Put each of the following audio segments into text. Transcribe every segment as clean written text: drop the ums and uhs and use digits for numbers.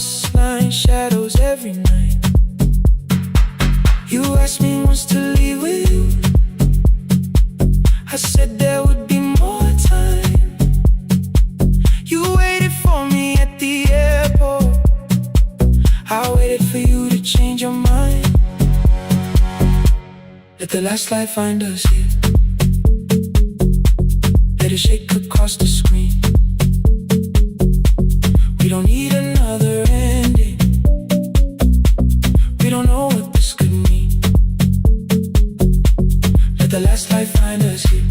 bus line, shadows every night. You asked me once to leave with you. I said there would be more time. You waited for me at the airport. I waited for you to change your mind. Let the last light find us here. Let it shake across the screen. We don't need another ending. We don't know what this could mean. Let the last light find us here.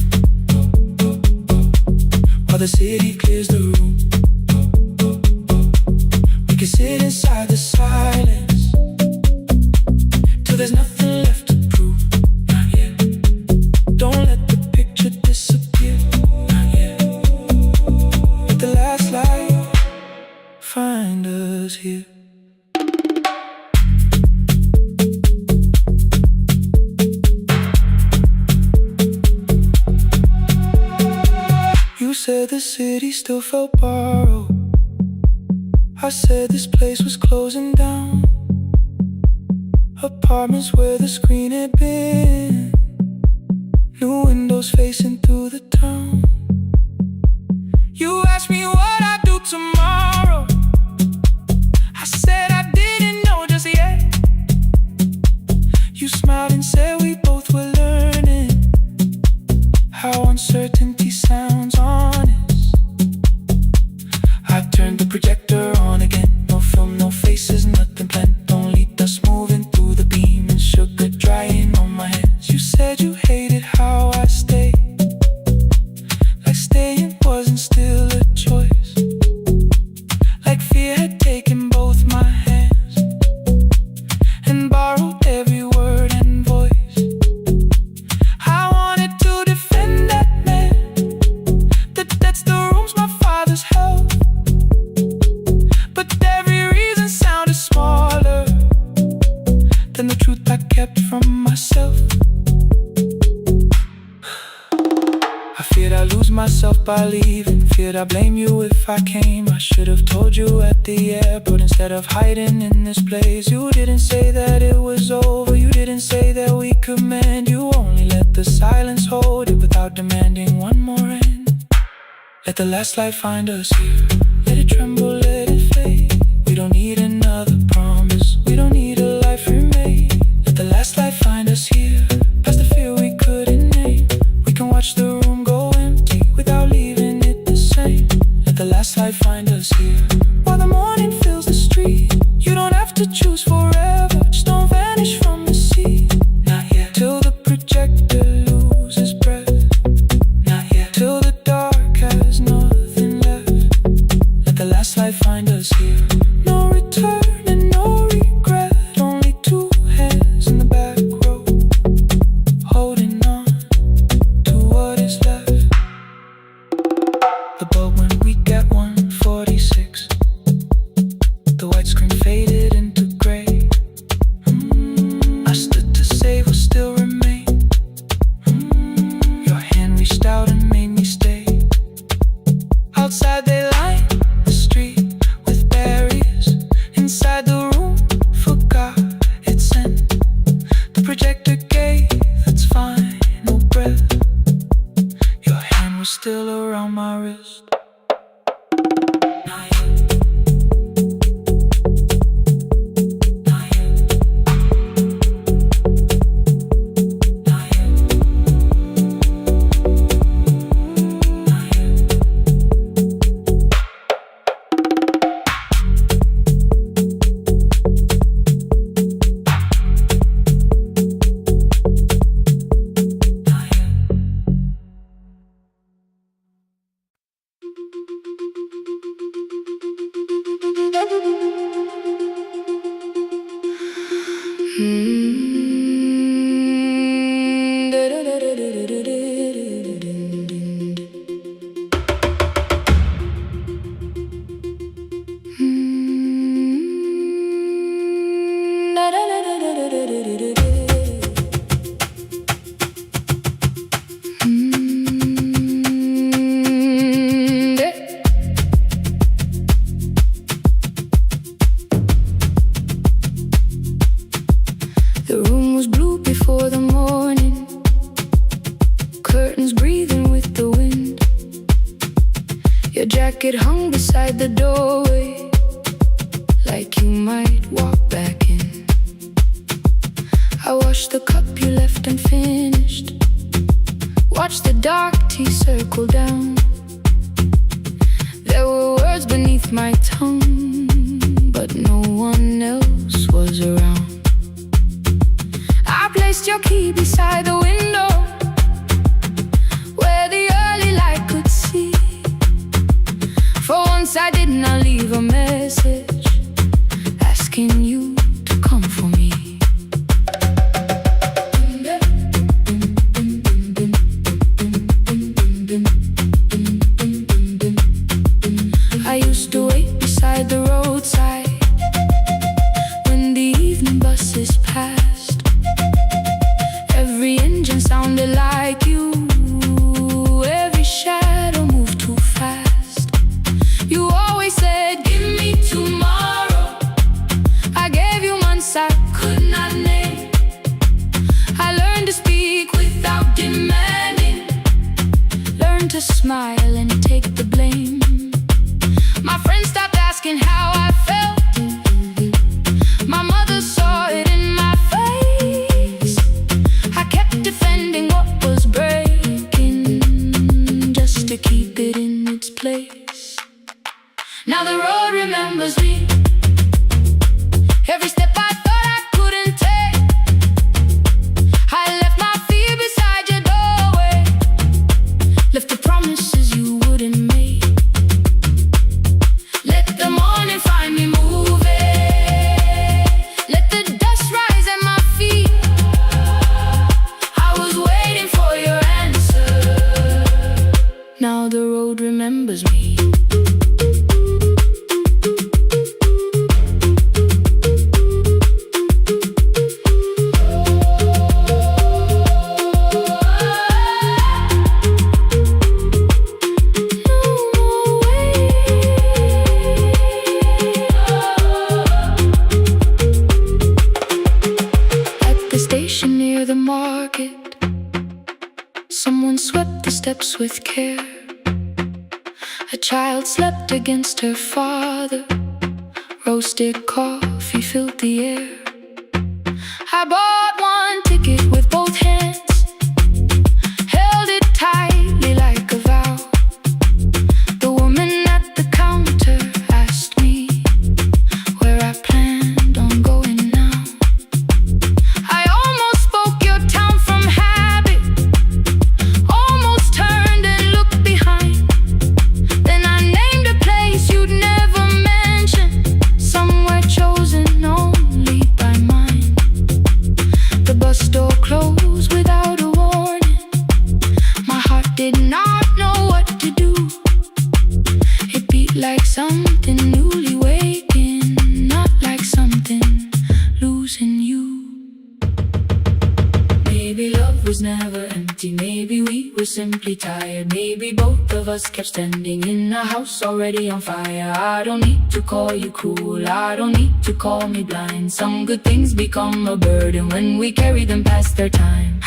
While the city clears the room, we can sit inside the silence till there's nothing left to prove. Not yet. Don't let the picture disappear. Not yet. Let the last light find us here. You said the city still felt borrowed. I said this place was closing down. Apartments where the screen had been. New windows facing through the town. You asked me what I'd do tomorrow. I said I didn't know just yet. You smiled and said we both were learning how uncertainty sounds honest. I turned the projector on again. No film, no faces, nothing planned. Only dust moving through the beam and sugar drying on my hands. You said you hated how I stayed, like staying wasn't still a choice, like fear had taken both my hands and borrowed every word and voice. I wanted to defend that man that's the rooms my father's held, but every reason sounded smaller than the truth I kept from myself. I feared I'd lose myself by leaving. Feared I'd blame you if I came. I should have told you at the airport instead of hiding in this place. You didn't say that it was over. You didn't say that we could mend. You only let the silence hold it without demanding one more end. Let the last light find us here. Let it tremble, let it fade. We don't need another promise. We don't need a life remade. Let the last light find us here. Past the fear we couldn't name. We can watch the room go empty without leaving it the same. Let the last light find us here. While the morning fills the street, you don't have to choose forever. Just don't vanish from the sea. Not yet. Till the projector loses breath. Not yet. Till the dark has nothing left. Let the last light find us here. No return and no regret. Only two hands in the back row, holding on to what is left. The bulb when we get 146. The white screen faded into gray. I stood to save what still remained. Your hand reached out and made me stay. Outside they line the street with barriers. beside the doorway, like you might walk back in. I washed the cup you left unfinished, watched the dark tea circle down. There were words beneath my tongue, but no one else was around. I placed your key beside the window, where the early light could see. For once I did not leave a message asking you to come for me. I used to wait beside the roadside when the evening buses passed. Every engine sounded like you, every shadow moved too fast. You always said, give me tomorrow. I gave you months I could not name. I learned to speak without demanding, learned to smile and take the blame. My friends stopped asking how I felt. My mother saw it in my face. I kept defending what was breaking, just to keep it in its place. Now the road remembers me. Every step I thought I couldn't take, I left my fear beside your doorway, left the promises you wouldn't make. Let the morning find me moving, let the dust rise at my feet. I was waiting for your answer. Now the road remembers me. Near the market, someone swept the steps with care. A child slept against her father, roasted coffee filled the air. I bought one ticket with both hands, held it tightly like a vow. The woman at the counter asked me where I planned on going now. I almost spoke your town from habit, almost turned and looked behind. Then I named a place you'd never mention, somewhere chosen only by mine. The bus door closed without a warning. My heart did not know what to do. It beat like something newly waking, not like something losing you. Maybe love was never empty, maybe we were simply tired. Maybe both of us kept standing in a house already on fire. I don't need to call you cruel, I don't need to call me blind. Some good things become a burden when we carry them past their time.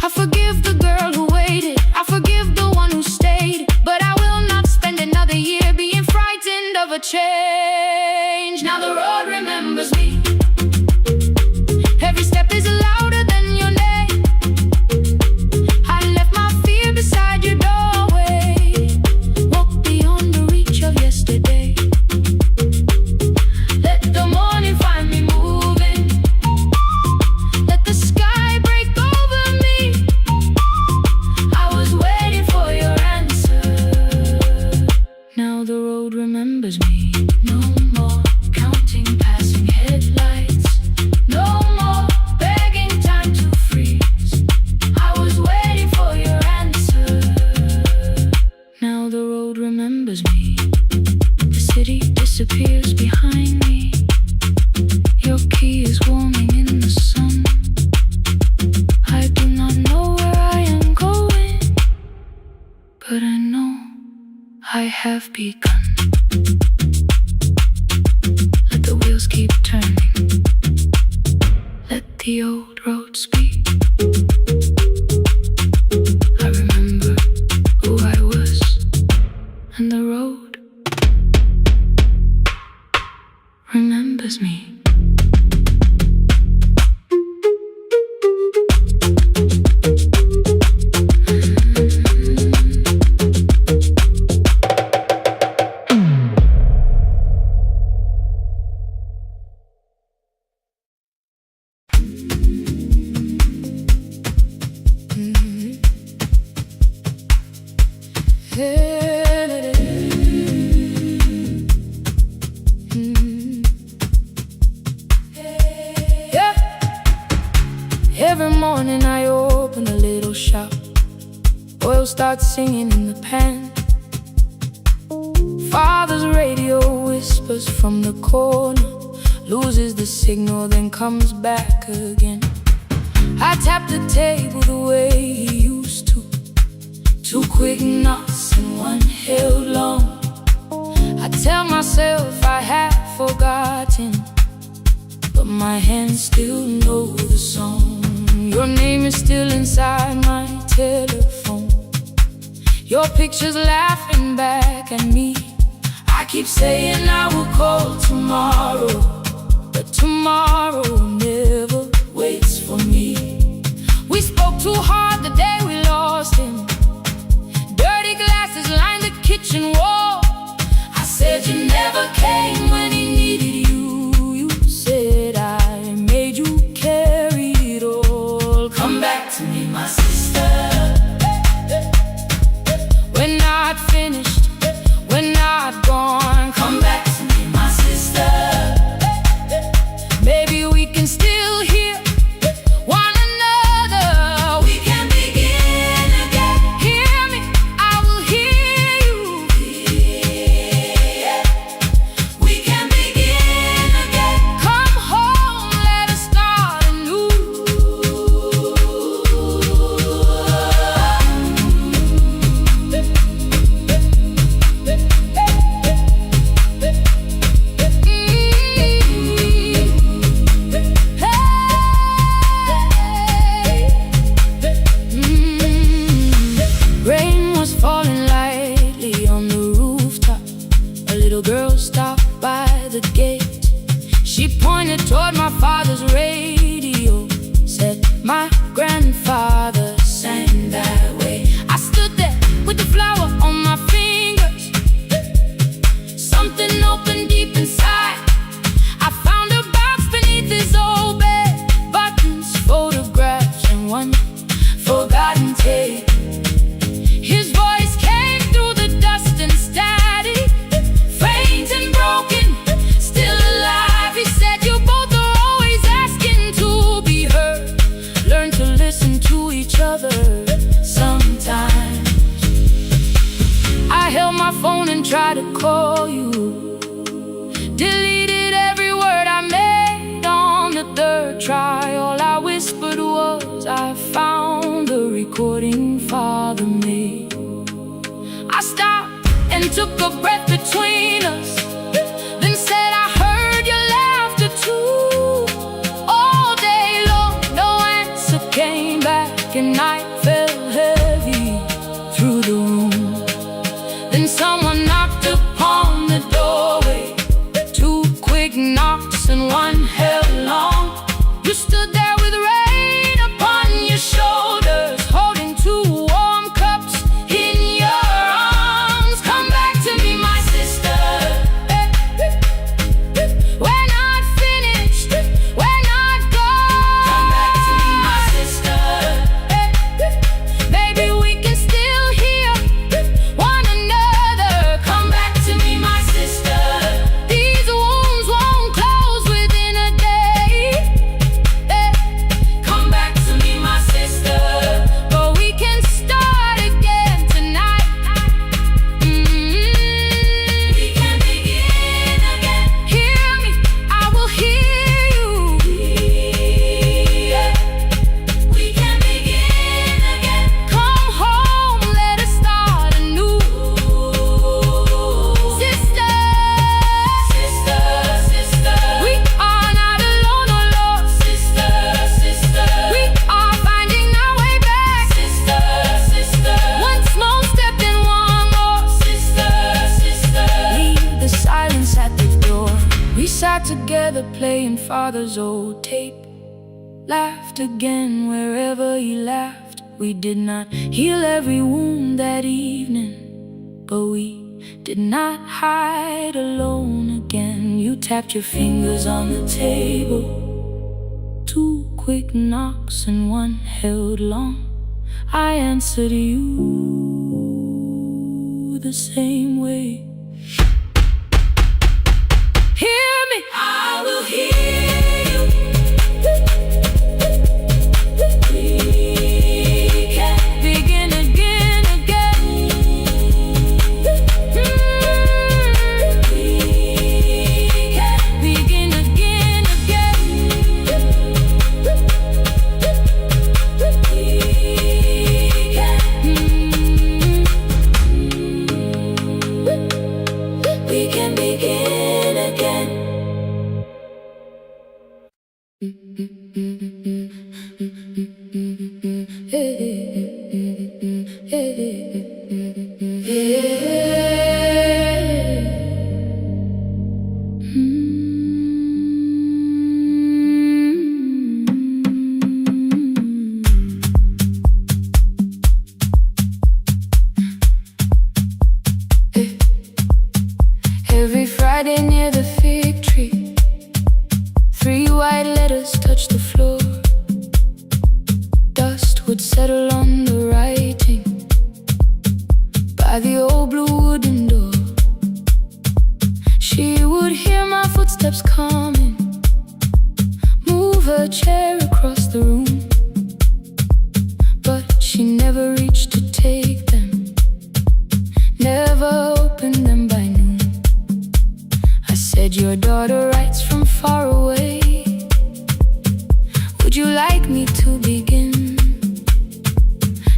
I forgive the girl who waited, I forgive the one who stayed, but I will not spend another year being frightened of a change. Now the road remembers me. Every step is louder than your name. I left my fear beside your doorway, walked beyond the reach of yesterday. Let the morning find me moving, let the sky break over me. I was waiting for your answer. Now the road remembers me. No more counting passing headlights, no more begging time to freeze. I was waiting for your answer. Now the road remembers me. The city disappears behind me. Your key is warming in the sun. I do not know where I am going, but I know I have begun. Let the wheels keep turning, let the old road speak. Yeah. Every morning I open a little shop. Oil starts singing in the pan. Father's radio whispers from the corner, loses the signal, then comes back again. I tap the table the way he used to. Two quick knocks and one held long. I tell myself I have forgotten, but my hands still know the song. Your name is still inside my telephone. Your picture's laughing back at me. I keep saying I will call tomorrow, but tomorrow never waits for me. We spoke too hard the day we lost him. Dirty glasses lined the kitchen wall. I said you never came when he needed you. You said I made you carry it all. Come back to me, my sister. We're not finished, we're not gone. Come back to me, my sister. Maybe we can still hear one another. We can begin again. Hear me, I will hear you. Yeah. We can begin again. Come home, let us start anew. Rain was falling lightly on the rooftop. A little girl stopped by the gate. She pointed toward my father's radio, said my grandfather sang that way. I stood there with the flower on my fingers. Something opened deep inside. I found a box beneath his old bed. Buttons, photographs, and one forgotten tape. His voice came through the dust and static, faint and broken, still alive. He said, you both are always asking to be heard. Learn to listen to each other sometimes. I held my phone and tried to call you. Deleted every word I made on the third try. All I whispered was, I found the recording Father made. I stopped and took a breath between us, then said I heard your laughter too. All day long, no answer came back, and night fell heavy through the room. Then someone knocked upon the doorway. Two quick knocks and one held long. You stood there with rain upon your shoulders, holding two warm cups in your arms. Come back to me, my sister. We're not finished, we're not gone. Come back to me, my sister. Maybe we can still hear one another. Come back to me, my sister. These wounds won't close within a day. Come back to me, my sister. But we can start again tonight. We can begin again. Hear me, I will hear you. Yeah. We can begin again. Come home, let us start anew. Sister, sister, sister. We are not alone, oh Lord. Sister, sister. We are finding our way back. Sister, sister. One small step and one more. Sister, sister. Leave the silence at the door. We sat together playing Father's old tape. Laughed again wherever he laughed. We did not heal every wound that evening, but we did not hide alone again. You tapped your fingers on the table. Two quick knocks and one held long. I answered you. the same way. Hear me, I will hear you. We can begin again, again. We can begin again, we can begin again. Every Friday near the fig tree, 3 white letters touched the floor. Dust would settle on the writing by the old blue wooden door. She would hear my footsteps coming, move her chair across the room, but she never reached to take them, never opened them by noon. I said, your daughter writes from far away. Would you like me to begin?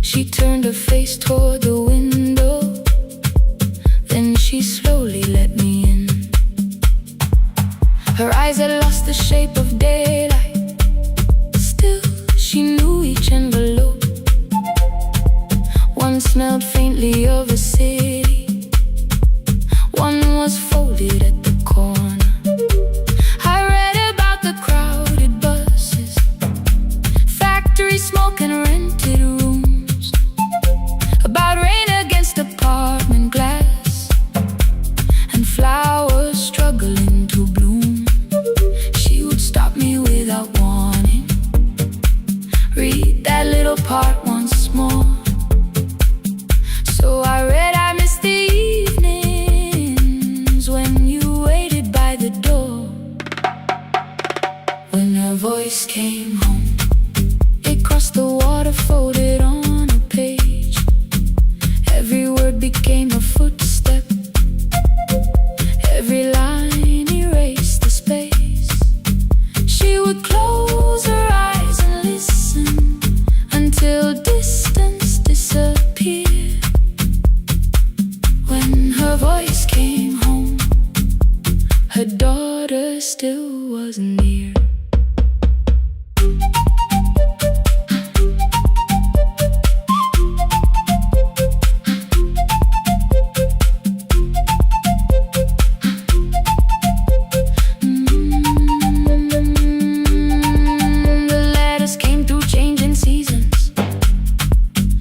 She turned her face toward the window, then she slowly let me in. Her eyes had lost the shape of daylight, still she knew each envelope. One smelled faintly of a city, one was folded at the corner. I read about the crowded buses, factory smoke and rented rooms, about rain against apartment glass and flowers struggling to bloom. She would stop me without warning, read that little part once more. So I read, I missed the evenings when you waited by the door. When her voice came home, it crossed the water, folded on a page. Every word became a footstep, every line erased the space. She would close her eyes and listen until distance disappeared. When her voice came home, her daughter still wasn't near. The letters came through changing seasons.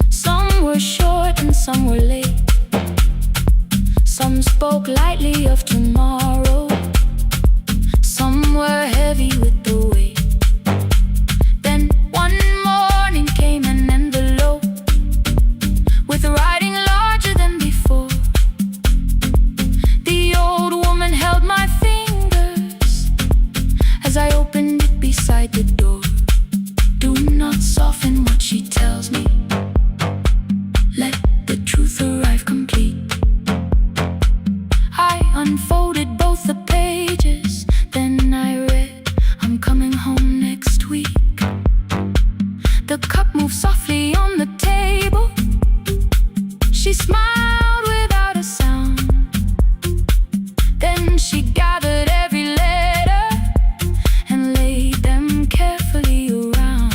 Some were short and some were late. Some spoke lightly of tomorrow, some were heavy with the weight. Then one morning came an envelope with writing larger than before. The old woman held my fingers as I opened it beside the door. Do not soften what she tells me, let the truth arrive complete. I unfolded both the pages, then I read, I'm coming home next week. The cup moved softly on the table. She smiled without a sound. Then she gathered every letter and laid them carefully around.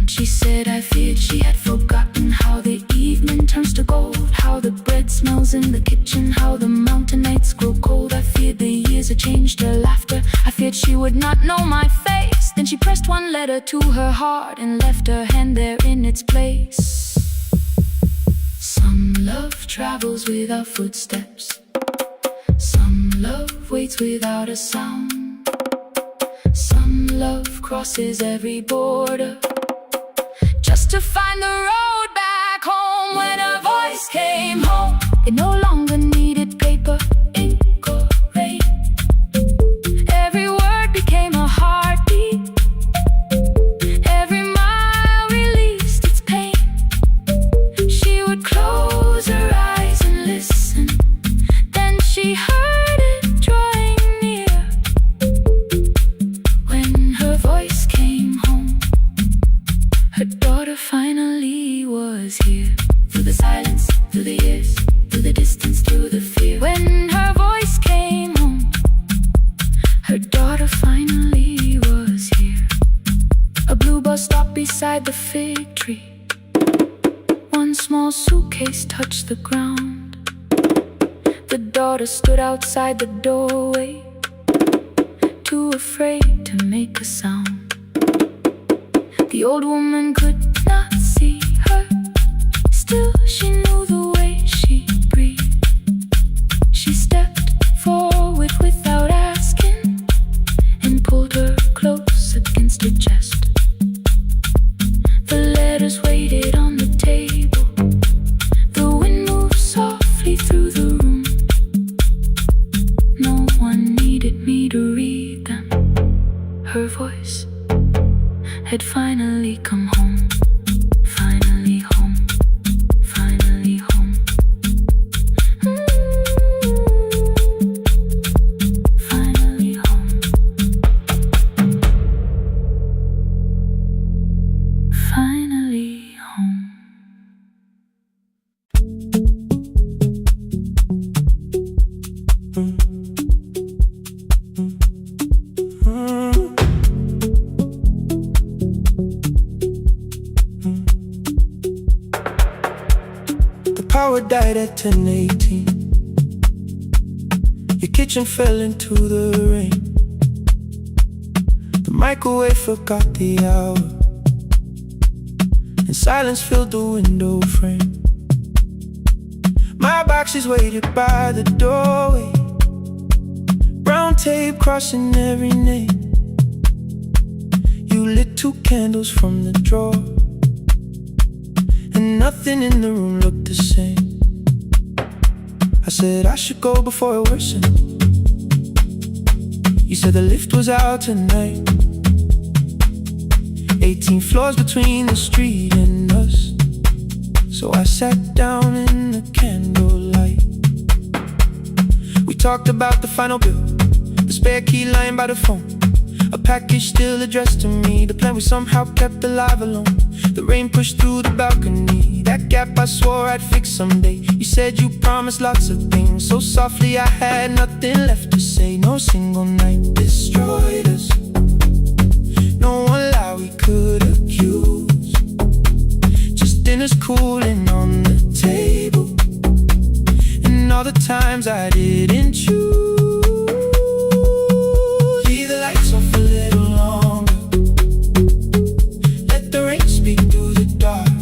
She said, I feared she had forgotten how the evening turns to gold, how the bread smells in the kitchen, how the mountain nights grow cold. I feared the years had changed her laughter. I feared she would not know my face. Then she pressed one letter to her heart and left her hand there in its place. Some love travels without footsteps, some love waits without a sound, some love crosses every border just to find the road back home. When her voice came home, It no longer needed paper, ink, or rain. Every word became a heartbeat. Every mile released its pain. She would close her eyes and listen. Then she heard it drawing near. When her voice came home, her daughter finally was here. Through the silence, through the years, through the distance, through the fear. When her voice came home, her daughter finally was here. A blue bus stopped beside the fig tree. One small suitcase touched the ground. The daughter stood outside the doorway, too afraid to make a sound. The old woman could not see her. Still, she knew the way she breathed. She stepped forward without asking and pulled her close against her chest. The letters waited on the table. The wind moved softly through the room. No one needed me to read them. Her voice had finally come home. Finally home. Finally home. Finally home. Finally home. Power died at 10:18. Your kitchen fell into the rain. The microwave forgot the hour, and silence filled the window frame. My boxes waited by the doorway, brown tape crossing every name. You lit 2 candles from the drawer, and nothing in the room looked the same. I said I should go before it worsened. You said the lift was out tonight. 18 floors between the street and us. So I sat down in the candlelight. We talked about the final bill, the spare key lying by the phone, a package still addressed to me, the plan we somehow kept alive alone. The rain pushed through the balcony, that gap I swore I'd fix someday. You said you promised lots of things, so softly I had nothing left to say. No single night destroyed us, no one lie we could accuse. Just dinners cooling on the table, and all the times I didn't choose. Leave the lights off a little longer, let the rain speak through the dark.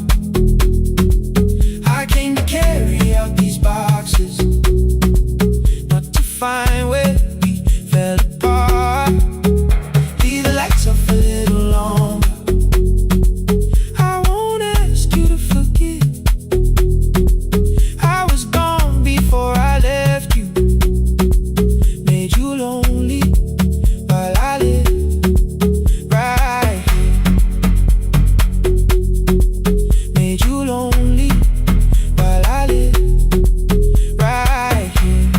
I came to carry out these boxes, not to find where we fell apart. Leave the lights off a little longer. I won't ask you to forget. I was gone before I left you, made you lonely while I live right here. Made you lonely while I live right here.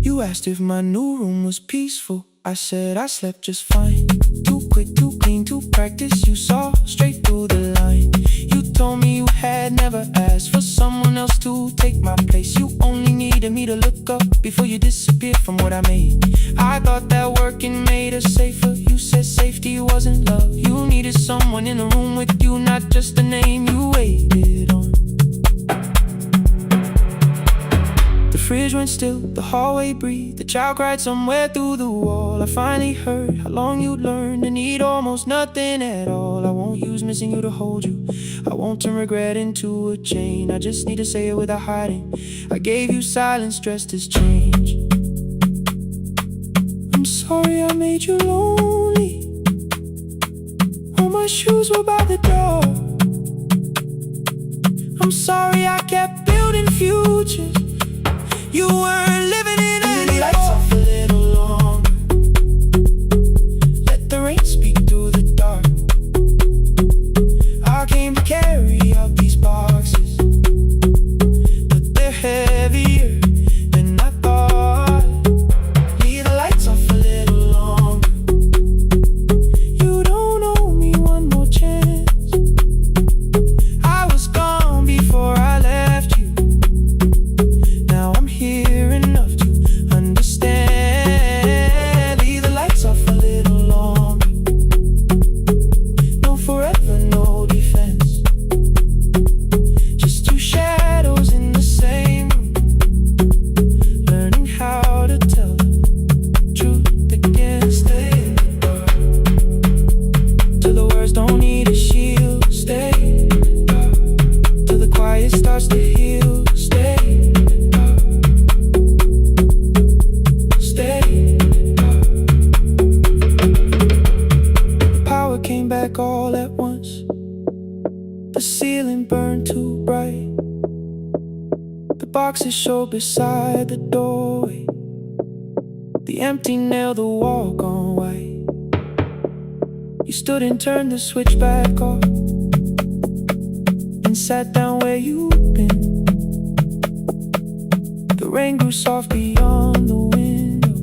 You asked if my new room was peaceful. I said I slept just fine. Too quick, too clean, too practiced. You saw straight through the line. You told me you had never asked for someone else to take my place. You only needed me to look up before you disappeared from what I made. I thought that working made us safer. You said safety wasn't love. You needed someone in the room with you, not just a name you waited on. The fridge went still, the hallway breathed, the child cried somewhere through the wall. I finally heard how long you'd learned to need almost nothing at all. I won't use missing you to hold you, I won't turn regret into a chain. I just need to say it without hiding. I gave you silence dressed as change. I'm sorry I made you lonely. Your shoes were by the door. I'm sorry I kept building futures you weren't living in anymore. Lights off a little longer. Let the rain speak through the dark. I came to carry out these boxes, but they're heavier than I thought. Leave the lights off a little longer. You don't owe me one more chance. I was gone before I left you. Now I'm here enough to understand. Leave the lights off a little longer. No forever, no defense. Just two shadows in the same room, learning how to tell the truth again. Stay in the dark till the words don't need a shield. Stay in the dark till the quiet starts to heal. Stay in the dark. Stay in the dark. The power came back all at once. The ceiling burned too bright. The boxes showed beside the doorway. The empty nail, the wall gone white. You stood and turned the switch back off and sat down where you'd been. The rain grew soft beyond the window.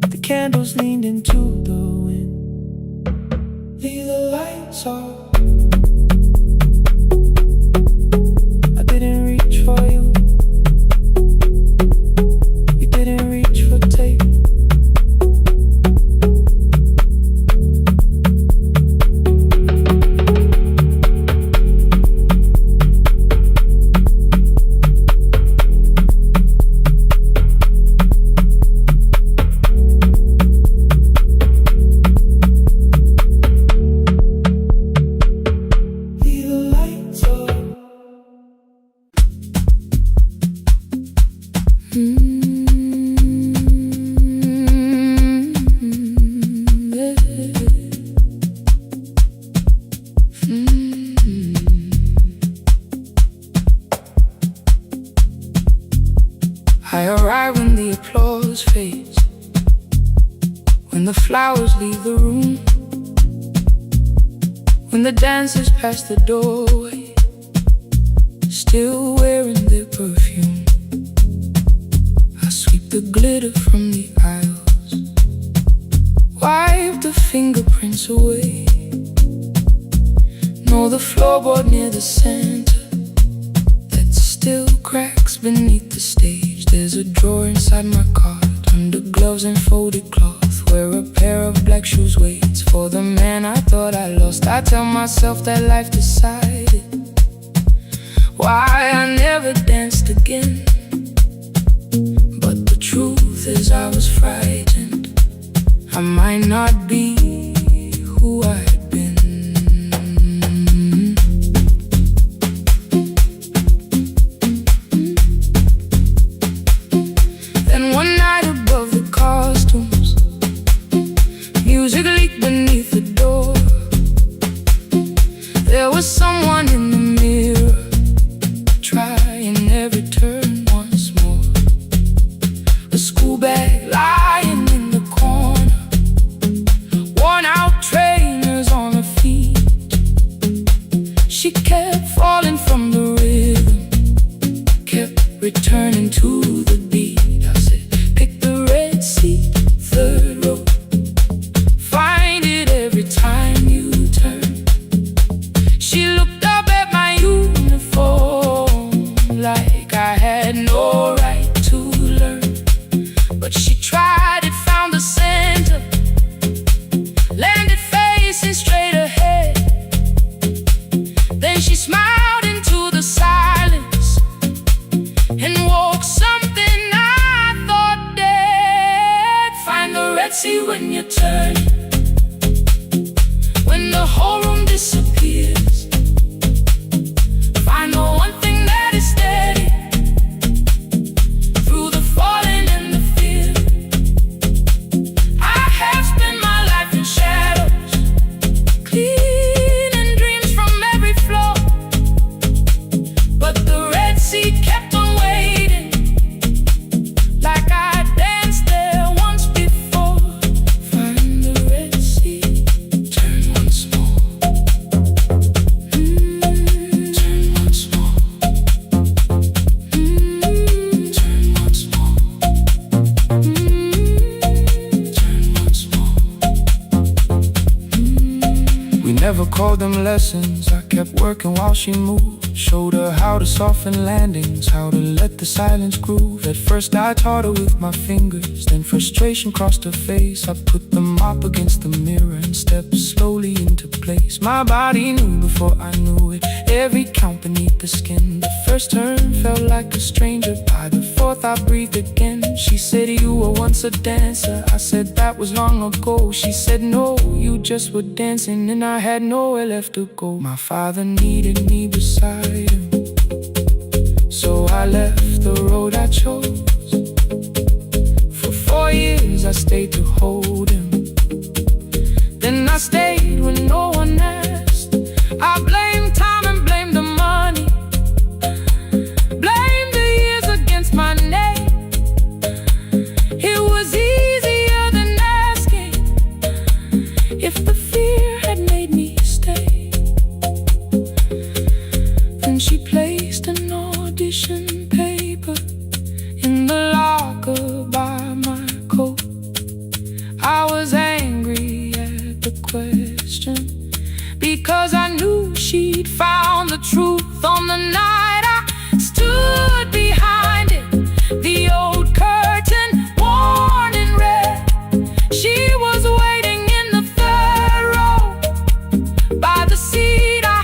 The candles leaned into the wind. Leave the lights off. I didn't reach for you. You didn't reach for tape. Leave the lights off. I arrive when the applause fades, when the flowers leave the room, when the dancers pass the doorway, still wearing their perfume. I sweep the glitter from the aisles, wipe the fingerprints away. Know the floorboard near the center that still cracks beneath the stage. There's a drawer inside my cart, under gloves and folded cloth, where a pair of black shoes waits for the man I thought I lost. I tell myself that life decided why I never danced again. But the truth is I was frightened. I might not be who I had been. Then one night above the costumes, music leaked beneath the door. There was someone in the mirror, trying every turn once more. A school bag lying in the corner, worn out trainers on her feet. She kept falling from the rhythm, kept returning to the beat. I said, pick the red seat, third row, find it every time you turn. She looked up at my uniform like I had no right to learn. But she tried it, found the center, landed facing straight ahead. Then she smiled into the silence and woke something I thought dead. Find the red sea when you turn, when the whole room disappears. Find the one thing that is steady through the falling and the fear. I have spent my life in shadows, clear never called them lessons. I kept working while she moved. Showed her how to soften landings, how to let the silence groove. At first I taught her with my fingers, then frustration crossed her face. I put the mop against the mirror and stepped slowly into place. My body knew before I knew it, every count beneath the skin. The first turn felt like a stranger, by the fourth I breathed again. She said, you were once a dancer. I said, that was long ago. She said, no, you just were dancing, and I had nowhere left to go. My father needed me beside him, so I left the road I chose. For 4 years I stayed to hold him, then I stayed when no one asked. I blamed time and blamed the money, blamed the years against my name. It was easier than asking if the fear had made me stay. Then she placed an audition paper in the locker by my coat. I was angry at the question, because I knew she'd found the truth on the night I stood behind it. The old curtain, worn in red. She was waiting in the third row by the seat I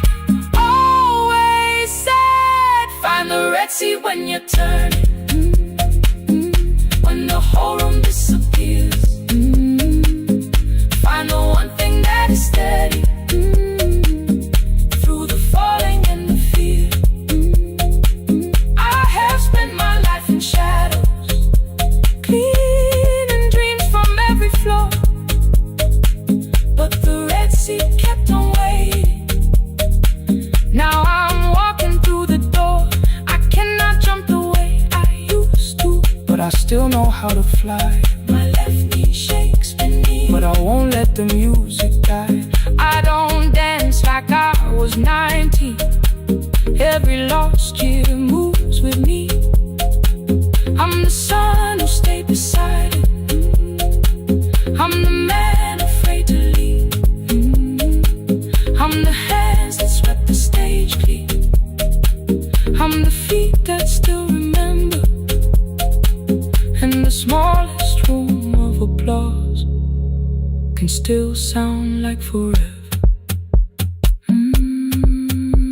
always said, find the red seat when you turn it. When the whole room disappears, find the one thing that is steady through the falling and the fear. I have spent my life in shadows, cleaning dreams from every floor, but the red seat kept on waiting. Now I'm walking through the door. I cannot jump the way I used to, but I still know how to fly. My left knee shakes beneath, but I won't let the music die. I don't dance like I was 19. Every lost year moves with me. I'm the son who stayed beside it. I'm the man afraid to leave. I'm the hands that swept the stage clean. I'm the feet that still remember, and the smallest room of applause can still sound like forever.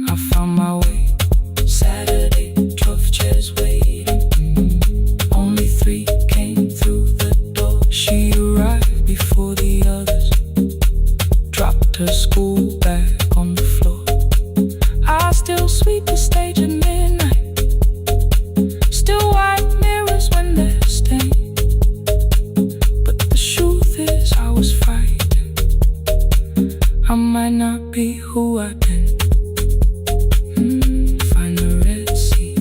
I found my way. Saturday, 12 chairs waiting. Only 3 came through the door. She arrived before the others, dropped her school bag on the floor. I still sweep the stage at midnight, still wipe mirrors when they're stained. But the truth is I was frightened. I might not be who I've been. Find the red seat.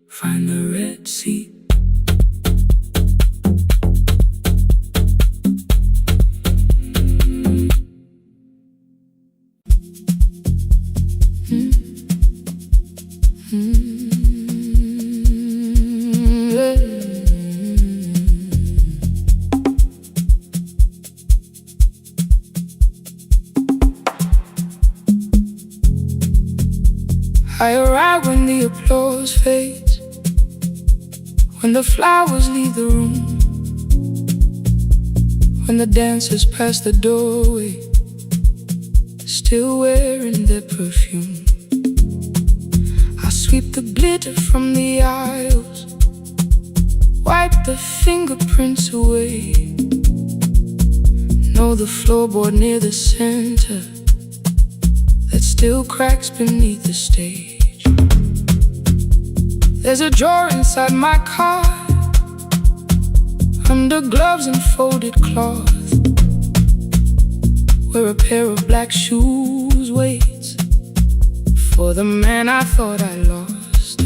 Find the red seat. I arrive when the applause fades, when the flowers leave the room, when the dancers pass the doorway, still wearing their perfume. I sweep the glitter from the aisles, wipe the fingerprints away. Know the floorboard near the center that still cracks beneath the stage. There's a drawer inside my car, under gloves and folded cloth, where a pair of black shoes waits for the man I thought I lost.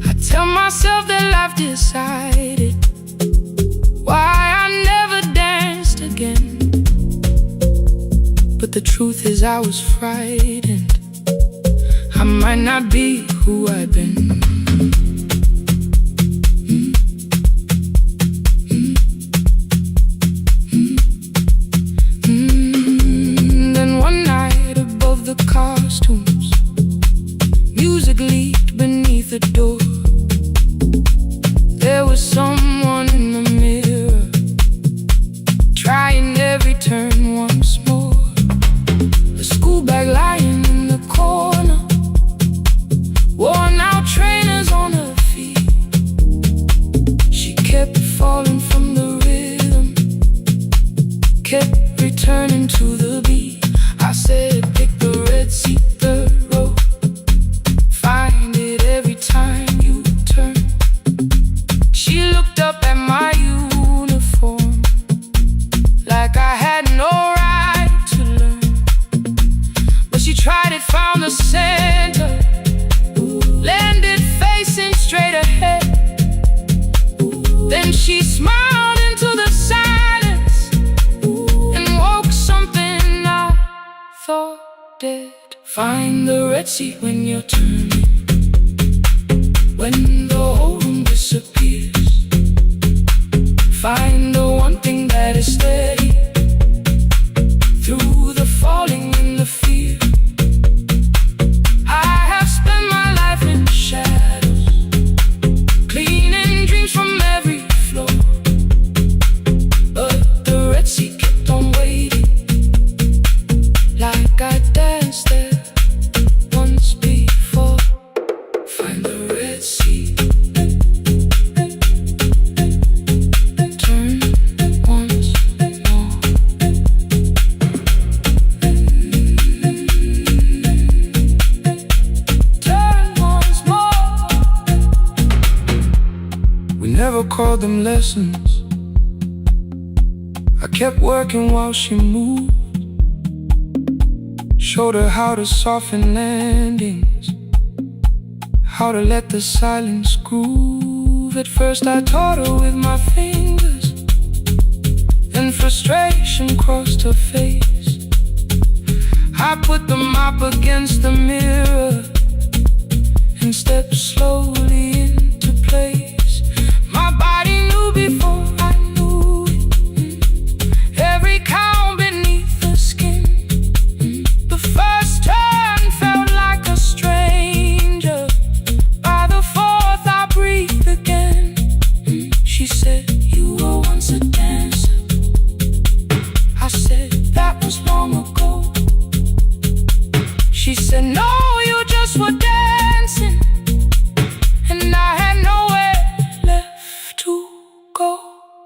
I tell myself that life decided why I never danced again, but the truth is I was frightened. I might not be who I've been. to the beat. I said, pick the red seat, the road. Find it every time you turn. She looked up at my uniform like I had no right to learn. But she tried it, found the center, landed facing straight ahead. Then she smiled into the silence and woke something I thought dead. Find the red seat when you're turning, when the whole room disappears. Find the one thing that is steady through the falling and the fear. I have spent my life in shadows, cleaning dreams from every floor. But the red seat kept on waiting, like I danced there once before. Find the red seat, turn once more. Turn once more. We never called them lessons. I kept working while she moved. Showed her how to soften landings, how to let the silence groove. At first I taught her with my fingers, then frustration crossed her face. I put the mop against the mirror and stepped slowly into place. My body knew before I knew it, every count beneath the skin. The first turn felt like a stranger. By the fourth I breathed again. She said, you were once a dancer. I said, that was long ago. She said, no, you just were dancing, and I had nowhere left to go.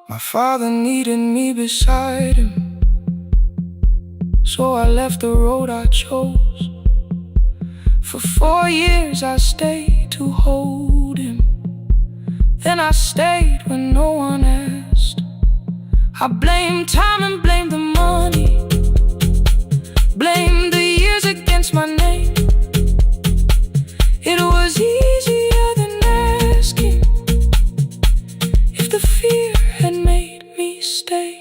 My father needed me beside him, so I left the road I chose. For 4 years I stayed to hold him, then I stayed when no one asked. I blamed time and blamed the money, blamed the years against my name. It was easier than asking if the fear had made me stay.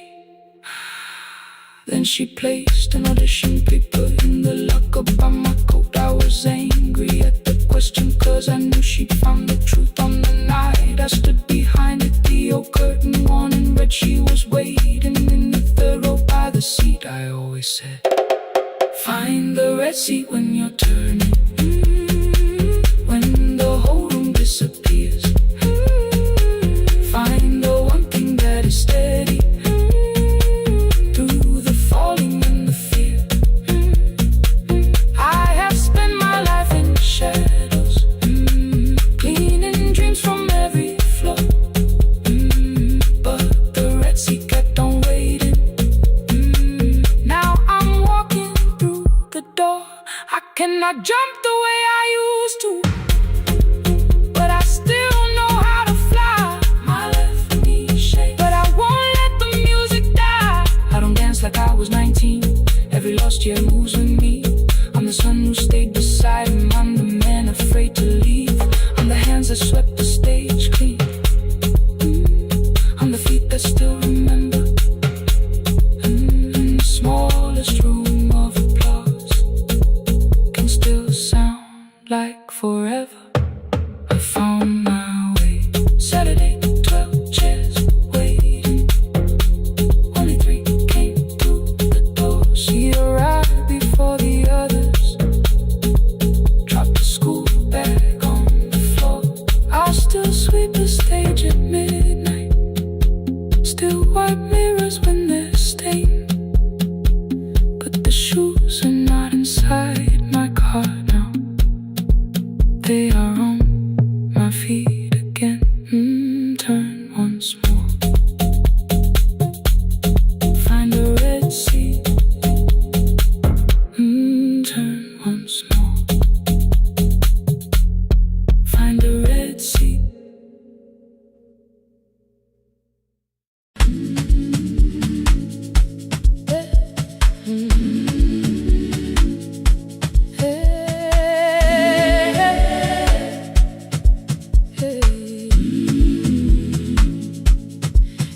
Then she placed an audition paper in the locker by my coat. I was angry at the question, cause I knew she'd found the truth on the night I stood behind it. The old curtain worn in red, she was waiting in the third row by the seat. I always said, find the red seat when you're turning, when the whole room disappears. Find the one thing that is steady through the falling and the fear. I have spent my life in shadows, cleaning dreams from every floor. But the red seat kept on waiting. Now I'm walking through the door. I cannot jump the way I used to, but I still know how to fly. My left knee shakes, but I won't let the music die. I don't dance like I was 19. Every lost year moves with me. I'm the son who stayed beside him. I'm the man afraid to leave. I'm the hands that swept the stage clean. I'm the feet that still remember. In the smallest room of applause can still sound like forever. I found my way. Saturday, 12 chairs waiting. Only 3 came through the door. She arrived before the others, dropped the school bag on the floor. I'll still sweep the stage at midnight, still wipe mirrors when they're stained. But the shoes are not inside my car now. They are on my feet again. Turn once more. Find a red seat,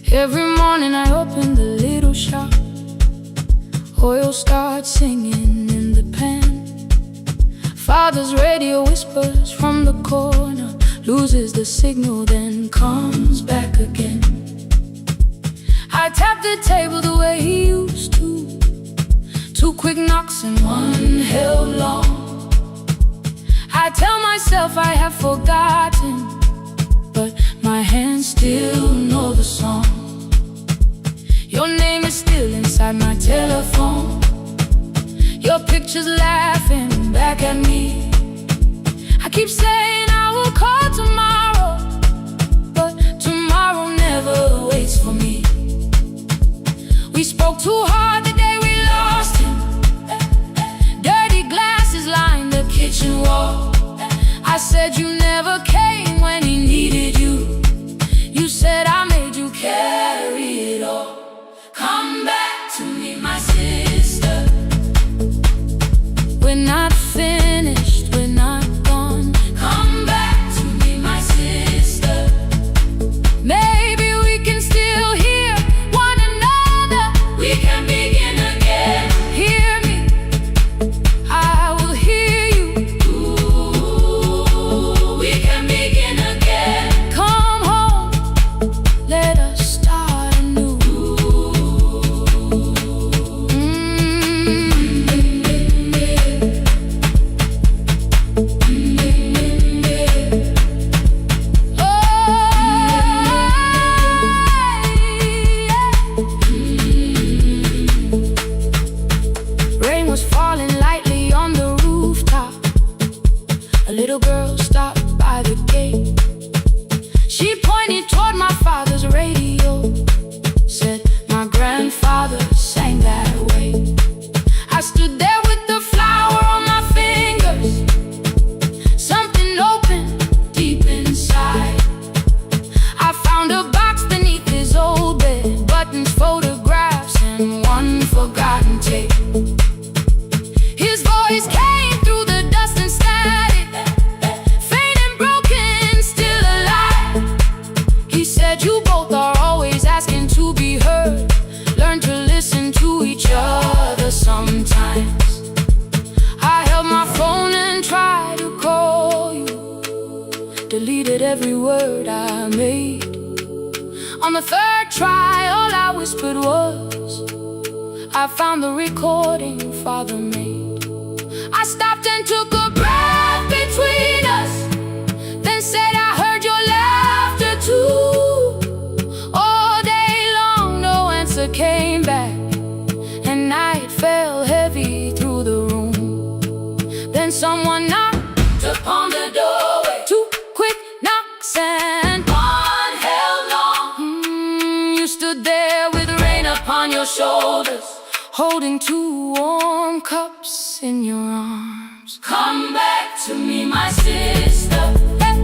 Every morning I open the little shop. Oil starts singing in the pan. Father's radio whispers from the corner, loses the signal, then comes back again. I tap the table the way he used to. 2 quick knocks and 1 held long. I tell myself I have forgotten, but my hands still know the song. Your name is still inside my telephone. Your picture's laughing back at me. I keep saying I will call tomorrow, but tomorrow never waits for me. We spoke too hard the day we lost him. Dirty glasses lined the kitchen wall. I said you never came when he needed you. You said I made you carry it all. Come back to me, my sister. We're not finished, we're not gone. Come back to me, my sister. Maybe we can still hear one another. We can begin again. Hear me, I will hear you. Ooh, we can begin again. Come home, let us start anew. Rain was falling lightly on the rooftop. A little girl stopped by the gate. She pointed toward my father's radio, said my grandfather sang that way. I stood there with the flower on my fingers. Something opened deep inside. I found a box beneath his old bed, buttons, photographs, and 1 forgotten tape. His voice came through the dust and static, faint and broken, still alive. He said you both are always asking to be heard. Learn to listen to each other sometimes. I held my phone and tried to call you, deleted every word I made. On the 3rd try, all I whispered was, I found the recording Father made. I stopped and took a breath between us, then said I heard your laughter too. All day long no answer came back, and night fell heavy through the room. Then someone knocked upon the doorway. 2 quick knocks and 1 held long. You stood there with rain upon your shoulders, holding 2 warm cups in your arms. Come back to me, my sister. Hey.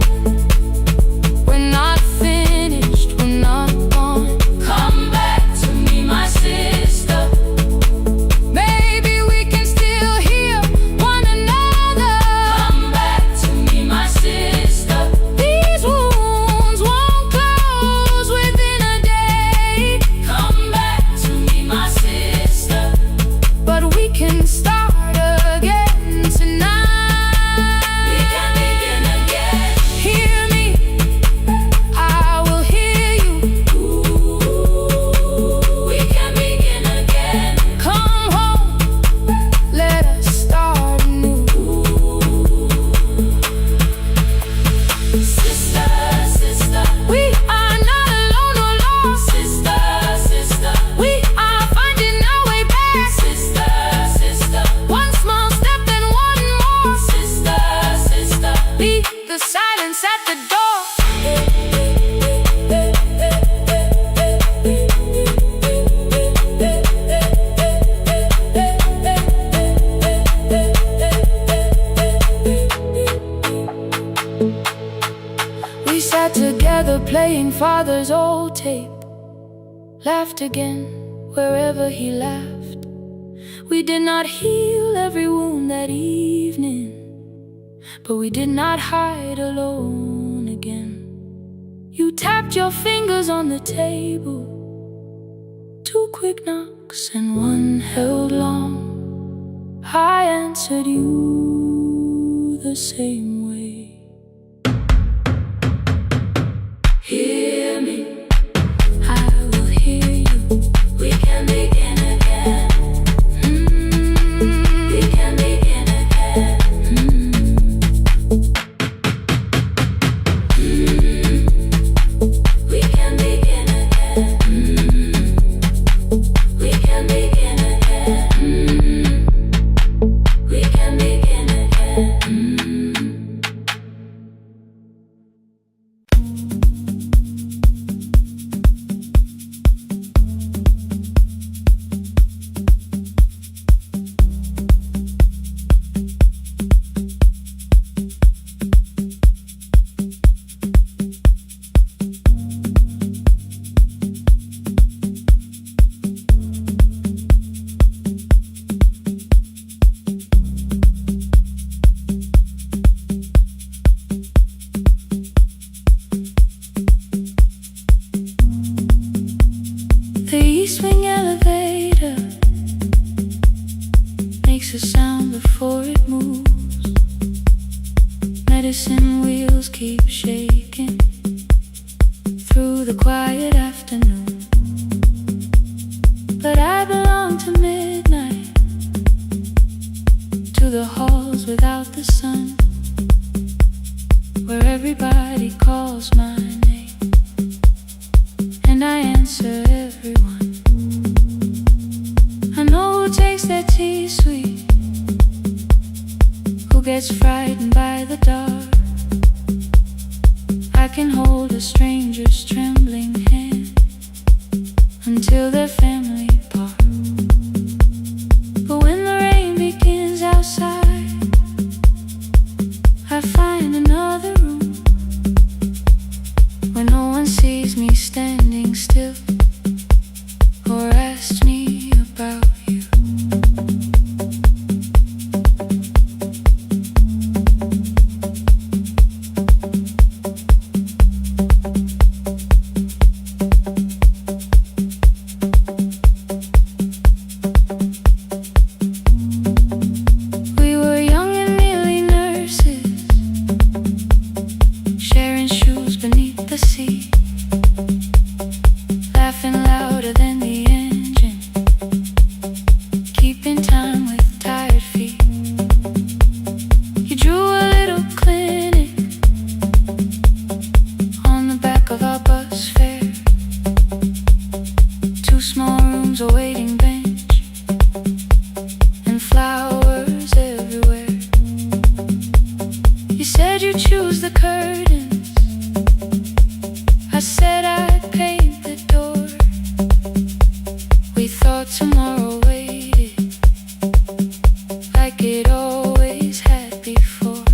We're not finished, we're not gone. Come back to me, my sister. Maybe we can still hear one another. Come back to me, my sister. These wounds won't close within a day. Come back to me, my sister. But we can start again tonight. We can begin again. Hear me, I will hear you. Ooh, we can begin again. Come home, let us start anew. Sister, sister, we are not alone or lost. Sister, sister, we are finding our way back. Sister, sister, 1 small step and 1 more. Sister, sister, beat the silence at the door. We sat together playing Father's old tape, laughed again wherever he laughed. We did not heal every wound that evening, but we did not hide alone again. You tapped your fingers on the table, Two quick knocks and one held long. I answered you the same way. Hear me, I will hear you. We can begin again. We can begin again. We can begin again. We can begin again. We can begin again. The East Wing elevator makes a sound before it moves. Medicine wheels keep shaking through the quiet afternoon. But I belong to midnight, to the halls without the sun, where everybody calls my name and I answer everyone. I know who takes their tea sweet, who gets frightened by the dark. I can hold a stranger's trembling hand until their family part. But when the rain begins outside, I find another room where no one sees me standing still or asks me about you. We were young and nearly nurses, sharing shoes beneath the sea, laughing louder than the engine, keeping time with tired feet. You drew a little clinic on the back of our bus fare, 2 small rooms, a waiting bench, and flowers everywhere. You said you'd choose the curtains, I said I'd paint the door. We thought tomorrow waited like it always had before.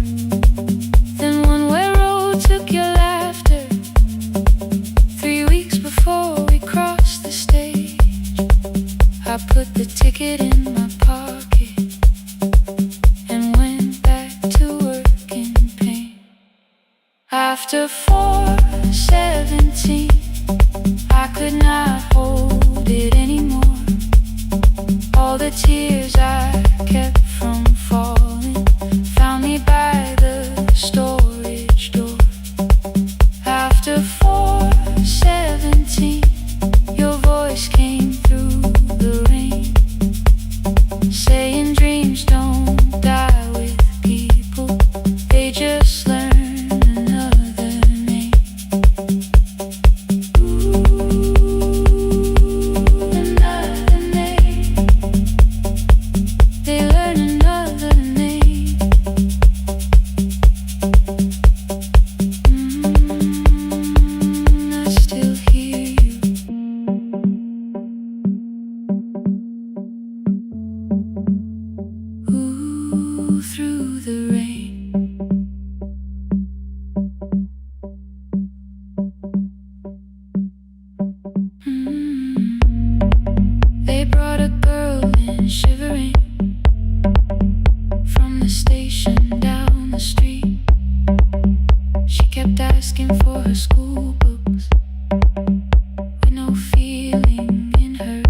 Then one way road took your laughter, 3 weeks before we crossed the stage. I put the ticket in my pocket and went back to work in pain. After 4:17, I could not hold it anymore. All the tears I kept from falling found me by the storage door. After 4:17, your voice came through the rain, saying dreams don't die with people, they just learn another name. Another name. They learn another name. I still hear you. Ooh, through the rain. They brought a girl in shivering from the station down the street. She kept asking for her school books with no feeling in her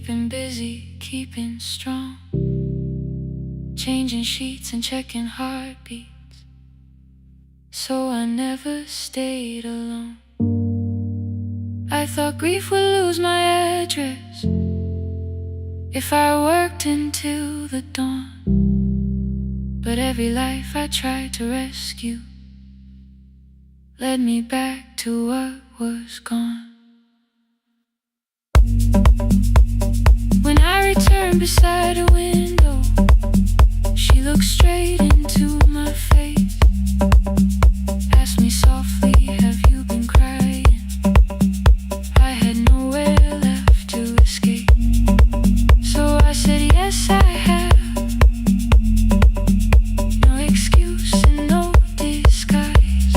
keeping busy, keeping strong, changing sheets and checking heartbeats, so I never stayed alone. I thought grief would lose my address if I worked until the dawn, but every life I tried to rescue led me back to what was gone. When I returned beside a window, she looked straight into my face, asked me softly, have you been crying? I had nowhere left to escape, so I said yes I have. No excuse and no disguise.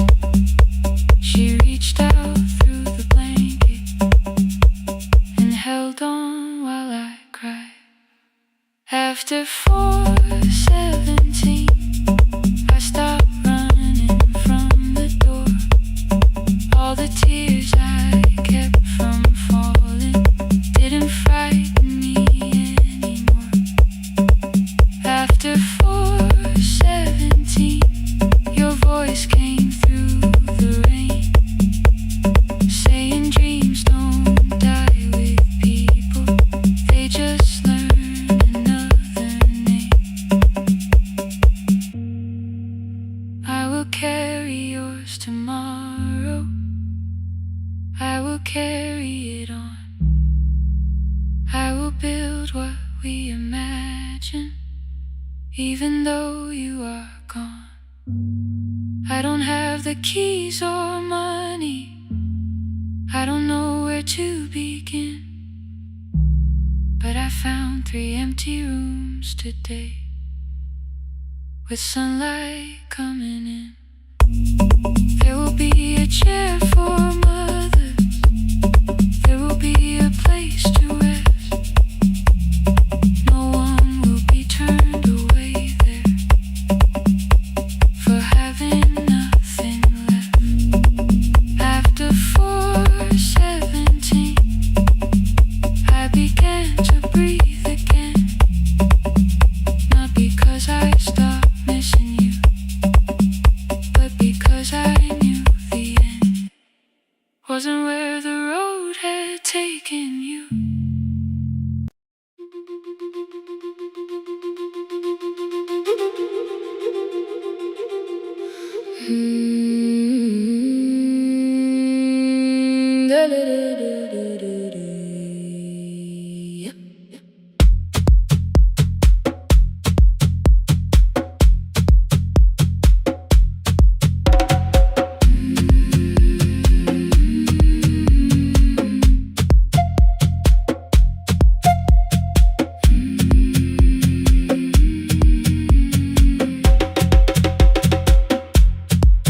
She reached out through the blanket and held on while I cried. After 4:17, I stopped running from the door. All the tears I kept from falling didn't frighten me anymore. After 4:17, your voice came through the rain, saying dreams don't die with people, they just learn another name. I will carry yours tomorrow, I will carry it on. I will build what we imagine, even though you are gone. I don't have the keys or money, I don't know where to begin, but I found 3 empty rooms today, with sunlight coming in. There will be a chair for mothers, there will be a place to rest. No one will be turned away there for having nothing left. After 4:17, I began to breathe again, not because I stopped missing you, but because I knew the end wasn't where the road had taken you.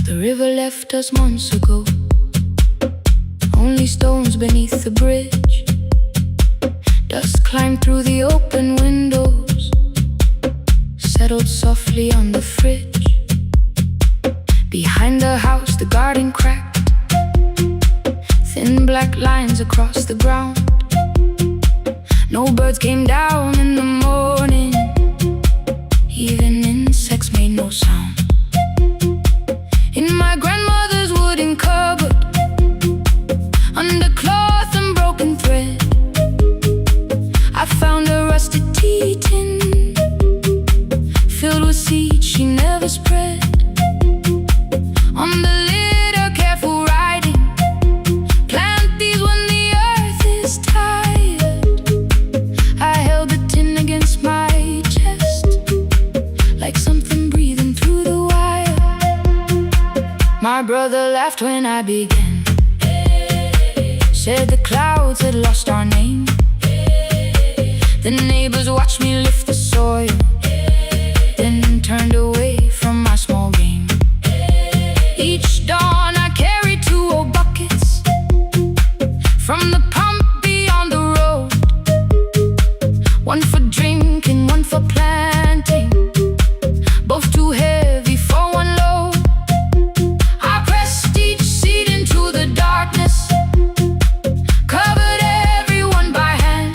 The river left us months ago, only stones beneath the bridge. Dust climbed through the open windows, settled softly on the fridge. Behind the house the garden cracked, thin black lines across the ground. No birds came down in the morning, even insects made no sound. In my grandmother's wooden cupboard, under cloth and broken thread, I found a rusted tea tin filled with seeds she never spread. On the lid a careful writing, plant these when the earth is tired. I held the tin against my chest, like something breathing through the wire. My brother laughed when I began, said the clouds had lost our name. The neighbors watched me lift the soil, then turned away from my small game. Each dawn I carried 2 old buckets from the pump beyond the road, one for drinking, one for planting, both too heavy for one load. I pressed each seed into the darkness, covered everyone by hand.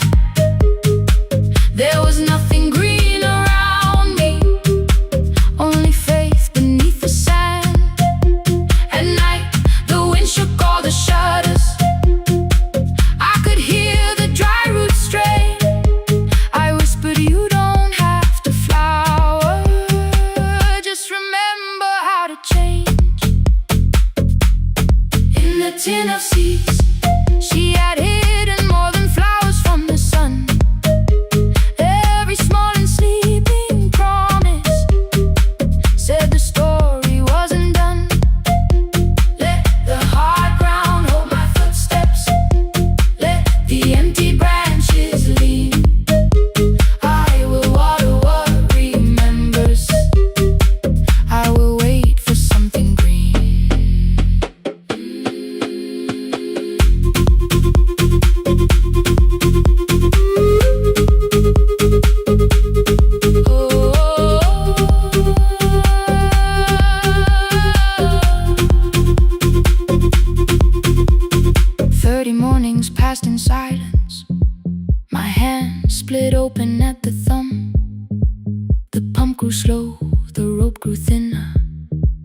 slow, the rope grew thinner.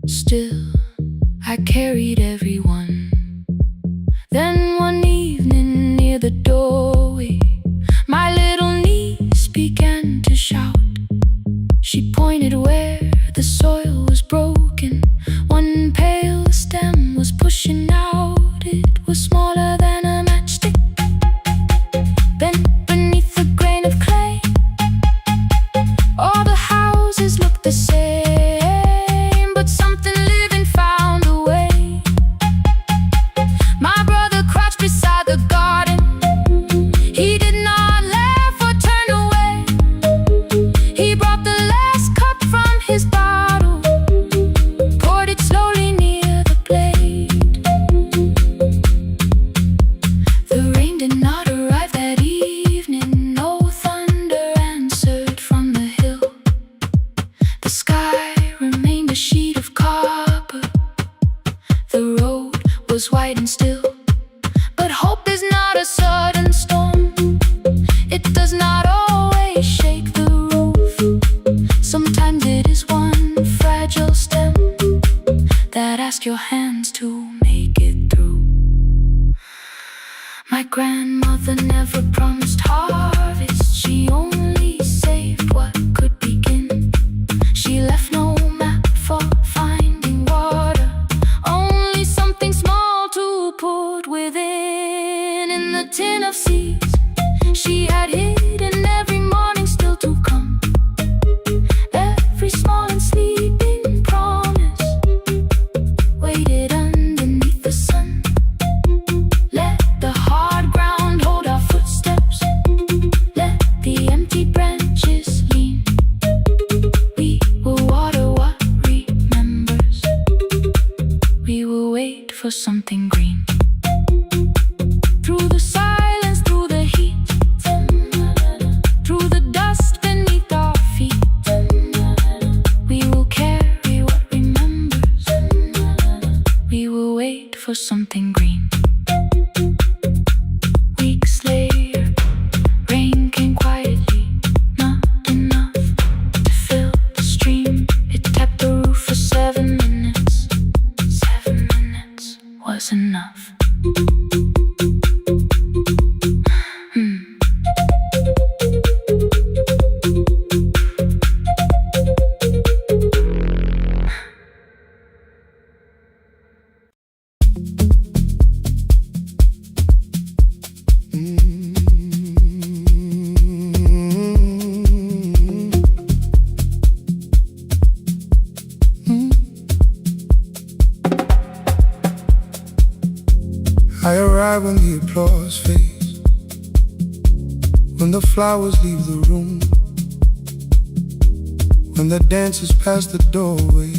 Still, I carried everyone. Then one evening near the doorway, my little niece began to shout. She pointed where the soil was broken. One pale stem was pushing out. It was smaller than a matchstick, bent beneath a grain of clay. All the houses looked the same, but something living found a way. My brother crouched beside the garden. He did not laugh or turn away. He brought the last cup from his bottle, poured it slowly near the blade. The rain did not arrive that evening. No thunder answered from the hill. The sky remained a sheet of copper. The road was white and still. But hope is not a sudden storm. It does not always shake the roof. Sometimes it is one fragile stem that asks your hands to make it through. My grandmother never promised harvest. She only saved what could begin. She left no map for finding water, only something small to put within. In the tin of seeds she had hidden every morning still to come. Every small and sleeping promise waited underneath the sun. Let the hard ground hold our footsteps. Let the empty branches lean. We will water what remembers. We will wait for something green. Through the silence, through the heat, through the dust beneath our feet, we will carry what remembers. We will wait for something green. Weeks later, rain came quietly, not enough to fill the stream. It tapped the roof for 7 minutes. 7 minutes was enough. I arrive when the applause fades, when the flowers leave the room, when the dancers pass the doorway,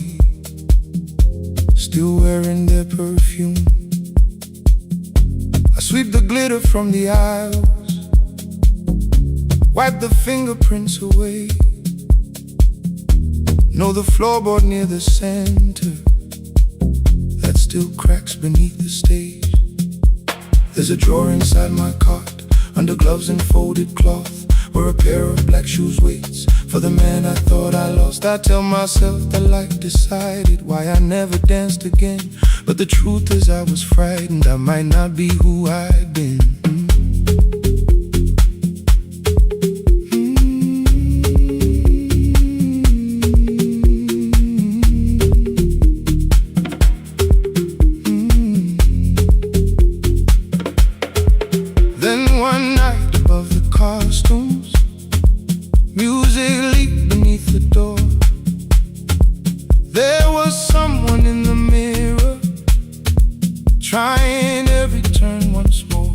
still wearing their perfume. I sweep the glitter from the aisles, wipe the fingerprints away. Know the floorboard near the center that still cracks beneath the stage. There's a drawer inside my cart, under gloves and folded cloth, where a pair of black shoes waits for the man I thought I lost. I tell myself that life decided why I never danced again, but the truth is I was frightened I might not be who I'd been. Then one night above the costumes, music leaked beneath the door. There was someone in the mirror, trying every turn once more.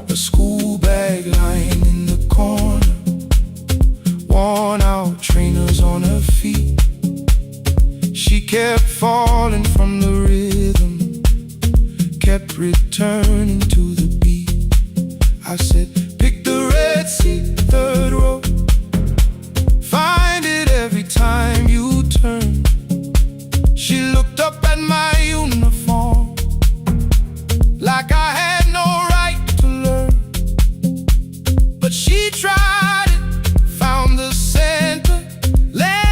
A school bag lying in the corner, worn out trainers on her feet. She kept falling from the rhythm, kept returning to the beat. I said, pick the red seat, third row. Find it every time you turn. She looked up at my uniform like I had no right to learn. But she tried it, found the center, let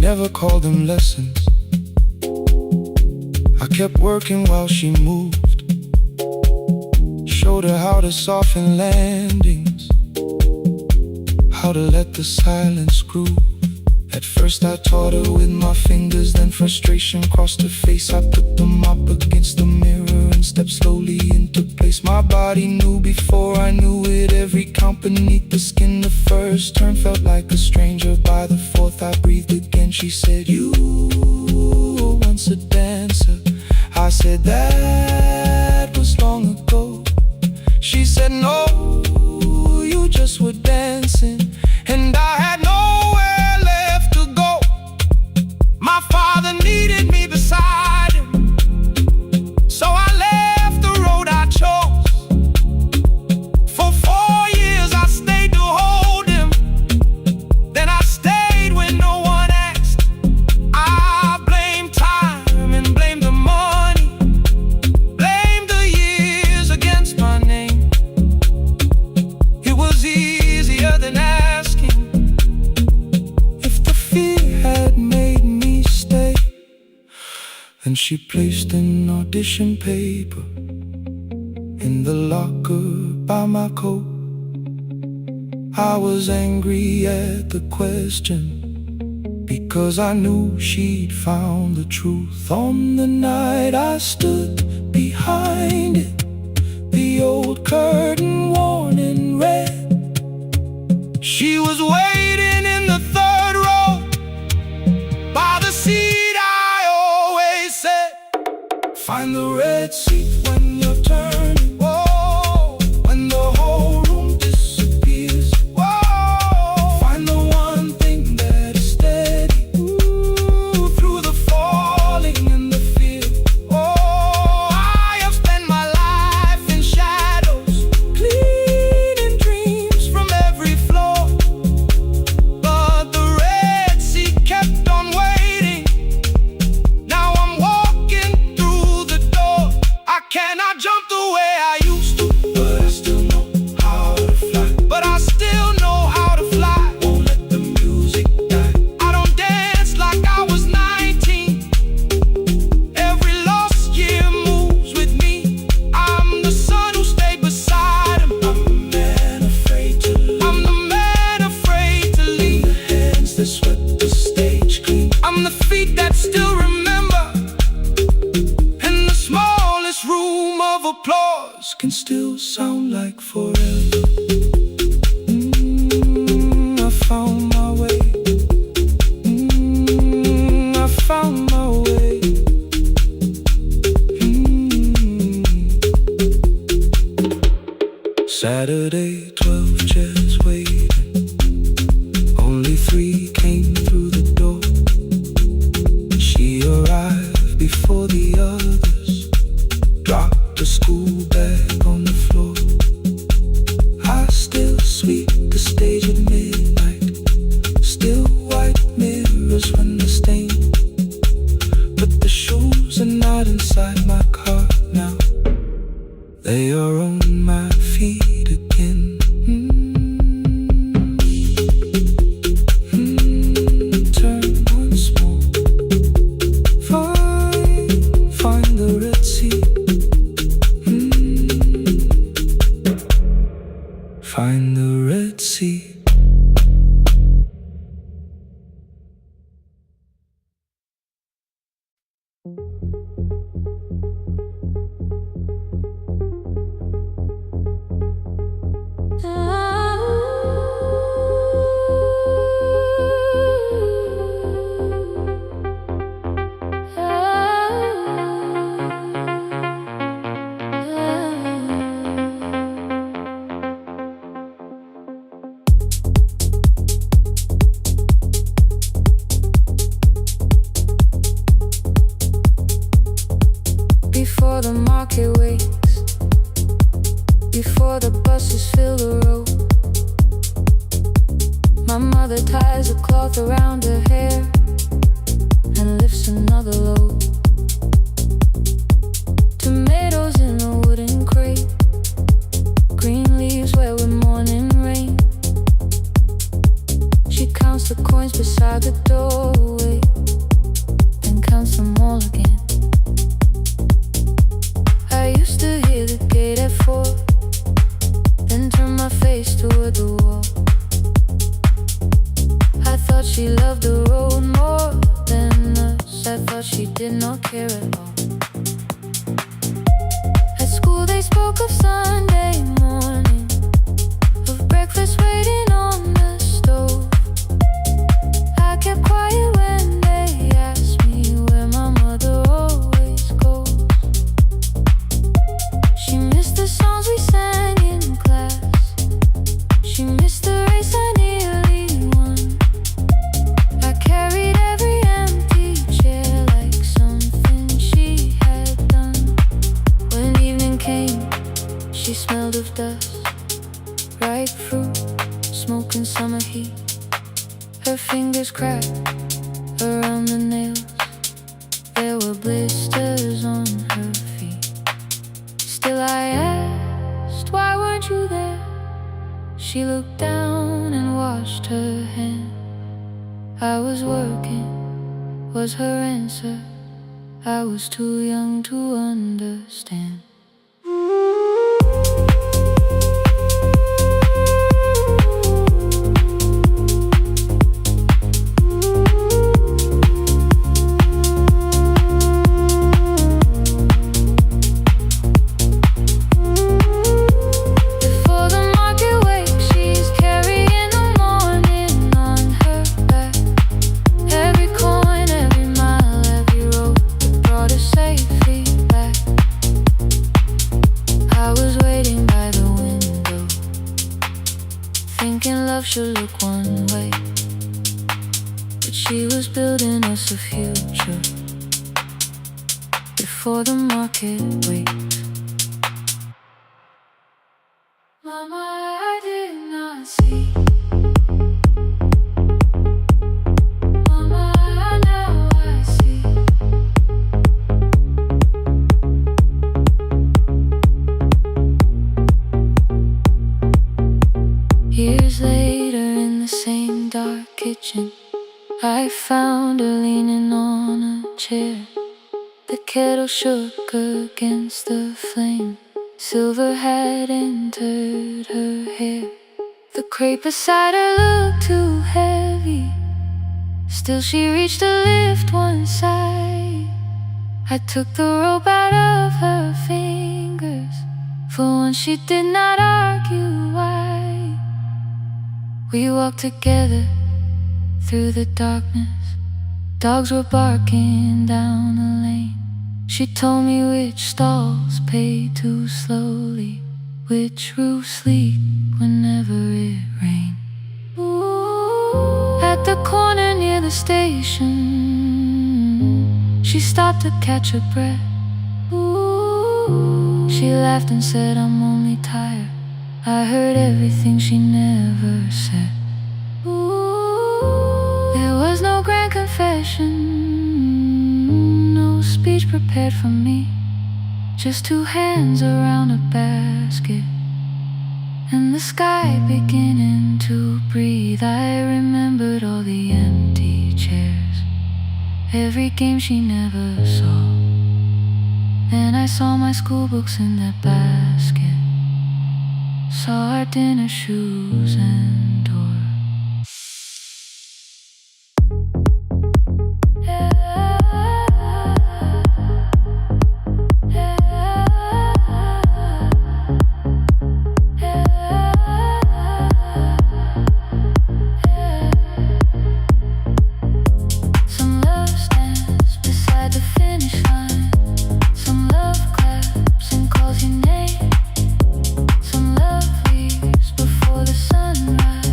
never called them lessons. I kept working while she moved, showed her how to soften landings, how to let the silence groove. At first I taught her with my fingers, then frustration crossed her face. I put them up against the mirror and stepped slowly into place. My body knew before I knew it, every count beneath the skin. The first turn felt like a stranger, by the fourth I breathed again. She said, "You were once a dancer." I said, "That was long ago." She said, "No, you just were dancing." And I had nowhere left to go. My father needed me beside him, so I left the road I chose. For 4 years I stayed to hold him, then I stayed when no one asked. I blamed time and blamed the money, blamed the years against my name. It was easier than asking if the fear had made me stay. And she placed an audition paper in the locker by my coat. I was angry at the question, because I knew she'd found the truth. On the night I stood behind it, the old curtain worn in red. She was waiting in the third row, by the seat I always said, "Find the red seat when you're turning." Whoa, when the whole room disappears. Whoa, find the one thing that is steady. Ooh, through the falling and the fear. Oh, I have spent my life in shadows, cleaning dreams from every floor. But the red seat kept on waiting. Now I'm walking through the door. I cannot jump the way I used to, but I still know how to fly. But I still know how to fly. Won't let the music die. I don't dance like I was 19. Every lost year moves with me. I'm the son who stayed beside him. I'm the man afraid to leave. I'm the man afraid to leave. The hands that swept the stage clean. I'm the feet that still remember. And the smallest room of applause can still sound like forever. I found my way. I found my way. Saturday, 12 chairs waiting. Only 3 came through the door. She arrived before the others, dropped the school bag on the floor. I still sweep the stage at midnight, still white mirrors when the stain. But the shoes are not inside my car now, they are on my feet again. Turn once more. Find the red seat. Find the red seat. Before the market wakes, before the buses fill the road, my mother ties a cloth around her hair and lifts another load. Tomatoes in a wooden crate, green leaves where we're morning rain. She counts the coins beside beside the doorway, then counts them all again. I used to hear the gate at 4, then turn my face toward the wall. I thought she loved the road more than us. I thought she did not care at all. At school they spoke of Sunday morning, of breakfast waiting on the stove. I kept quiet when they asked me where my mother always goes. She missed the songs we sang in class. She missed the race I nearly won. I carried every empty chair like something she had done. When evening came, she smelled of dust, ripe fruit, smoke and summer heat. Her fingers cracked around the nails. There were blisters on her feet. Still I asked, why weren't you there? She looked down and washed her hand. I was working, was her answer. I was too young to understand. Thinking love should look one way, but she was building us a future before the market waits. Mama, I did not see. Mama, now I see. Years later in the same dark kitchen, I found her leaning on a chair. The kettle shook against the flame. Silver had entered her hair. The crepe beside her looked too heavy. Still she reached to lift one side. I took the rope out of her fingers. For once she did not argue why. We walked together through the darkness. Dogs were barking down the lane. She told me which stalls pay too slowly, which roofs leak whenever it rained. At the corner near the station, she stopped to catch her breath. She laughed and said, I'm only tired. I heard everything she never said. There was no grand confession, no speech prepared for me. Just two hands around a basket, and the sky beginning to breathe. I remembered all the empty chairs, every game she never saw. Then I saw my school books in that basket, saw our dinner shoes and door. Some love stands beside the finish line. Some love claps and calls your name. Some love leaves before the sunrise.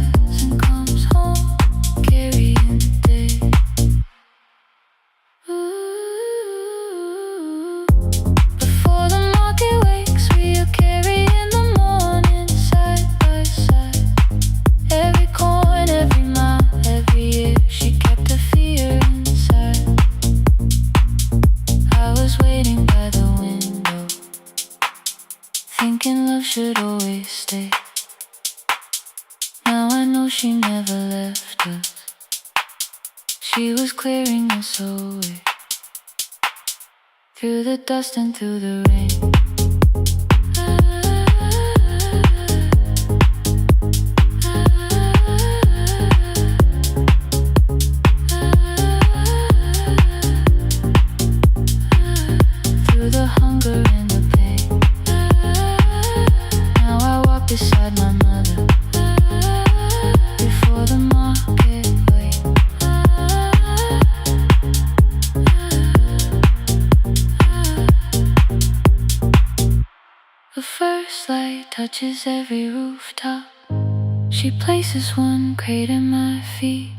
She was clearing us away, through the dust and through the rain. Through the hunger and the pain. Now I walk beside my mother, before the market wait. The first light touches every rooftop. She places one crate at my feet.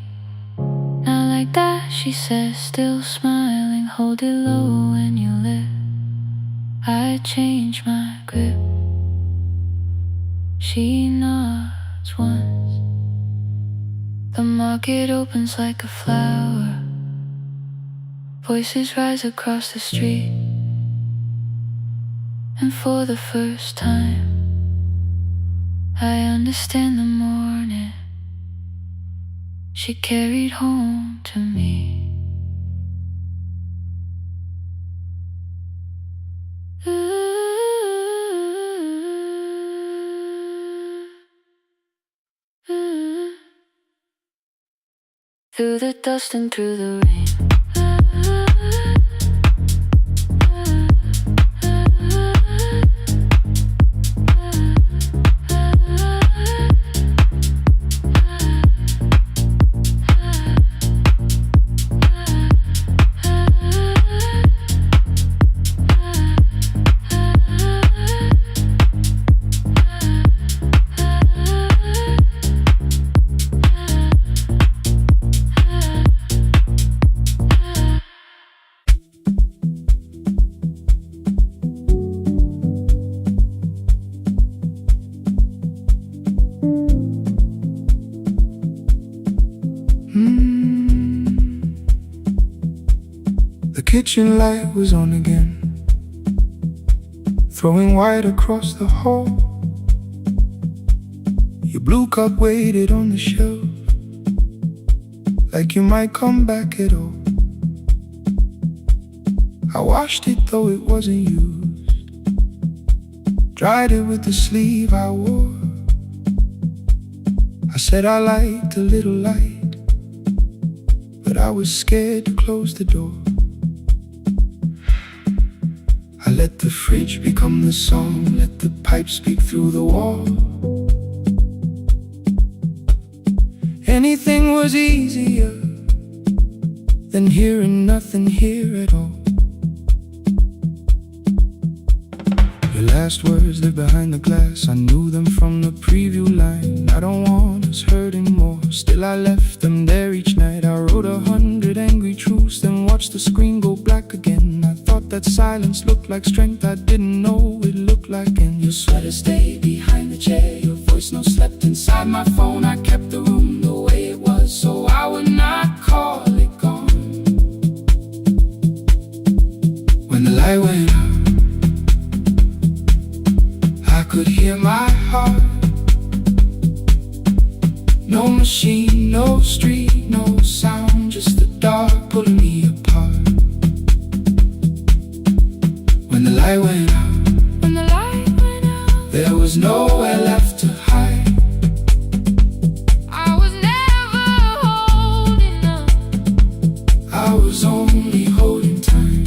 Now like that, she says, still smiling, hold it low when you live. I change my grip. She nods once. The market opens like a flower. Voices rise across the street. And for the first time, I understand the morning she carried home to me. Through the dust and through the rain. The kitchen light was on again, throwing white across the hall. Your blue cup waited on the shelf, like you might come back at all. I washed it though it wasn't used, dried it with the sleeve I wore. I said I liked a little light, but I was scared to close the door. I let the fridge become the song, let the pipe speak through the wall. Anything was easier than hearing nothing here at all. Your last words live behind the glass, I knew them from the preview line. I don't want us hurting more, still I left them there each night. I wrote 100 angry truths, then watched the screen go black again. I thought that silence looked like strength, I didn't know it looked like. And your sweater stayed behind the chair, your voice no slept inside my phone. I kept the room the way it was, so I would not call it gone. When the light went out, I could hear my heart. No machine, no street, no sound, just the dark pulling me apart. When the light went out, there was nowhere left to hide. I was never holding up, I was only holding time.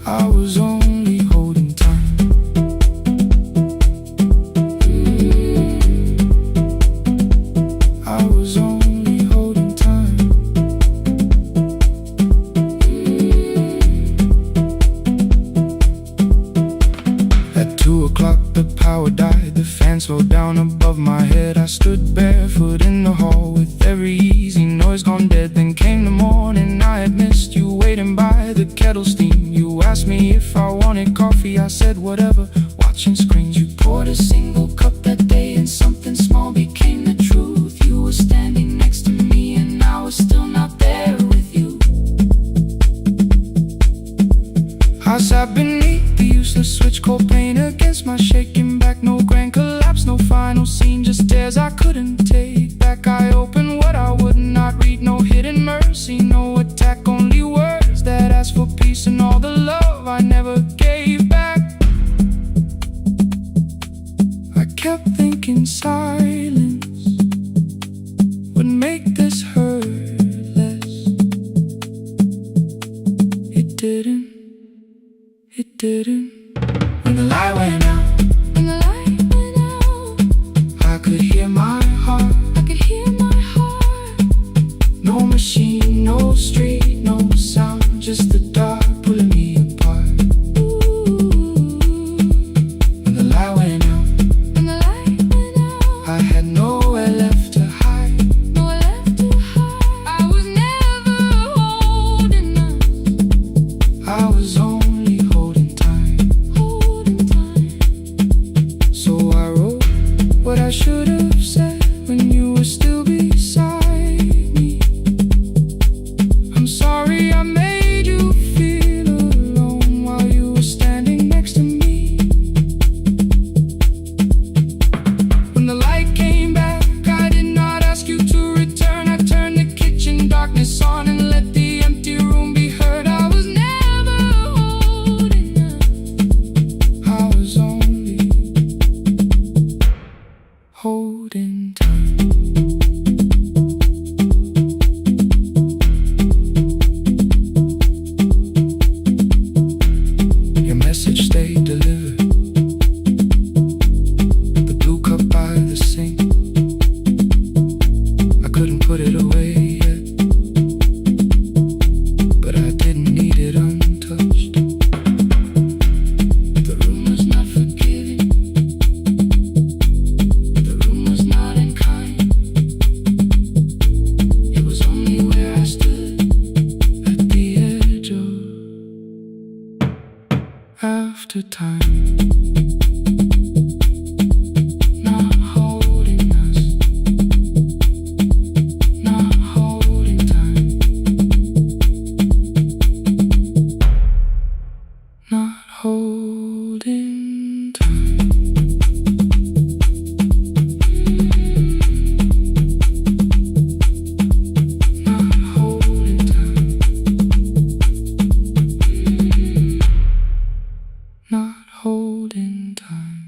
I was only holding time. I was only holding time. At 2 o'clock the power died, the fan slowed down above my head. I stood barefoot in the hall with every easy noise gone dead. Then came the morning, I had missed you waiting by the kettle steam. You asked me if I wanted coffee, I said whatever, watching screens. You poured a single cup that day and something small became the truth. You were standing next to me and I was still not there with you. I sat beneath the useless switch, cold pain against my shaking back. No grand collapse, no final scene, just tears I couldn't take back. I opened what I would not read, no hidden didn't. When the light went out, when the light went out, I could hear my heart. I could hear my heart. No machine, no street, no sound, just the dark pulling me apart. When the light went out, When the light went out, I had nowhere left to hide. nowhere left to hide. I was never holding us, I was only holding time. holding tight. So I wrote what I should have said when you were still beside me. I'm sorry I made you feel alone while you were standing next to me. When the light came back, I did not ask you to return. I turned the kitchen darkness on and let the empty room be heard. I was never holding us, I was only holding time. Your message stayed delivered. The blue cup by the sink, I couldn't put it away yet, but I didn't need it untouched. The room was not forgiving, the room was not unkind. It was only where I stood at the edge of after time. Not holding us, not holding time, not holding time. Not holding time, not holding time.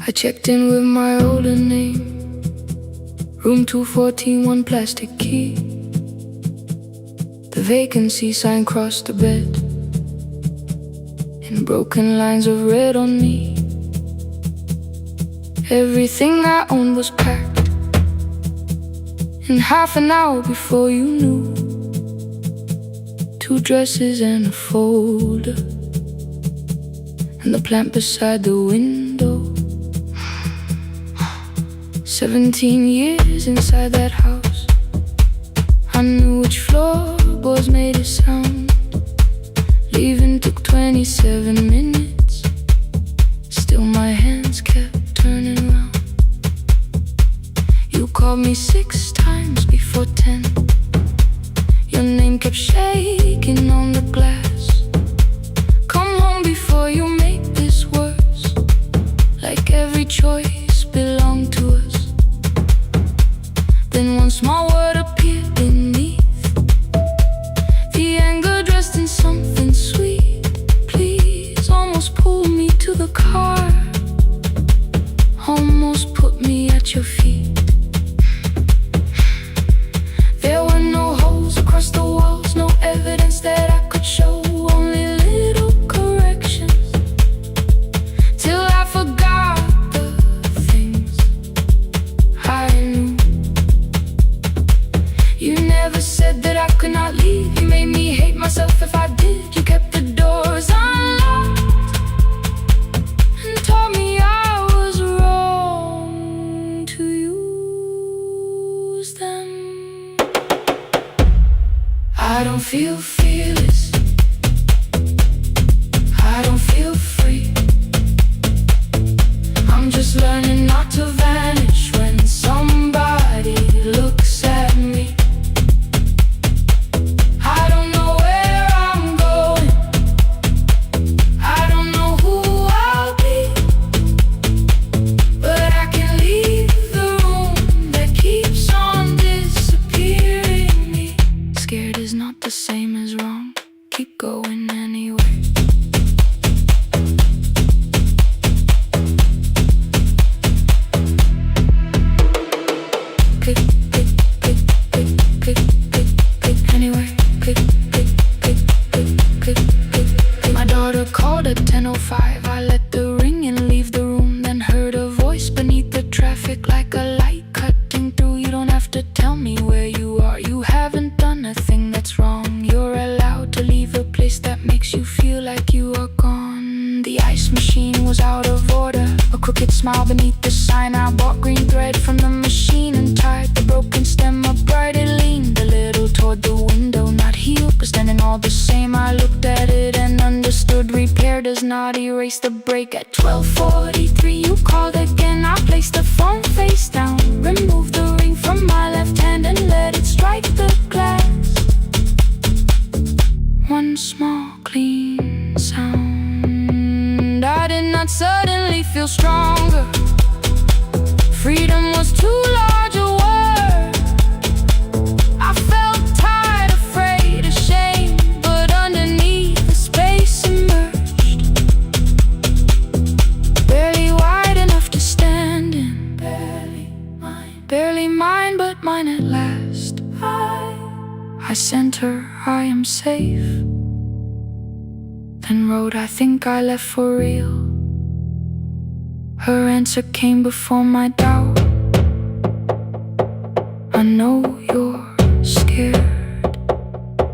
I checked in with my older name, room 214, one plastic key. The vacancy sign crossed the bed in broken lines of red on me. Everything I owned was packed in half an hour before you knew. 2 dresses and a folder, and the plant beside the window. 17 years inside that house, I knew which floorboards made a sound. Leaving took 27 minutes, still my hands kept turning round. You called me 6 times before 10. Your name kept shaking on the glass. Come home before you make this worse, like every choice belonged to us. Then one small word appeared beneath, the anger dressed in something sweet. Please, almost pulled me to the car, almost put me at your feet. There were no holes across the walls, no evidence that I could show, only little corrections, till I forgot the things I knew. You never said that I could not leave. You made me hate myself if I did. You kept the doors unlocked and told me I was wrong to use them. I don't feel fearless, I don't feel free. I'm just learning not to vanish when somebody looks at me. I don't know where I'm going, I don't know who I'll be, but I can leave the room that keeps on disappearing me. Scared is not the same as wrong, keep going anyway. tell me where you are. You haven't done a thing that's wrong. You're allowed to leave a place that makes you feel like you are gone. The ice machine was out of order, a crooked smile beneath the sign. I bought green thread from the machine and tied the broken stem upright. It leaned a little toward the window, not healed but standing all the same. I looked at it and understood repair does not erase the break. At 12:43 you called again. I placed the phone face down, removed the ring from my left hand and let it strike the glass. One small clean sound. I did not suddenly feel stronger. Freedom was too large a word. I felt tired, afraid, ashamed, but underneath the space emerged. Barely wide enough to stand in. Barely mine, but mine at last. I sent her, I am safe. Then wrote, I think I left for real. Her answer came before my doubt. I know you're scared.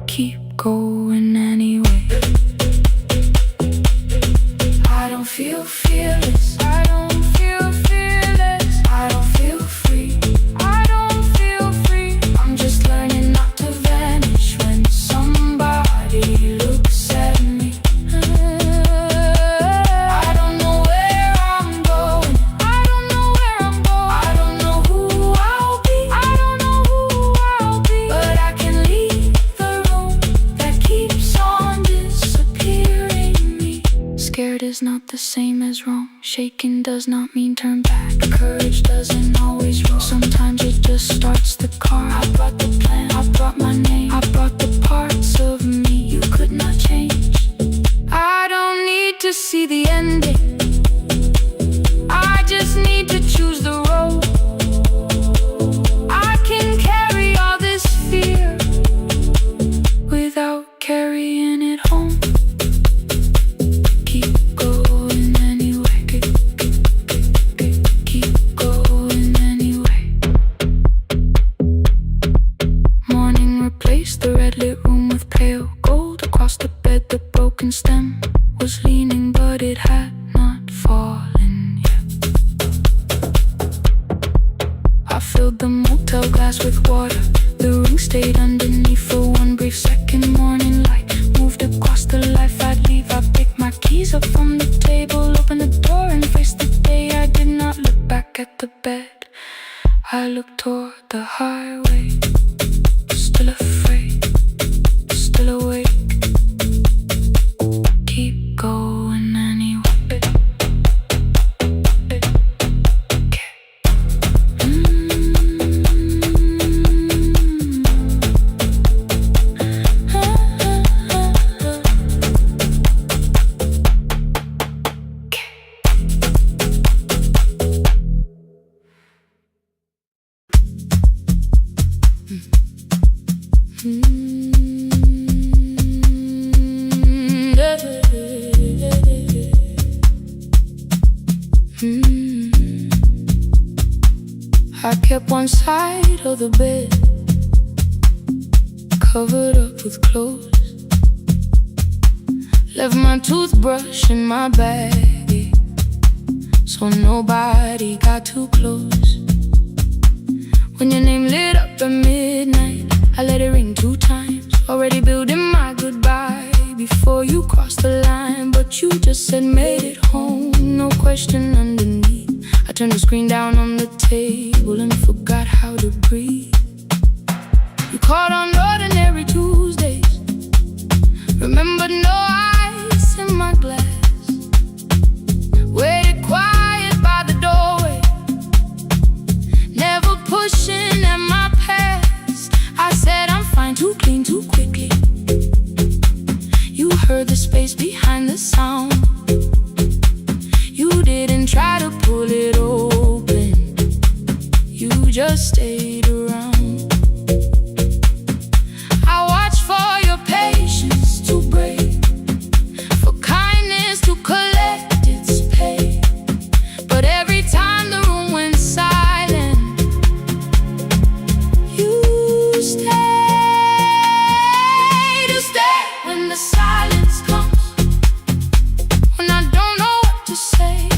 Keep going anyway. I don't feel fearless. I don't feel fearless. I don't feel free. I don't feel free. I'm just learning not to vanish when somebody looks at me. I don't know where I'm going. I don't know where I'm going. I don't know who I'll be. I don't know who I'll be. But I can leave the room that keeps on disappearing me. Scared is not the same as wrong. Shaken does not mean turn back. Courage doesn't always roll. Sometimes it just starts the car. I brought the plan, I brought my name, I brought the parts of me you could not change. I don't need to see the ending. I just need to choose the road. I can carry all this fear without carrying it home. Keep going anyway. Keep going anyway. Morning replaced the red lit room with pale gold. Across the bed the broken stem was leaning, but it had not fallen yet. I filled the motel glass with water. The ring stayed underneath for one brief second. Morning light moved across the life I'd leave. I picked my keys up from the table, opened the door and faced the day. I did not look back at the bed. I looked toward the highway. Still afraid, still awake. Keep going anyway. I kept one side of the bed covered up with clothes. Left my toothbrush in my bag so nobody got too close. When your name lit up at midnight, I let it ring 2 times. Already building my goodbye before you crossed the line. But you just said made it home, no question underneath. I turned the screen down on the table and forgot how to breathe. You called on ordinary Tuesdays. Remembered no ice in my glass. Waited quiet by the doorway, never pushing at my past. I said I'm fine, too clean, too quickly. You heard the space behind the sound. You didn't try to pull it open, you just stayed around. I watched for your patience to break. stay when the silence comes, when I don't know what to say.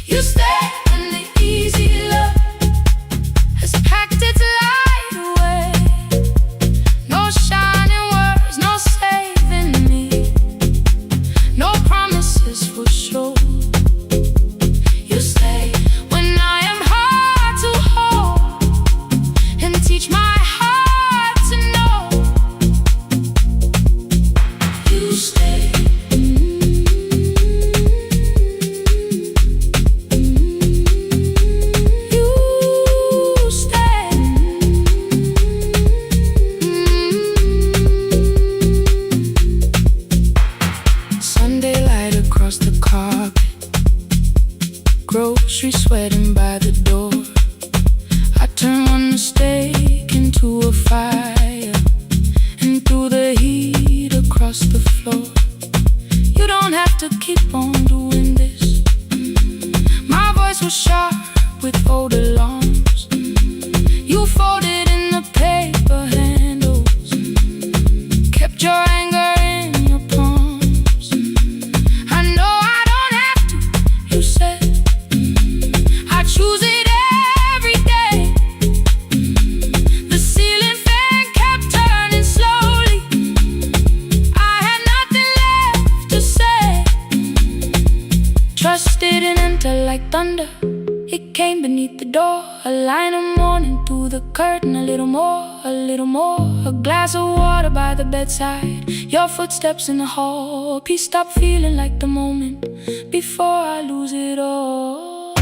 You stay when the easy love has packed its light away. No shining words, no saving me, no promises for sure. You stay when I am hard to hold and teach my heart to know. You stay. You stay. Sunday light across the carpet, grocery sweating by the door. I turn one mistake into a fire, and through the heat across the floor. You don't have to keep on doing this. My voice was sharp with old alarms. You folded in the paper handles, kept your anger in your palms. I know I don't have to, you said. I choose it every day. The ceiling fan kept turning slowly. I had nothing left to say. Trusted and enter like thunder. It came beneath the door, a line of mourning through the curtain. A little more, a little more. A glass of water by the bedside, your footsteps in the hall. Peace stopped feeling like the moment before I lose it all.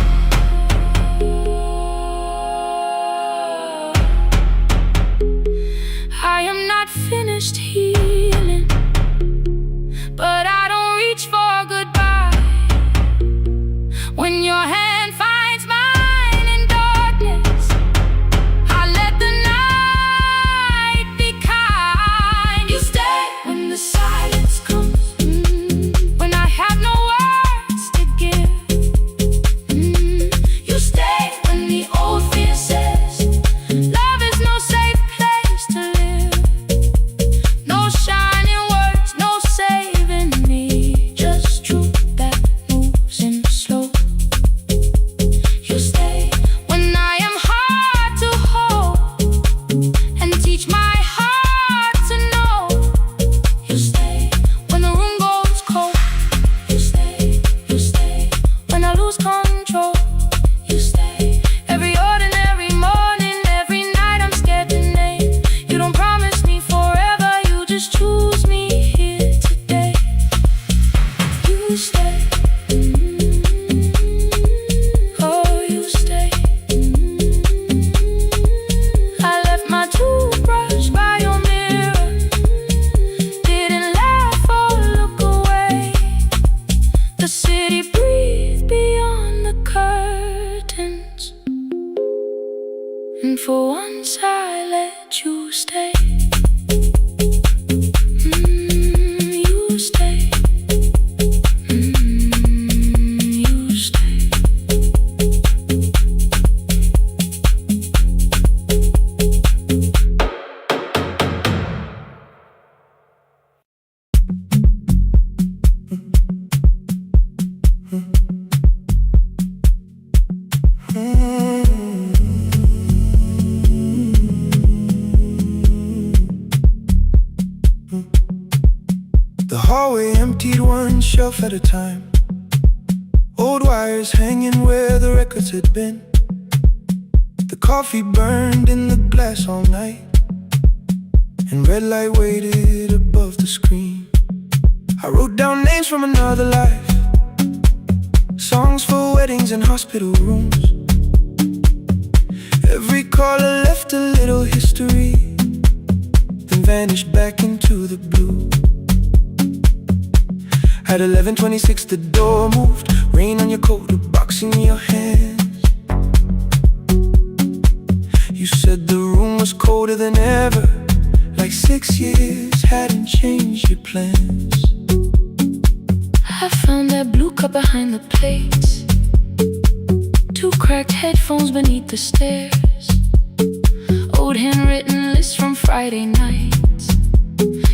I am not finished healing, but I don't reach for goodbye. When your hand finds mine in darkness, I let the night be kind. You stay when the silence comes, when I have no words to give. You stay when the old fear says love is no safe place to live. No shining words, no saving me, just truth that moves in slow. You stay when I am hard to hold and teach my heart to know. You stay when the room goes cold. You stay, you stay when I lose control. You stay every ordinary morning, every night I'm scared to name. You don't promise me forever, you just choose me here today. You stay. Oh, you stay. I left my toothbrush by your mirror, didn't laugh or look away. The city breathed beyond the curtains, and for once I let you stay. You stay. You stay. The hallway emptied one shelf at a time. Old wires hanging where the records had been. The coffee burned in the glass all night, and red light waited above the screen. I wrote down names from another life, songs for weddings and hospital rooms. Every caller left a little history, then vanished back into the blue. At 11:26 the door moved, rain on your coat, a box in your hands. You said the room was colder than ever, like 6 years hadn't changed your plans. I found that blue cup behind the plates, 2 cracked headphones beneath the stairs. Old handwritten lists from Friday nights,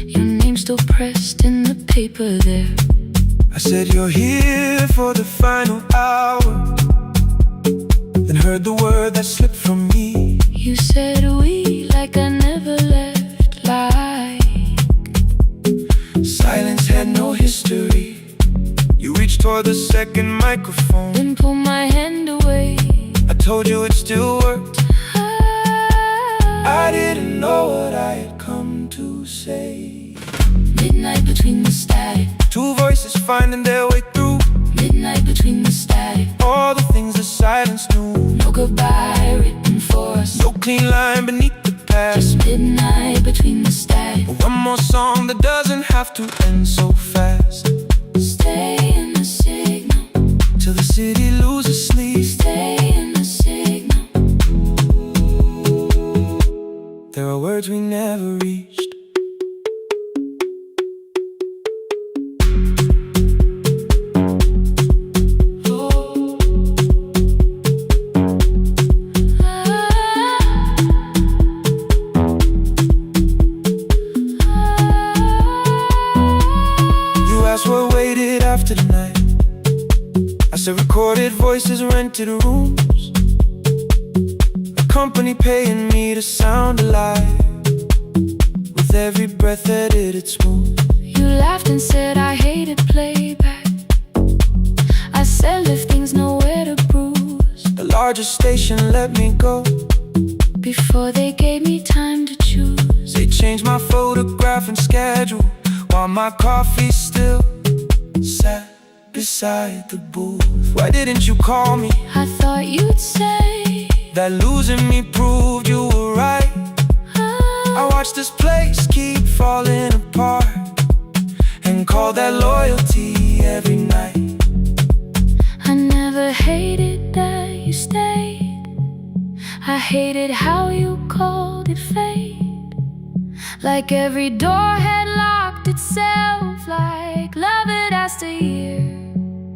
your name still pressed in the paper there. I said you're here for the final hour, then heard the word that slipped from me. You said we like I never left, like silence had no history. You reached toward the second microphone, then pulled my hand away. I told you it still worked. I didn't know what I had come to say. Midnight between the static, two voices finding their way through. midnight between the static. All the things the silence knew. No goodbye written for us, No clean line beneath the past. just midnight between the static. One more song that doesn't have to end so fast. Stay in the signal, Till the city loses sleep. stay in the signal. There are words we never reached. What waited after the night? I said recorded voices, rented rooms, a company paying me to sound alive, with every breath edited smooth. You laughed and said I hated playback. I said if things nowhere to bruise, The largest station let me go before they gave me time to choose. They changed my photograph and schedule, while my coffee still sat beside the booth. Why didn't you call me? I thought you'd say That losing me proved you were right. I watched this place keep falling apart, and call that loyalty every night. I never hated that you stayed, I hated how you called it fate. Like every door had locked itself, like love had asked a year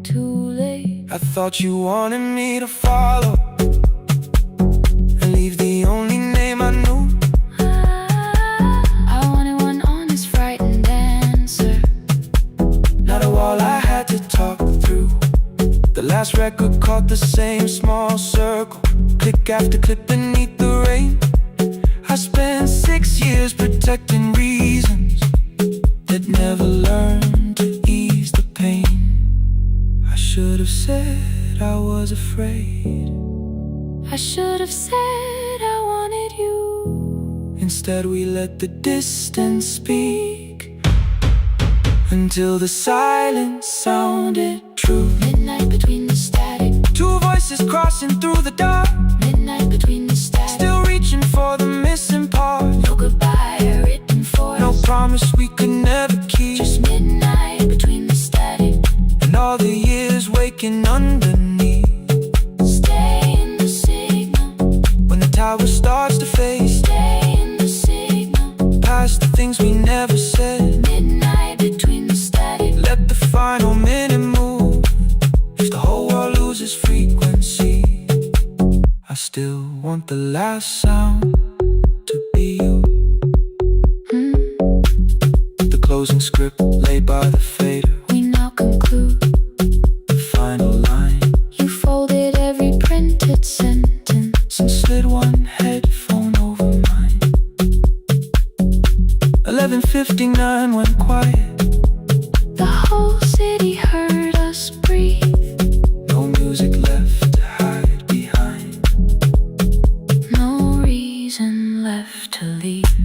too late. I thought you wanted me to follow and leave the only name I knew. I wanted one honest, frightened answer, Not a wall I had to talk through. The last record caught the same small circle, click after click beneath the rain. I spent 6 years protecting reasons that never learned to ease the pain. I should have said I was afraid. I should have said I wanted you. Instead we let the distance speak, until the silence sounded true. Midnight between the static, Two voices crossing through the dark, midnight between the static. still reaching for the missing part. No goodbye written for No us, promise we could never keep. just midnight between the static. And all the years waking underneath. Stay in the signal, When the tower starts to fade, stay in the signal. past the things we never said. Midnight between the static, Let the final minute move. If the whole world loses frequency, I still want the last sound to be you. The closing script laid by the fader, we now conclude. the final line. You folded every printed sentence, And slid one headphone over mine. 11:59 went quiet. the whole city heard us breathe. No music left to hide behind. No reason left to leave.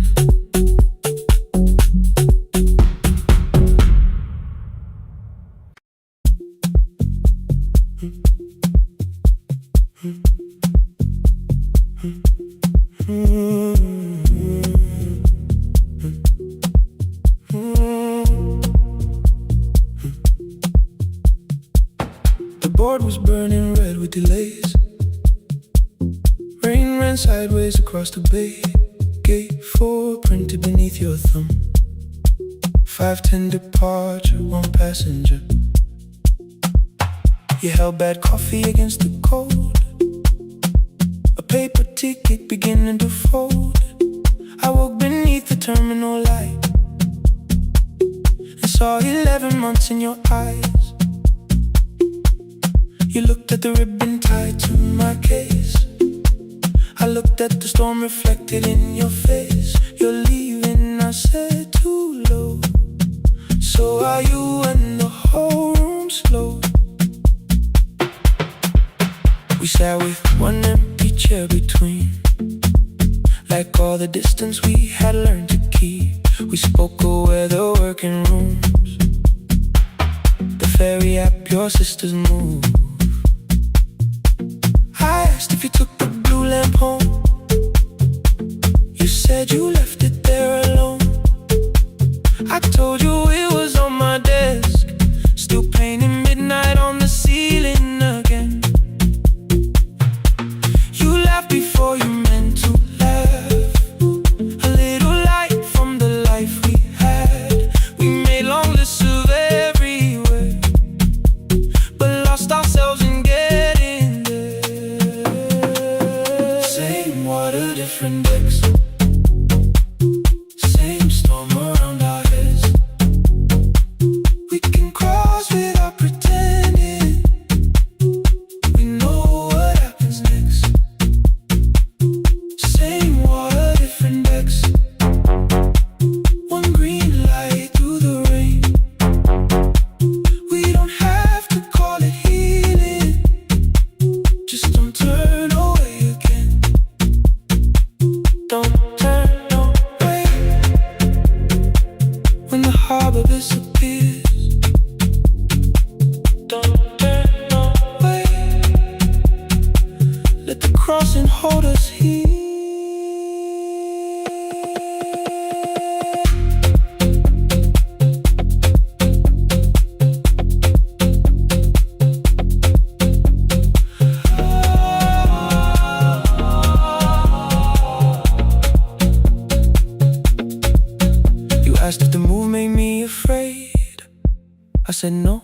The board was burning red with delays. Rain ran sideways across the bay. Gate 4 printed beneath your thumb. 5:10 departure, 1 passenger. You held bad coffee against the cold, a paper ticket beginning to fold. I woke beneath the terminal light and saw 11 months in your eyes. You looked at the ribbon tied to my case. I looked at the storm reflected in your face. You're leaving, I said, too low. So are you, and the whole room slowed. We sat with one empty chair between, like all the distance we had learned to keep. We spoke of weather, working rooms, the ferry app, your sister's move. I asked if you took the blue lamp home. You said you left it there alone. I told you it was on my desk, still painting midnight on the ceiling again. You laughed before you meant to laugh, a little light from the life we had. We made long lists of everywhere, but lost ourselves in getting there. Same water, different decks, same storm around our heads. We can cross without pretending we know what happens next. Same water, different decks, one green light through the rain. We don't have to call it healing, just don't turn away again. Don't turn away when the harbor disappears. Don't turn away, let the crossing hold us here. You asked if the move made me afraid. I said no,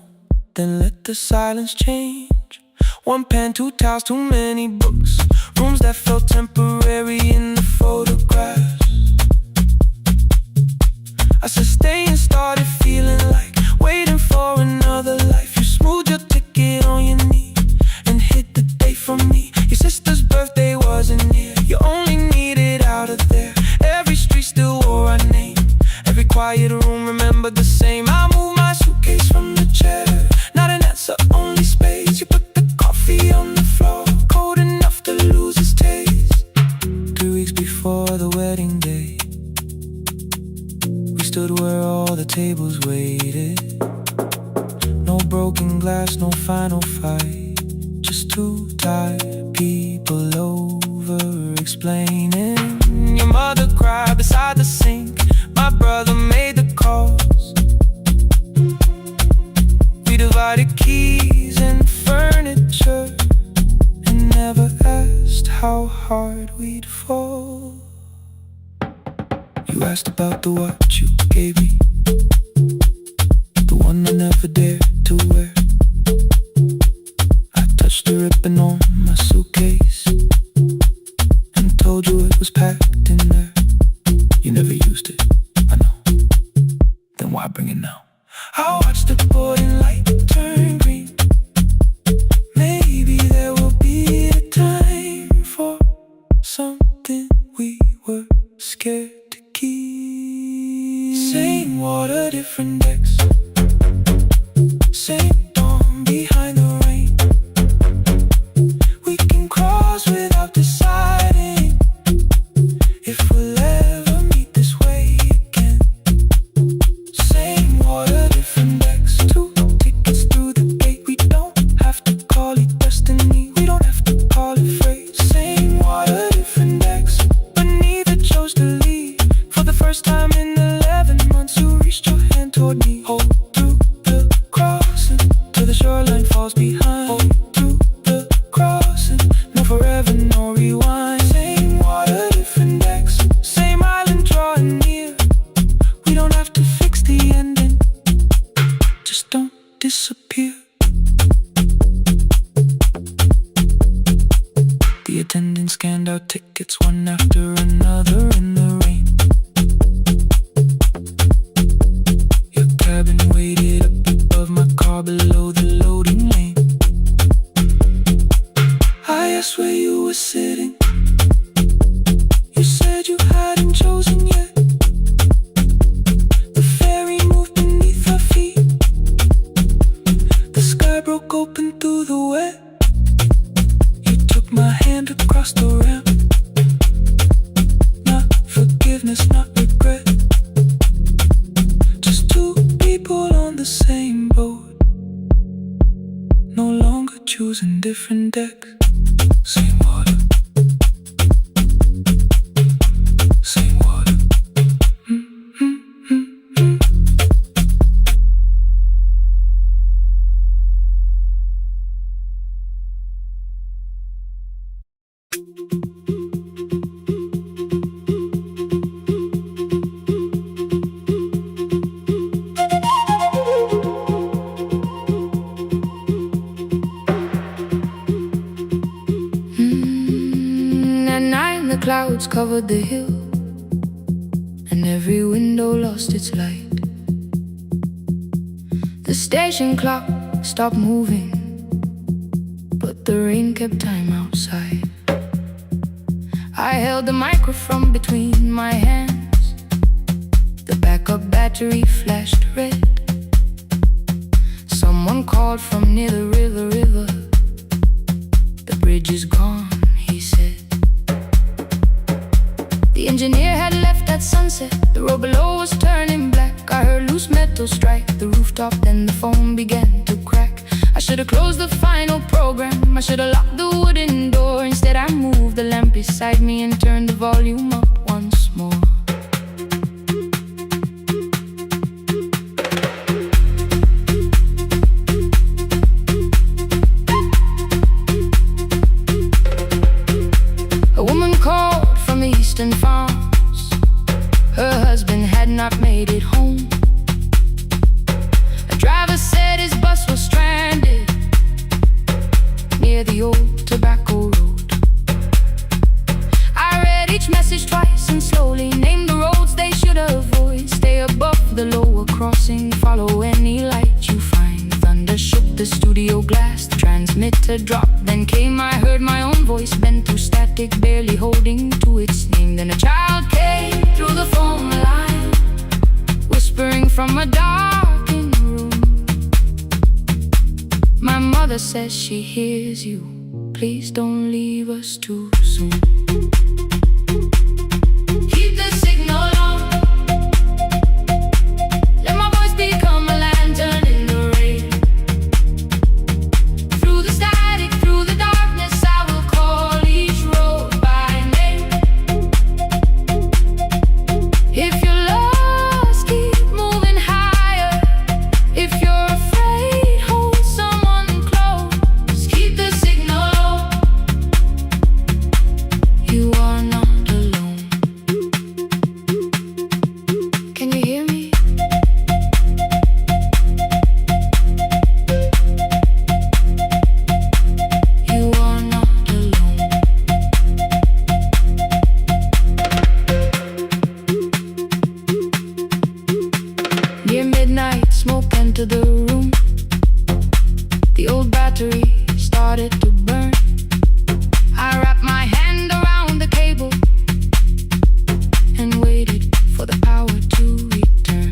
then let the silence change. One pen, two towels, too many books, rooms that felt temporary in the photographs. I said stay and started feeling like waiting for another life. You smoothed your ticket on your knee and hid the date from me. Your sister's birthday wasn't near, you only needed out of there. Every street still wore our name, every quiet room remembered the same. I moved my suitcase from the chair, not an answer, only space. You put the coffee on the floor, cold enough to lose its taste. 3 weeks before the wedding day, we stood where all the tables waited. No broken glass, no final fight, just two tired people over explaining. Your mother cried beside the sink, my brother made the calls. We divided keys and furniture and never asked how hard we'd fall. You asked about the watch you gave me, the one I never dared to wear. I touched the ribbon on my suitcase and told you it was packed in there. You never used it, I know, then why bring it now? I watched the boarding light turn green. Maybe there will be a time for something we were scared to keep. Same water, different decks, same dawn behind the rain. We can cross without deciding if we'll ever meet this way again. Same water, different decks, two tickets through the gate. We don't have to call it destiny, we don't have to call it fate. Same water, different decks, but neither chose to leave. For the first time in 11 months, you reached your hand toward me. Hold through the crossing till the shoreline falls behind. Hold through the crossing, no forever, no rewind. Same water, different decks, same island drawing near. We don't have to fix the ending, just don't disappear. The attendant scanned our tickets one after another in the rain. Same water. At night the clouds covered the hill, and every window lost its light. The station clock stopped moving, but the rain kept time outside. I held the microphone between my hands. The backup battery flashed red. Someone called from near the river. The bridge is gone, he said. The engineer had left at sunset. The road below was turning black. I heard loose metal strike the rooftop, then the phone began to crack. I should've closed the final program. I should've locked the wooden door. Instead I moved the lamp beside me and turned the volume up once more. A woman called from the eastern farms. Her husband had not made it home. A driver said his bus was stranded near the old tobacco road. I read each message twice and slowly named the roads they should avoid. Stay above the lower crossing, follow any light you find. Thunder shook the studio glass, the transmitter dropped. Then came, I heard my own voice bent through static, barely holding to its name. Then a child came through the phone line, whispering from a darkened room. My mother says she hears you. Please don't leave us too soon. Keep the signal on. Let my voice become a lantern in the rain. Through the static, through the darkness, I will call each road by name. If you're lost, keep moving higher. If you're afraid, hold someone close. Keep the signal low. You are not alone. Can you hear me? You are not alone. Near midnight, smoke entered the room. The old battery started to burn. I wrapped my hand around the cable and waited for the power to return.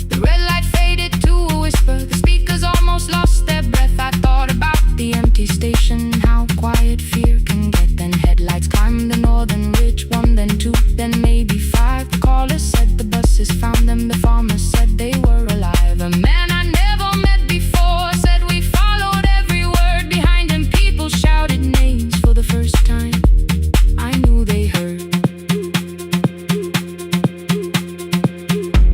The red light faded to a whisper. The speakers almost lost their breath. I thought about the empty station, how quiet fear can get. Then headlights climbed the northern ridge, one, then two, then maybe five. The caller said the buses found them. The farmer said they were alive. A man I never met before said we followed every word behind him. People shouted names for the first time. I knew they heard.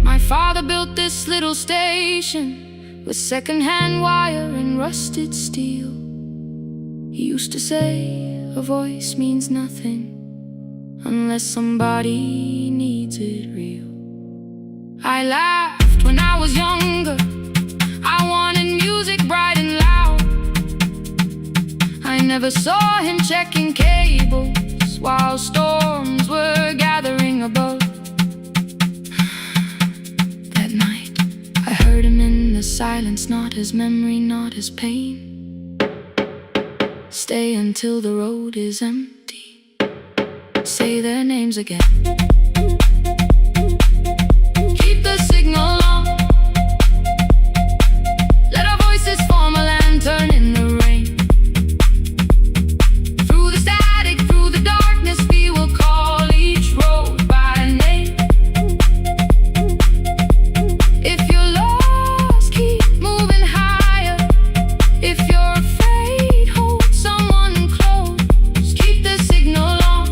My father built this little station with second-hand wire and rusted steel. He used to say a voice means nothing unless somebody needs it real. I laughed when I was younger. I wanted music bright and loud. I never saw him checking cables while storms were gathering above. That night, I heard him in the silence, not his memory, not his pain. Stay until the road is empty. Say their names again. Keep the signal on. Let our voices form a lantern in the rain. Through the static, through the darkness, we will call each road by name. If you're lost, keep moving higher. If you're afraid, hold someone close. Keep the signal on.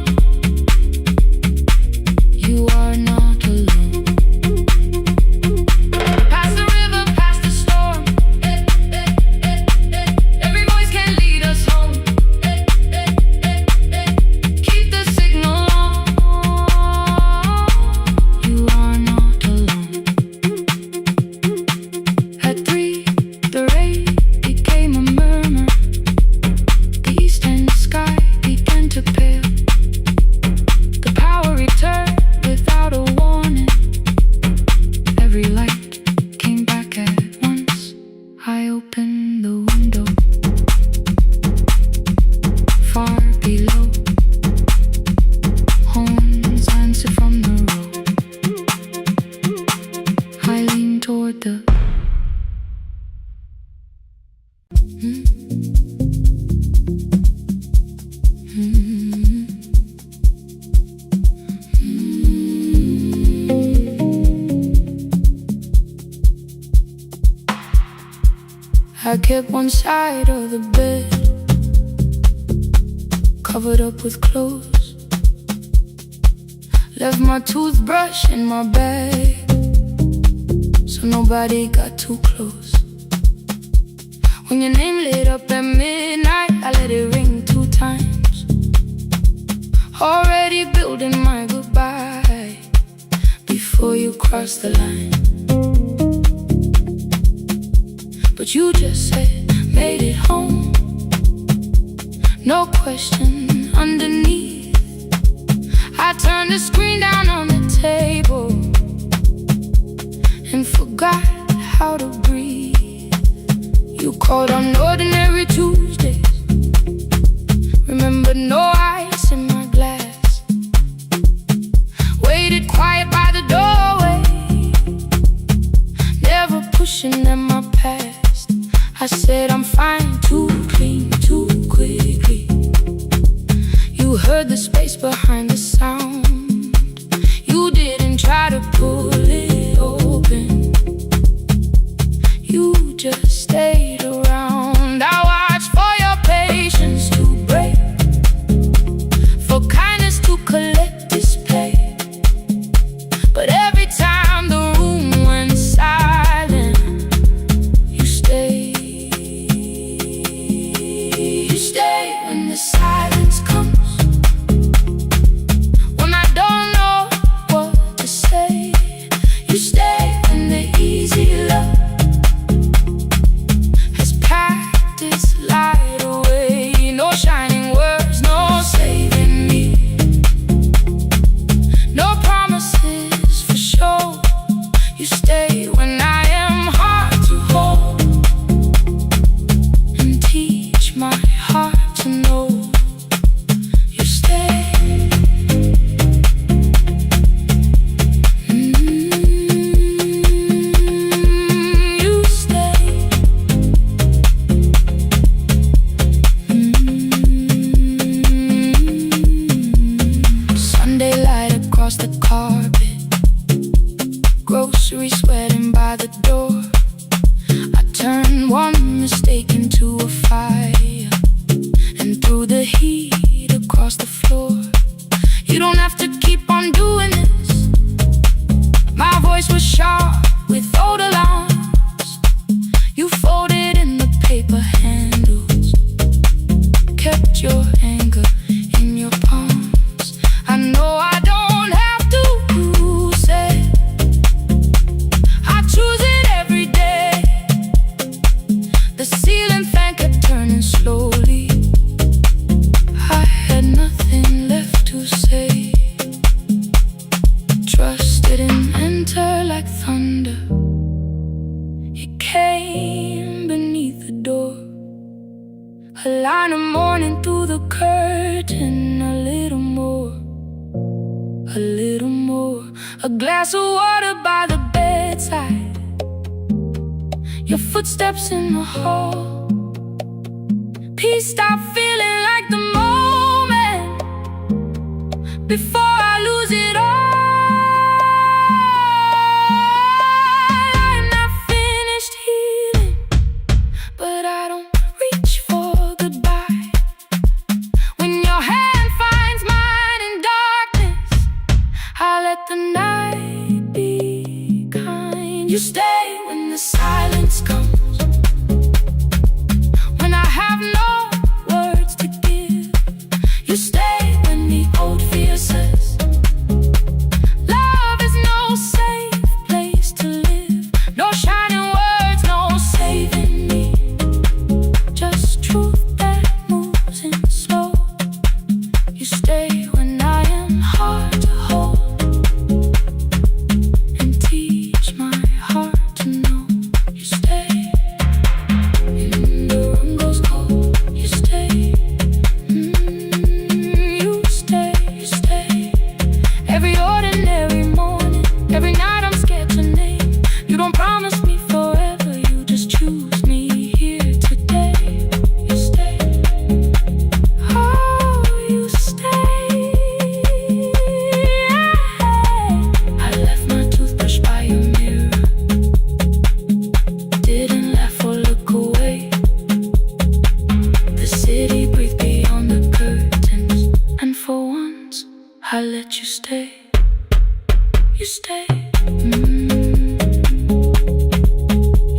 I kept one side of the bed covered up with clothes. Left my toothbrush in my bag so nobody got too close. When your name lit up at midnight, I let it ring 2 times. Already building my goodbye before you cross the line. But you just said, made it home. No question underneath. I turned the screen down on the table and forgot how to breathe. You called on ordinary Tuesdays. Remember, no ice in my glass. Waited quiet by the doorway, never pushing at my past. I said I'm fine, too clean, too quickly. You heard the space behind the sound. You didn't try to pull it open. You just stayed around. I watched for your patience to break, for kindness to collect display. But every time the room went silent, you stayed. You stay when the silence comes, when I don't know what to say. You stay when the easy love has packed its light away. No shining words, no saving me, no promises for sure. You stay when I am hard to hold and teach my heart to know. You stay. You stay. Sunday light across the carpet, groceries sweating by the door. I turned one mistake into a fire and threw the heat across the floor. You don't have to keep on doing this. My voice was sharp with old alarms. You folded in the paper handles, kept your anger in your palms. I know I don't have to say I choose it every day. The ceiling fan kept turning slowly. I had nothing left to say. Trust didn't enter like thunder. It came beneath the door. A line of morning through the curtain. A little more, a little more. A glass of water by the bedside. Your footsteps in the hall. Peace stopped feeling like the moment before I lose it all. I'm not finished healing, but I don't reach for goodbye. When your hand finds mine in darkness, I let the night be kind. You stay when the silence comes, when I have no words to give. You stay when the old fear says love is no safe place to live. No shining words, no saving me, just truth that moves in slow. You stay when I am hard to hold and teach my heart to I let you stay. You stay.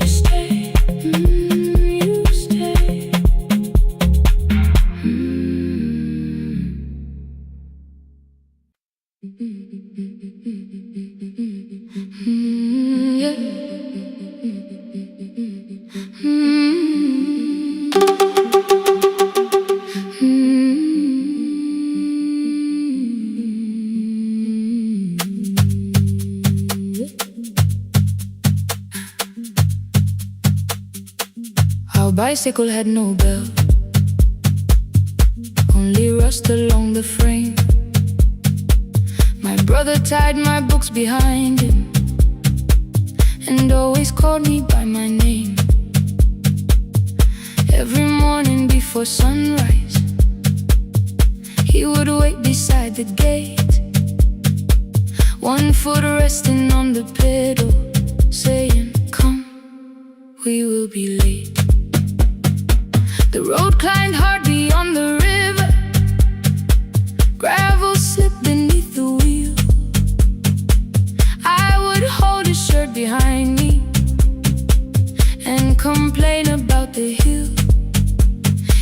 You stay. You stay. Yeah. Our bicycle had no bell, only rust along the frame. My brother tied my books behind him and always called me by my name. Every morning before sunrise, he would wait beside the gate, one foot resting on the pedal, saying, "Come, we will be late." The road climbed hard beyond the river, gravel slipped beneath the wheel. I would hold his shirt behind me and complain about the hill.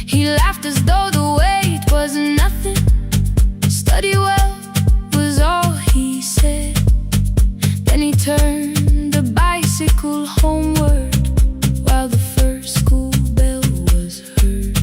He laughed as though the weight was nothing. Study well was all he said. Then he turned the bicycle homeward while the first school bell was heard.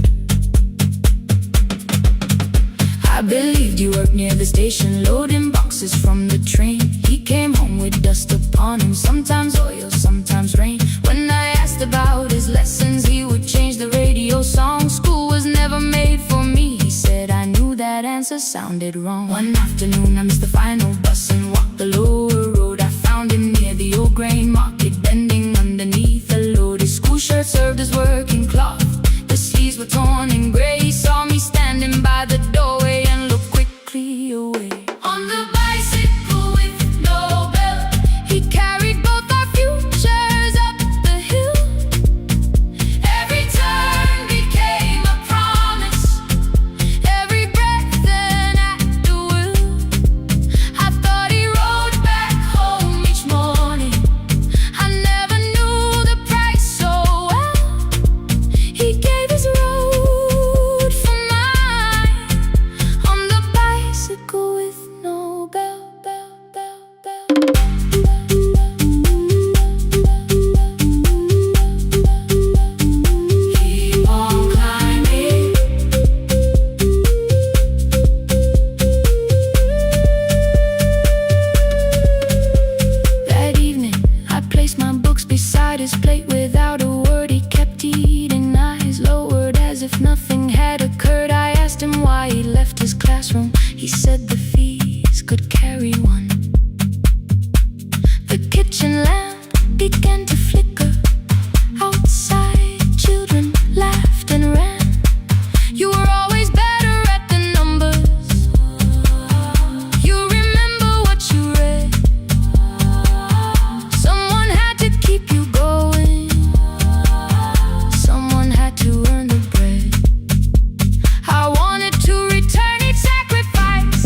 I believed you worked near the station, loading boxes from the train. He came home with dust upon him, sometimes oil, sometimes rain. When I asked about his lessons, he would change the radio song. School was never made for me, he said. I knew that answer sounded wrong. One afternoon I missed the final bus and walked the lower road. I found him near the old grain market, bending underneath a load. His school shirt served as working cloth, the sleeves were torn and gray. He saw me standing by the doorway and looked quickly away. On the bicycle with no bell, he carried both our futures up the hill. Every turn became a promise, every breath an act of will. I thought he rode back home each morning, I never knew the price so well. He gave his road for mine, on the bicycle with no bell, bell, bell, bell. Keep on climbing. That evening, I placed my books beside his plate without a word. He kept eating, eyes lowered as if nothing had occurred. I asked him why he left his classroom. He said the fees could carry one. The kitchen lamp began to flicker. Outside, children laughed and ran. You were always better at the numbers. You remember what you read. Someone had to keep you going, someone had to earn the bread. I wanted to return each sacrifice,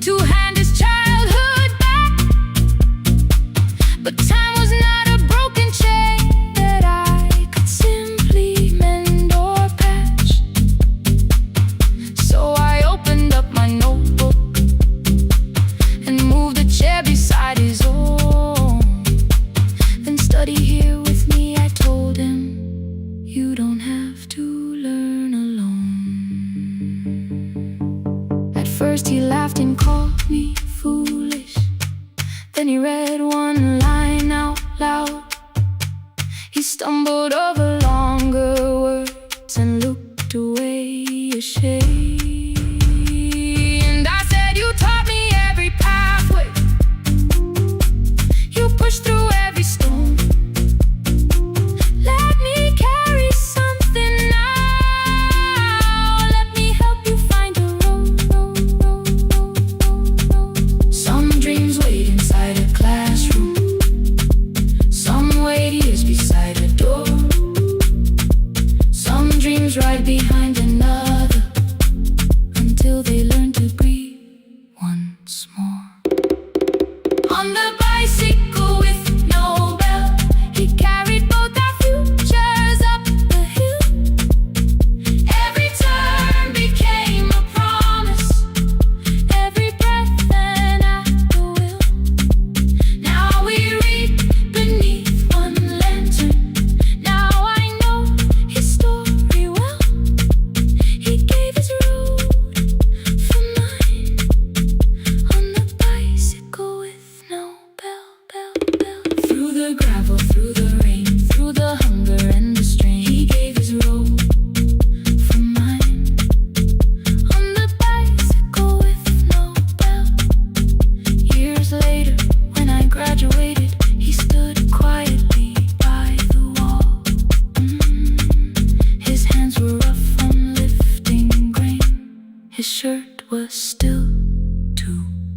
to hand his childhood back. But time was not a broken chain that I could simply mend or patch. So I opened up my notebook and moved a chair beside his own. Then study here with me, I told him. You don't have to learn alone. At first he laughed and called me foolish. Then he read one line out loud. He stumbled over longer words and looked away ashamed. And I said, you taught me every pathway, you pushed through every stone. Let me carry something now, let me help you find a road. Some dreams wait inside a classroom, some wait years beside a door. Some dreams right behind another.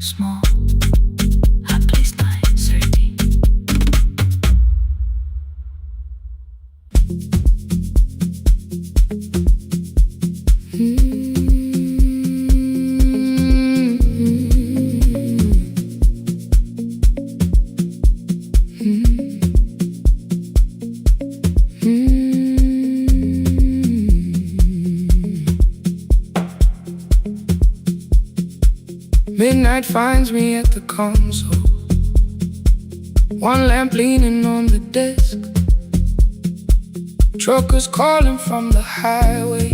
small. I place my certainty. Midnight finds me at the console, one lamp leaning on the desk. Truckers calling from the highway,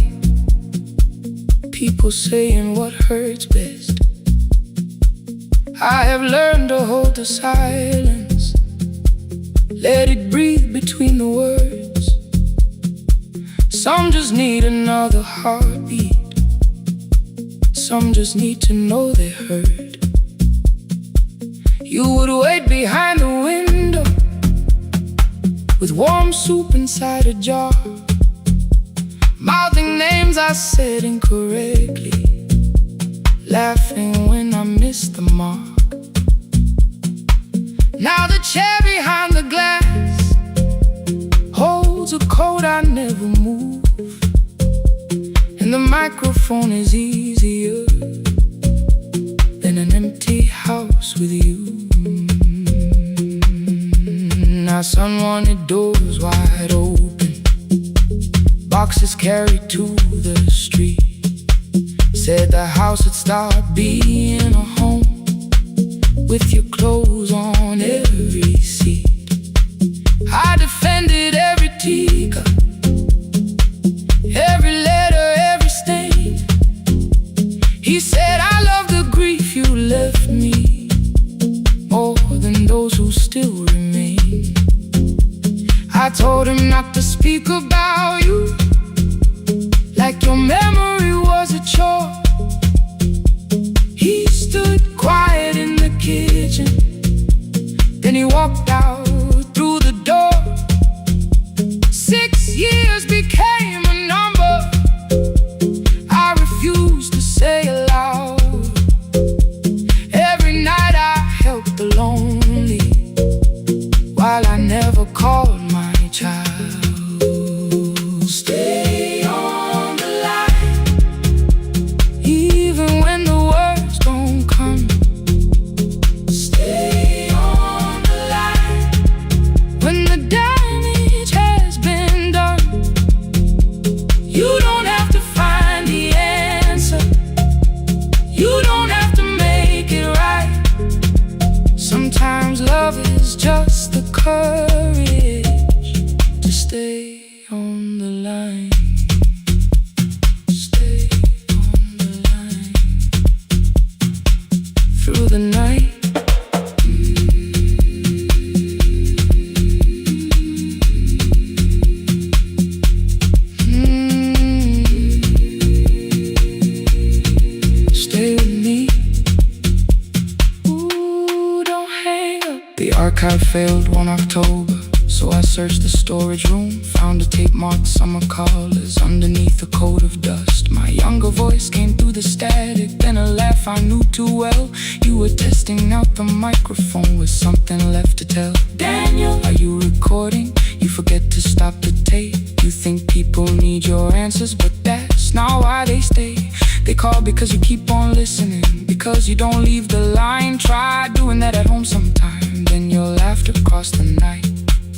people saying what hurts best. I have learned to hold the silence, let it breathe between the words. Some just need another heartbeat, some just need to know they're heard. You would wait behind the window with warm soup inside a jar, mouthing names I said incorrectly, laughing when I missed the mark. Now the chair behind the glass holds a coat I never move, and the microphone is easier than an empty house with you. Our son wanted doors wide open, boxes carried to the street. Said the house would start being a home with your clothes on every seat. I defended every teacup, every letter, every stain. He said, I love the grief you left me more than those who still remain. I told him not to speak about you like your memory was a chore. He stood quiet in the kitchen, then he walked out through the door. 6 years became a number I refused to say aloud. Every night I helped the lonely while I never called my child. Stay on the line, even when the words don't come. Stay on the line, when the damage has been done. You don't have to find the answer, you don't have to make it right. Sometimes love is just the courage to stay on the line. Stay on the line through the night. Stay with me. Ooh, don't hang up. The archive failed one October, so I searched the storage room, found a tape marked summer callers underneath a coat of dust. My younger voice came through the static, then a laugh I knew too well. You were testing out the microphone with something left to tell. Daniel, are you recording? You forget to stop the tape. You think people need your answers, but that's not why they stay. They call because you keep on listening, because you don't leave the line. Try doing that at home sometime, then your laughter crossed the night.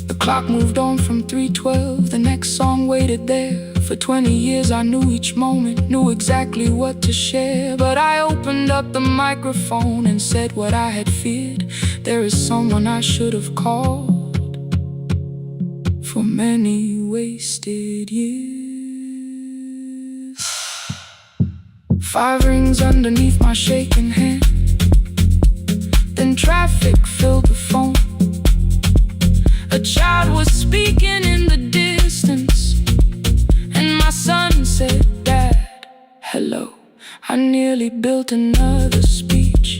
The clock moved on from 3:12, the next song waited there. For 20 years I knew each moment, knew exactly what to share. But I opened up the microphone and said what I had feared. There is someone I should have called for many wasted years. 5 rings underneath my shaking hand, then traffic filled the phone. A child was speaking in the distance, and my son said, Dad, hello. I nearly built another speech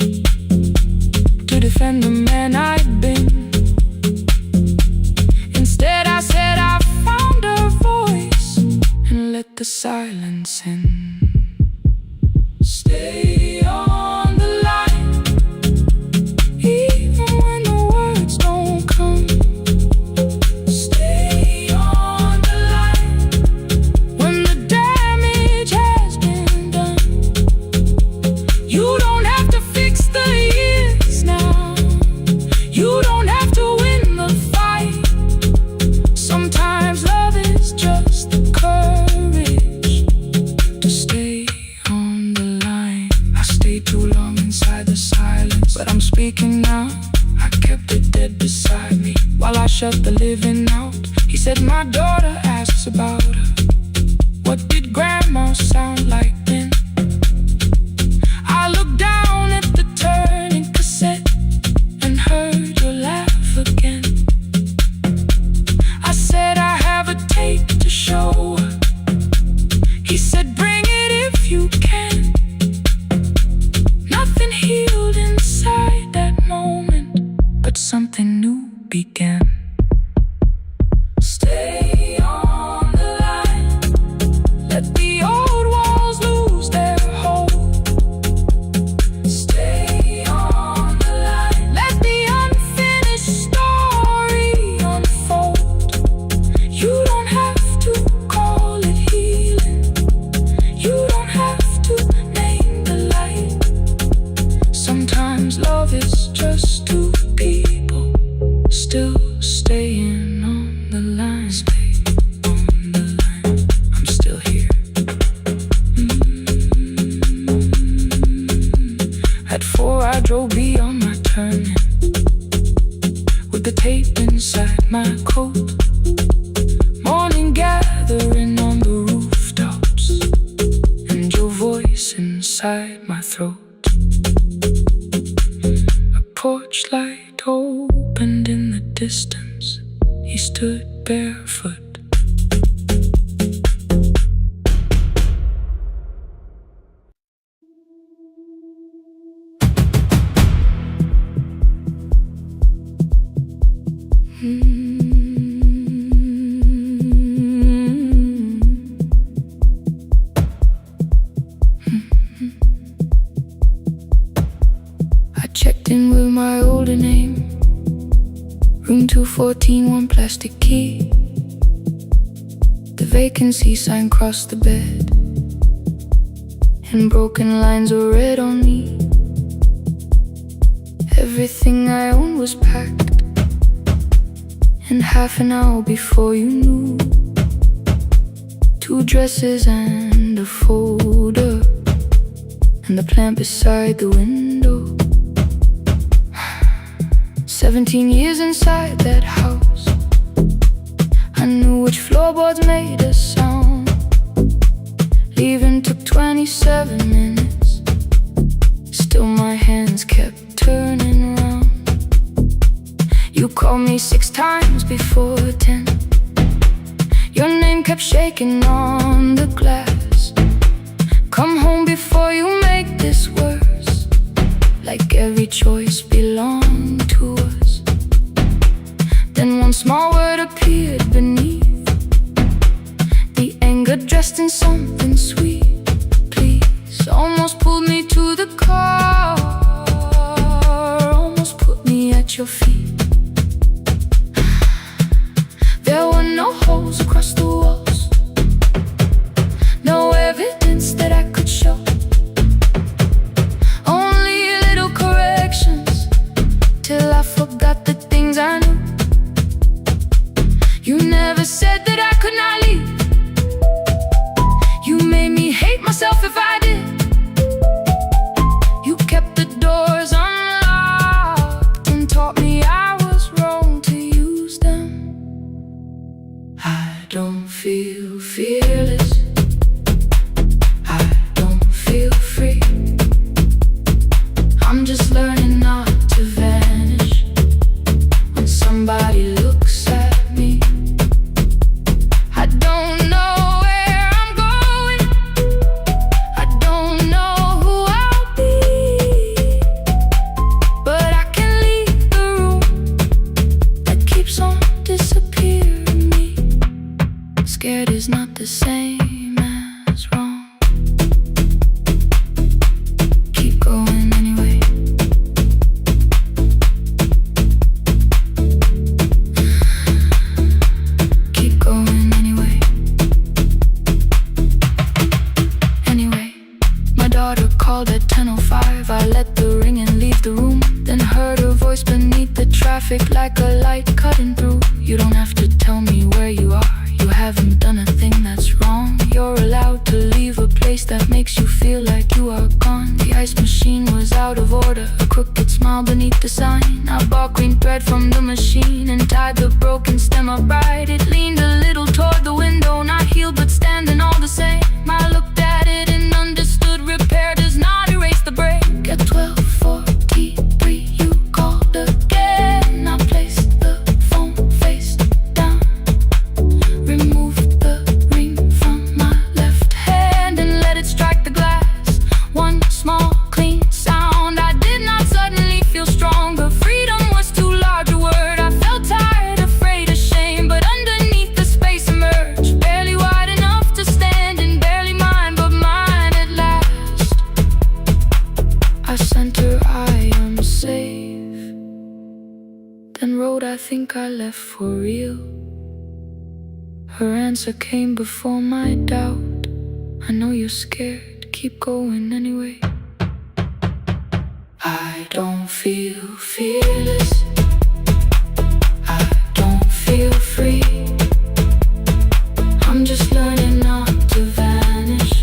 to defend the man I'd been. Instead I said I found a voice and let the silence in. Stay on the line, the silence. But I'm speaking now, I kept it dead beside me while I shut the living out. He said my daughter asks about her. What did grandma sound like then? I looked down at the turning cassette and heard her laugh again. I said I have a tape to show her. He said bring it if you can. Nothing healed inside that moment, but something new began. Stay on the line, let the old walls lose their hold. Stay on the line, let the unfinished story unfold. You don't have to call it healing, you don't have to name the light. Sometimes love is just two people still staying on the line. Stay on the line, I'm still here. At 4 I drove beyond my turning with the tape inside my coat. Morning gathering on the rooftops and your voice inside my throat. A porch light opened in the distance. He stood barefoot. I checked in with my older name. Room 214, one plastic key. The vacancy sign crossed the bed, and broken lines were read on me. Everything I owned was packed, and half an hour before you knew, 2 dresses and a folder, and the plant beside the window. 17 years inside that house, I knew which floorboards made a sound. Leaving took 27 minutes, still my hands kept turning around. You called me 6 times before 10. Your name kept shaking on the glass. Come home before you make this worse, like every choice belonged to us. Then one small word appeared beneath, the anger dressed in something sweet. Please, almost pulled me to the car, almost put me at your feet. There were no holes across the walls, no evidence that I could show, only little corrections till I forgot the things I knew. You never said that I could not leave. You made me hate myself if I did. You kept the doors unlocked and taught me I was wrong to use them. I don't feel fearless, I don't feel free. I'm just learning not to vanish when somebody looks at me. I don't know where I'm going, I don't know who I'll be, but I can leave the room that keeps on disappearing me. Scared is not the same as wrong. Keep going anyway. order, a crooked smile beneath the sign. I bought green thread from the machine and tied the broken stem upright. It leaned a little toward the window, not healed but standing all the same. I looked at it and understood repair does not erase the break. At 12:43 you called again. I placed the phone face down, removed the ring from my left hand and let it strike the glass. One small clean sound. I did not suddenly feel stronger. Freedom was too large a word. I felt tired, afraid, ashamed, but underneath the space emerged, barely wide enough to stand and barely mine, but mine at last. I sent her, I am safe, then wrote, I think I left for real. Her answer came before my doubt. I know you're scared, keep going anyway. I don't feel fearless, I don't feel free. I'm just learning not to vanish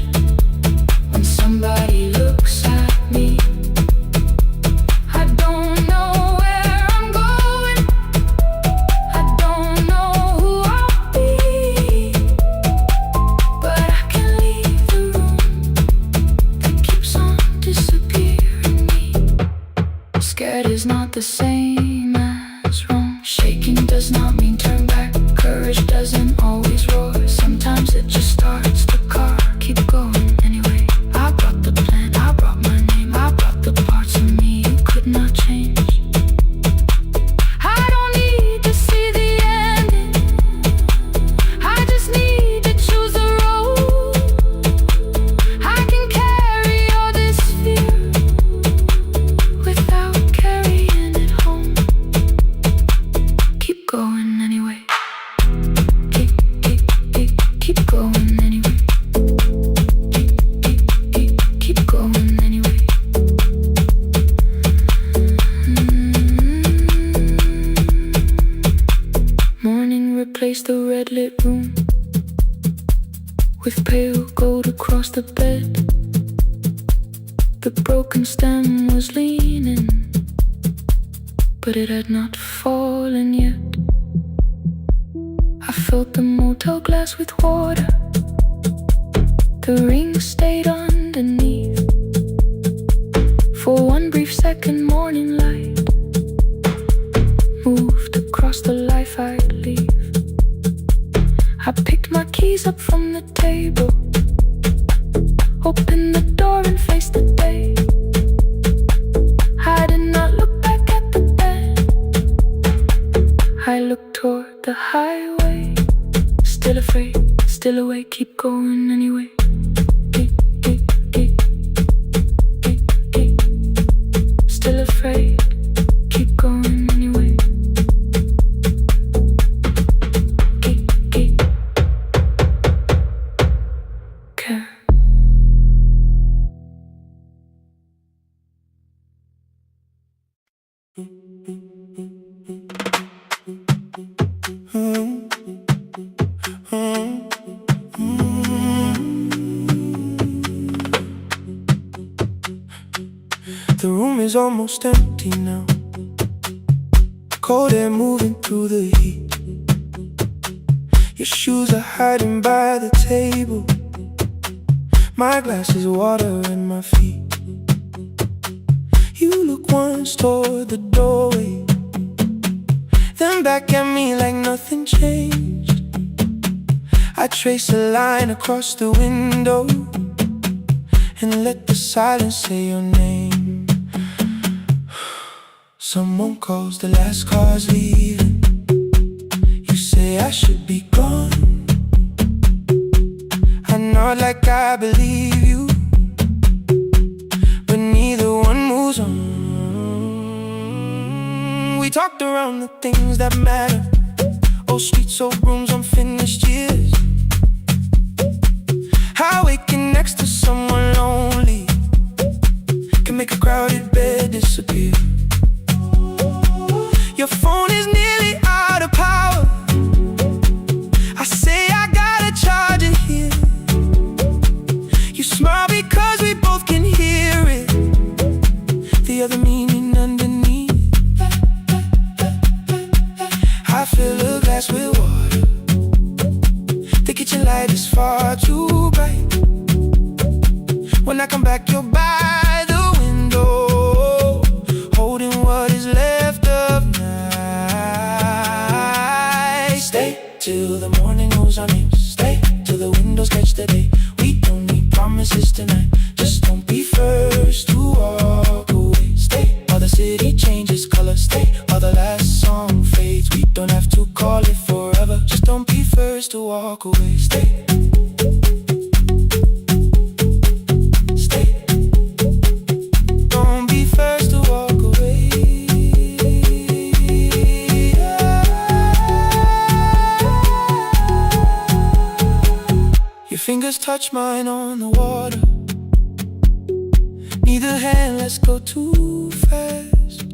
when somebody looks at me. I don't know where I'm going, I don't know who I'll be, but I can leave the room that keeps on disappearing me. Scared is not the same as wrong. Shaking does not mean turn back. Courage doesn't always roar. Sometimes it just starts the car. Keep going anyway. I brought the plan, I brought my name, I brought the parts of me you could not change. I don't need to see the ending, I just need to choose the road. I can carry all this fear without carrying it home. Keep going anyway. Keep going anyway. Keep going anyway. Morning replaced the red lit room with pale gold across the bed. The broken stem was leaning, but it had not fallen yet. I filled the motel glass with water. The ring stayed underneath for one brief second. Morning light moved across the life I'd leave. I picked my keys up from the table, opened the door and faced the day. I did not look back at the bed, I looked toward the highway. Still afraid, still awake, keep going anyway. Still afraid, keep going anyway. Care. The room is almost empty now. Cold air moving through the heat. Your shoes are hiding by the table. My glass is water in my feet. You look once toward the doorway, then back at me like nothing changed. I trace a line across the window and let the silence say your name. Someone calls, the last car's leaving. You say I should be gone. I nod like I believe you, but neither one moves on. We talked around the things that matter. Old streets, old rooms, unfinished years. How waking next to someone lonely can make a crowded bed disappear. Your phone is nearly out of power. I say I gotta charge it here. You smile because we both can hear it. The other me steaming underneath. I fill a glass with water. The kitchen light is far too bright. When I come back, you're by the window, holding what is left of night. Stay till the morning knows our names. Stay till the windows catch the day. We don't need promises tonight. Just don't be first to walk away. Stay while the city changes color. Stay while the last song fades. We don't have to call it forever. Just don't be first to walk away. Stay. Don't be first to walk away. Your fingers touch mine on the water. Neither hand lets go too fast.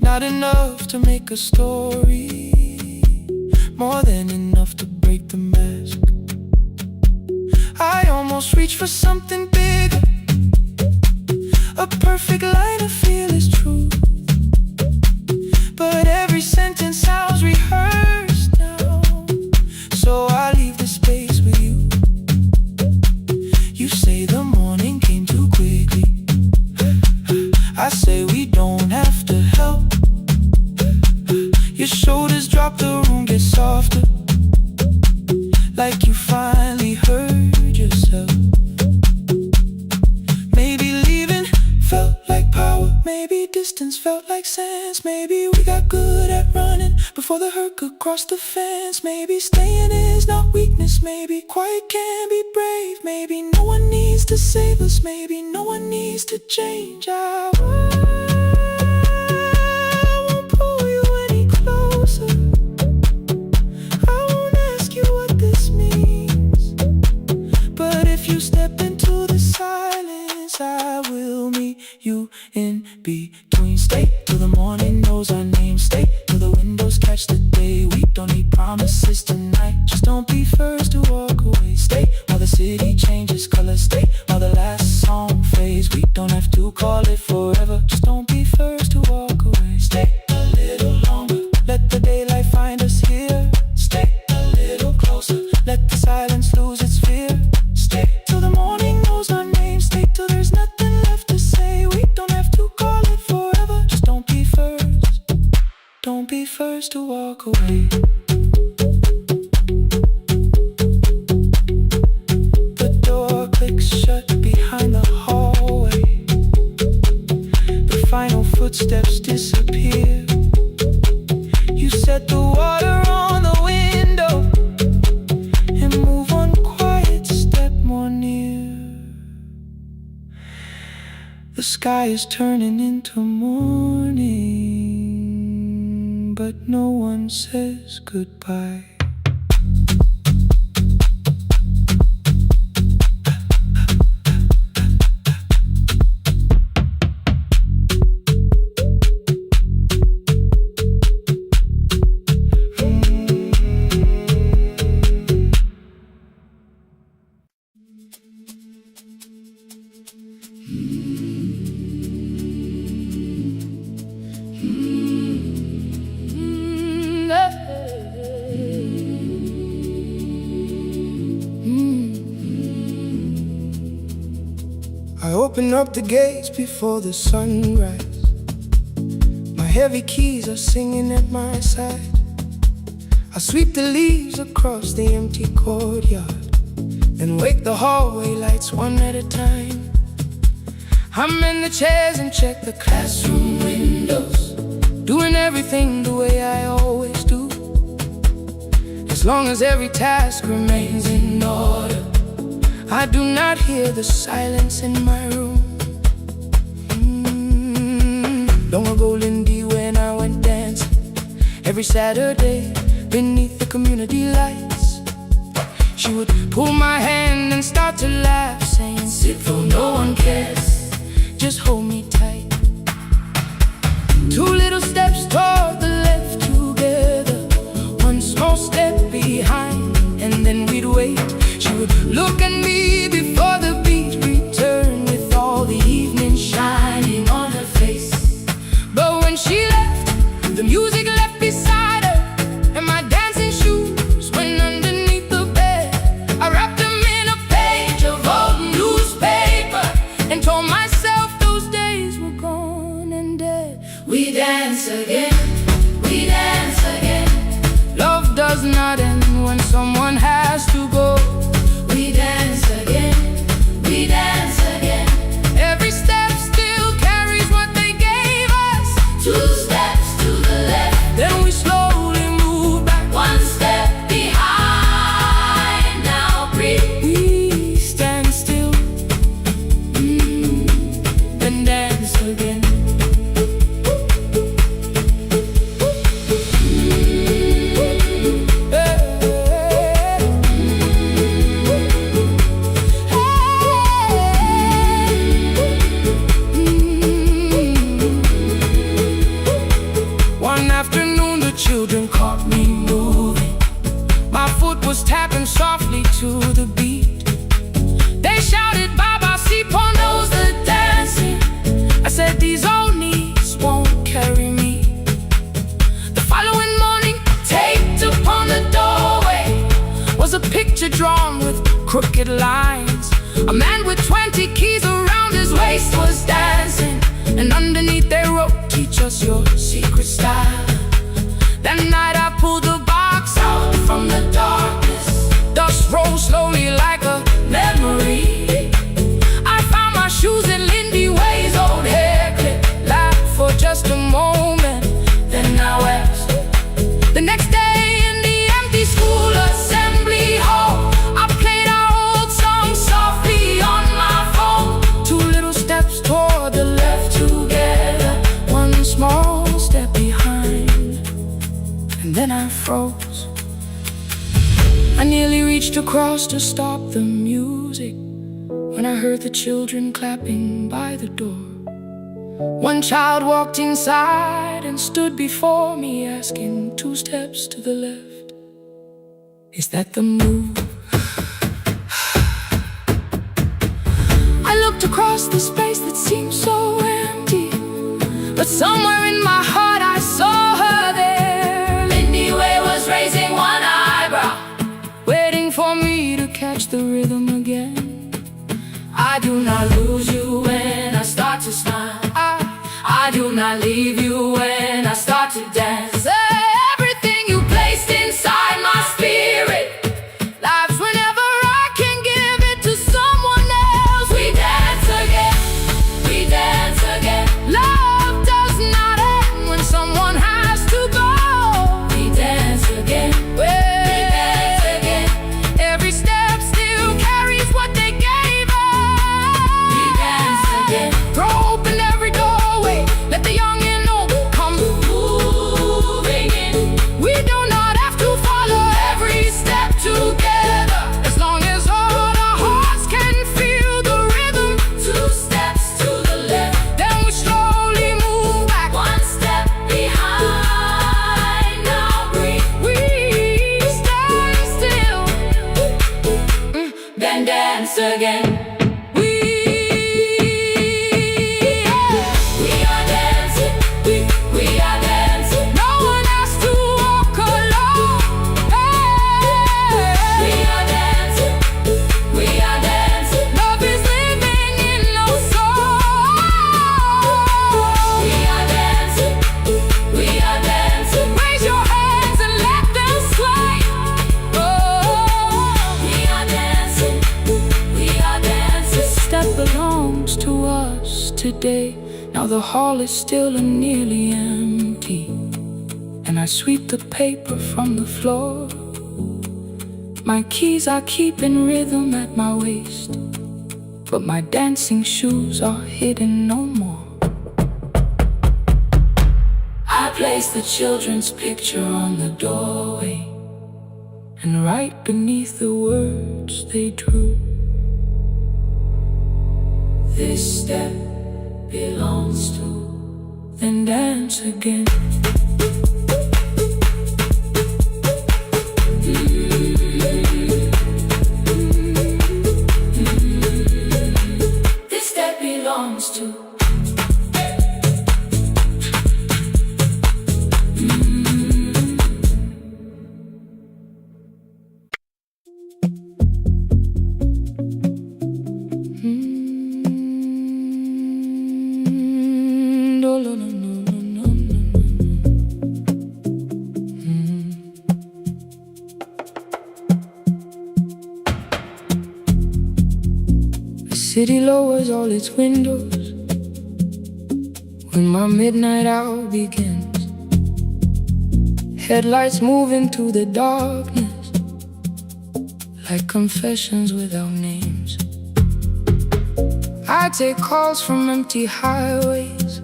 Not enough to make a story, more than enough to break the mask. I almost reach for something bigger, a perfect line of fearless truth. But every sentence sounds rehearsed now, so I leave the space with you. You say the morning came too quickly. I say we don't have to help. Your shoulders drop, the room gets softer, like you finally heard yourself. Maybe leaving felt like power. Maybe distance felt like sense. Maybe we got good at running before the hurt could cross the fence. Maybe staying is not weakness. Maybe quiet can be brave. Maybe no one needs to save us. Maybe no one needs to change. I won't pull you any closer. I won't ask you what this means. But if you step into the silence, I will meet you in between. Stay till the morning knows our name. Stay till the windows catch the day. We don't need promises tonight. Just don't be first to walk away. Stay while the city changes color. Stay while the last song fades. We don't have to call it forever. Just don't be first to walk away. Stay a little longer. Let the daylight find us here. Stay a little closer. Let the silence lose its fear. Stay till the morning knows our name. Stay till there's nothing left to say. We don't have to call it forever. Just don't be first. Don't be first to walk away. The door clicks shut behind the hallway. The final footsteps disappear. You set the water on the window and move one quiet step more near. The sky is turning into morning, but no one says goodbye. I open up the gates before the sunrise. My heavy keys are singing at my side. I sweep the leaves across the empty courtyard and wake the hallway lights one at a time. I'm in the chairs and check the classroom windows, doing everything the way I always do. As long as every task remains in order, I do not hear the silence in my room. Long ago, Lindy, when I went dancing every Saturday beneath the community lights, she would pull my hand and start to laugh, saying, "Sit though no one cares, just hold me tight." 2 little steps toward the left together, 1 small step behind, and then we'd wait. She would look at me before the beat returned, with all the evening shining on her face. We dance again, we dance again. Love does not end when someone has to go. We dance again, we dance again. Every step still carries what they gave us. 2 steps to the left, Then we slowly move back. 1 step behind. Now breathe. We stand still, then dance again. One afternoon the children caught me moving. My foot was tapping softly to the beat. They shouted, Baba, Sipo knows the dancing. I said, these old knees won't carry me. The following morning, taped upon the doorway was a picture drawn with crooked lines. A man with 20 keys around his waist was dancing, and underneath they wrote, teach us your secret style. That night I pulled the box out from the darkness. Dust rose slowly like a memory. I found my shoes in Lindy Way's old hair clip. Laughed for just a moment, then I wept. The next day in the empty school assembly hall, I played our old song softly on my phone. 2 little steps toward the left together, 1 small step behind. And then I froze. I nearly reached across to stop the music when I heard the children clapping by the door. 1 child walked inside and stood before me, asking, 2 steps to the left, is that the move? I looked across the space that seemed so empty, but somewhere in my heart I saw her there. Lindy Way was raising 1 eyebrow, Waiting for me to catch the rhythm again. I do not lose you when I start to smile. I do not leave you when I start to dance. Everything you placed inside my spirit Lives whenever I can give it to someone else. We dance again, we dance again. Love does not end when someone has to go. We dance again, we dance again. Every step still carries what they gave us. We dance again. Throw open every doorway, let the young and old come Moving in, We do not have to follow every step together, as long as all our hearts can feel the rhythm. 2 steps to the left, Then we slowly move back. 1 step behind. Now breathe, We stand still, then dance again. we We are dancing, we are dancing. No one has to walk alone. We are dancing, we are dancing. Love is living in our soul. We are dancing, we are dancing. Raise your hands and let them sway. Oh, We are dancing, we are dancing. this step belongs to us today. Now the hall is still and nearly empty, and I sweep the paper from the floor. My keys I keep in rhythm at my waist, but my dancing shoes are hidden no more. I place the children's picture on the doorway, and right beneath the words they drew, this step belongs to, then dance again. This step belongs to. No, no, no, no, no, no. city lowers all its windows when my midnight hour begins. Headlights move into the darkness like confessions without names. I take calls from empty highways,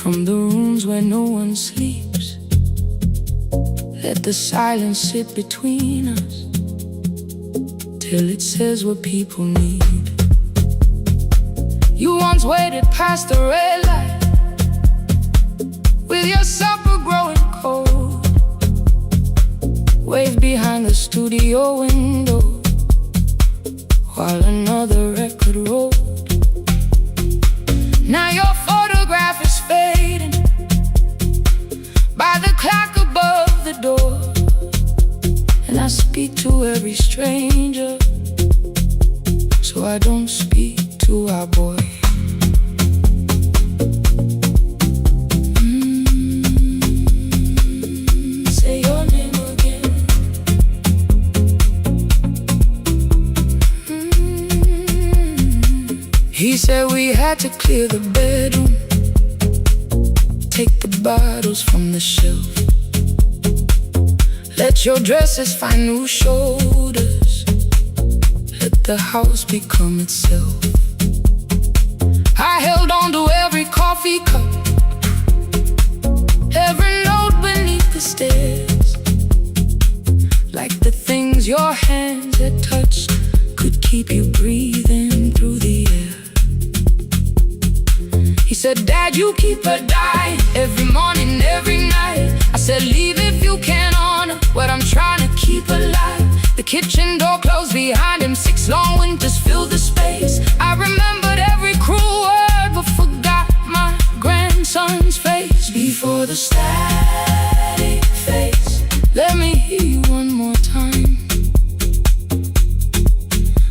from the rooms where no one sleeps. Let the silence sit between us till it says what people need. You once waited past the red light with your supper growing cold, waved behind the studio window while another record rolled. Now your photograph is fading by the clock above the door, and I speak to every stranger, so I don't speak to our boy. Say your name again. He said we had to clear the bedroom, take the bottles from the shelf, let your dresses find new shoulders, let the house become itself. I held on to every coffee cup, every note beneath the stairs, like the things your hands had touched could keep you breathing through the air. He said, Dad, you keep her dying every morning, every night. I said, leave if you can honor what I'm trying to keep alive. The kitchen door closed behind him, 6 long winters filled the space. I remembered every cruel word but forgot my grandson's face. Before the static fades, let me hear you one more time.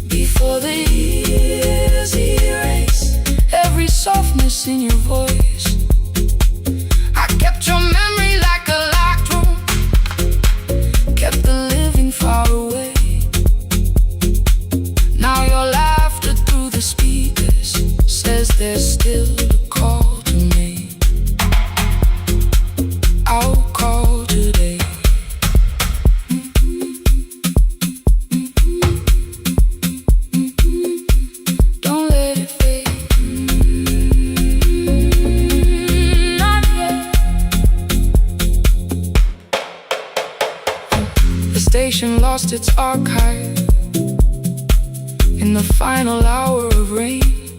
Before the years erase every softness in your voice, I kept your memory like a locked room, kept the living far away. Now your laughter through the speakers says there's still a call to me. I'll call today. Don't let it fade. Not yet. The station lost its archive in the final hour of rain,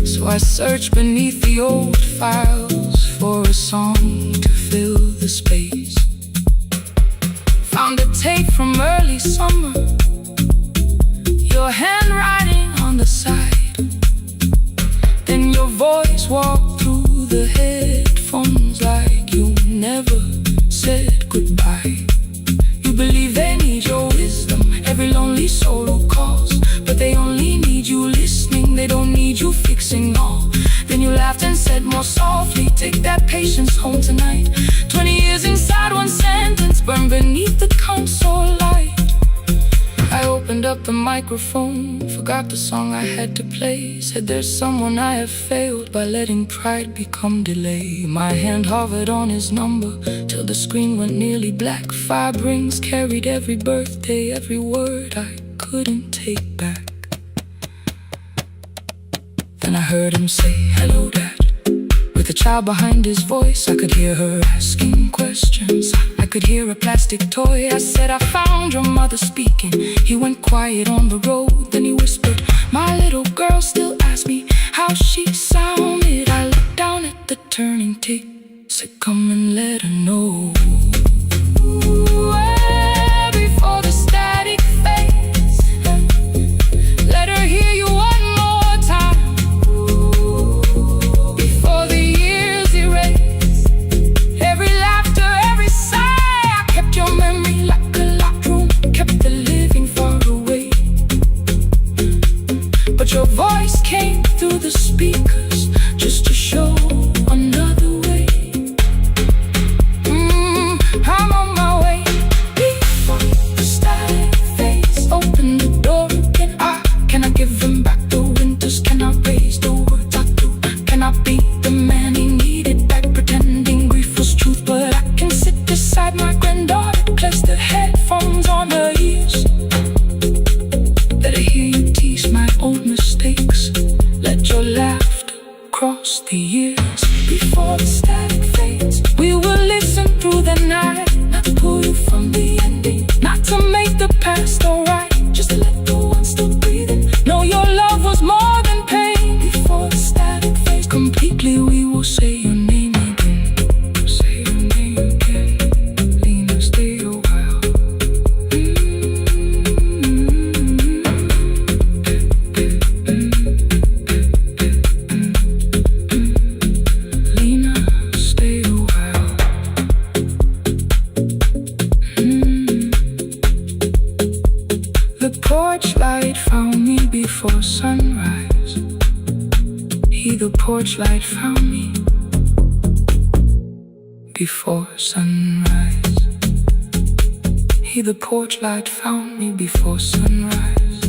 so I searched beneath the old files for a song to fill the space. Found a tape from early summer, your handwriting on the side, then your voice walked through the headphones like you never said goodbye. You believe they need your wisdom, every lonely soul who calls, but they only need you listening, they don't need you fixing all. Then you laughed and said more softly, take that patience home tonight. 20 years inside one sentence, burned beneath the console light. I opened up the microphone, forgot the song I had to play. Said there's someone I have failed by letting pride become delay. My hand hovered on his number till the screen went nearly black. 5 rings carried every birthday, every word I couldn't take back. Then I heard him say, hello, Dad. With a child behind his voice, I could hear her asking questions. I could hear a plastic toy. I said, I found your mother speaking. He went quiet on the road, then he whispered, my little girl still asks me how she sounded. I looked down at the turning tape, said, come and let her know. Before the static fades, let her hear you one more time. Before the years erase every laughter, every sigh, I kept your memory like a locked room, kept the living far away. But your voice came through the speakers just to show another way. across the years. Before the static fades, we will listen through the night, not to pull you from the ending, not to make the past alright, just to let the one still breathing know your love was more than pain. Before the static fades completely, we will say your name again. Say your name again. Lena, stay a while. Lena, stay a while. The porch light found me before sunrise. The porch light found me before sunrise. The porch light found me before sunrise.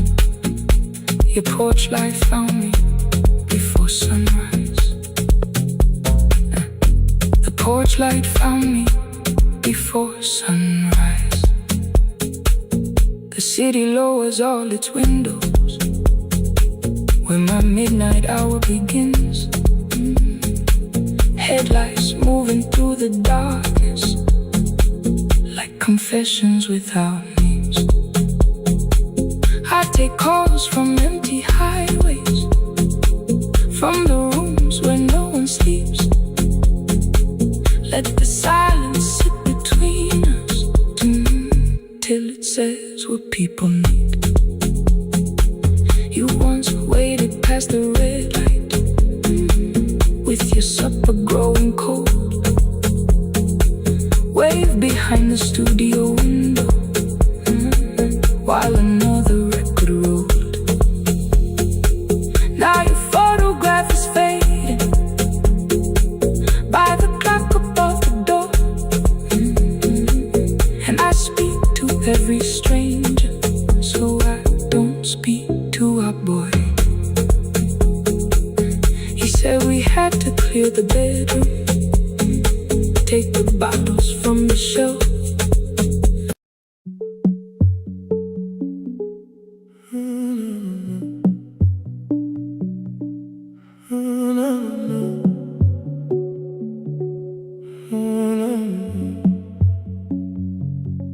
Your porch light found me before sunrise. The porch light found me before sunrise. The city lowers all its windows when my midnight hour begins. Headlights moving through the darkness like confessions without names. I take calls from empty highways, from the rooms where no one sleeps. Let the silence sit between us till it says what people need. You once waited past the red light with your supper growing cold. Wave behind the studio window while another record rolled. Now your photograph is fading by the clock above the door. And I speak to every stranger, so I don't speak to our boy. He said we had to clear the bedroom, take the bottles from the shelf.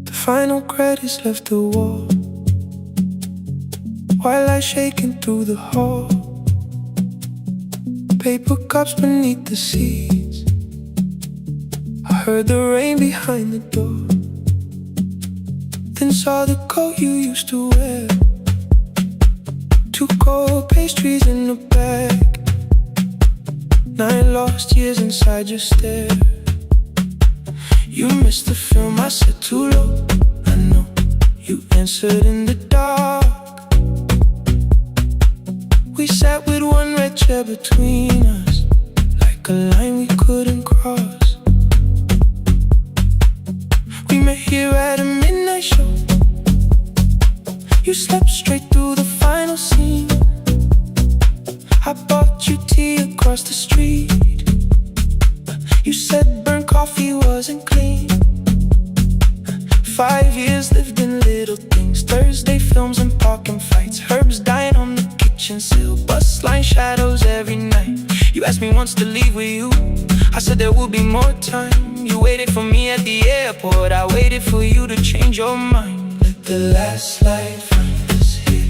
The final credits left the wall while I shaking through the hall. Paper cups beneath the seats. I heard the rain behind the door, then saw the coat you used to wear. 2 cold pastries in a bag, 9 lost years inside your stare. You missed the film, I said too low. I know you answered in the dark. We sat with one red chair between us, like a line we couldn't cross. We met here at a midnight show. You slept straight through the final scene. I bought you tea across the street. You said burnt coffee wasn't clean. 5 years lived in little things, Thursday films and parking fights, herbs dying on the kitchen sill, bus line shadows every night. You asked me once to leave with you, I said there would be more time. You waited for me at the airport, I waited for you to change your mind. Let the last light find us here,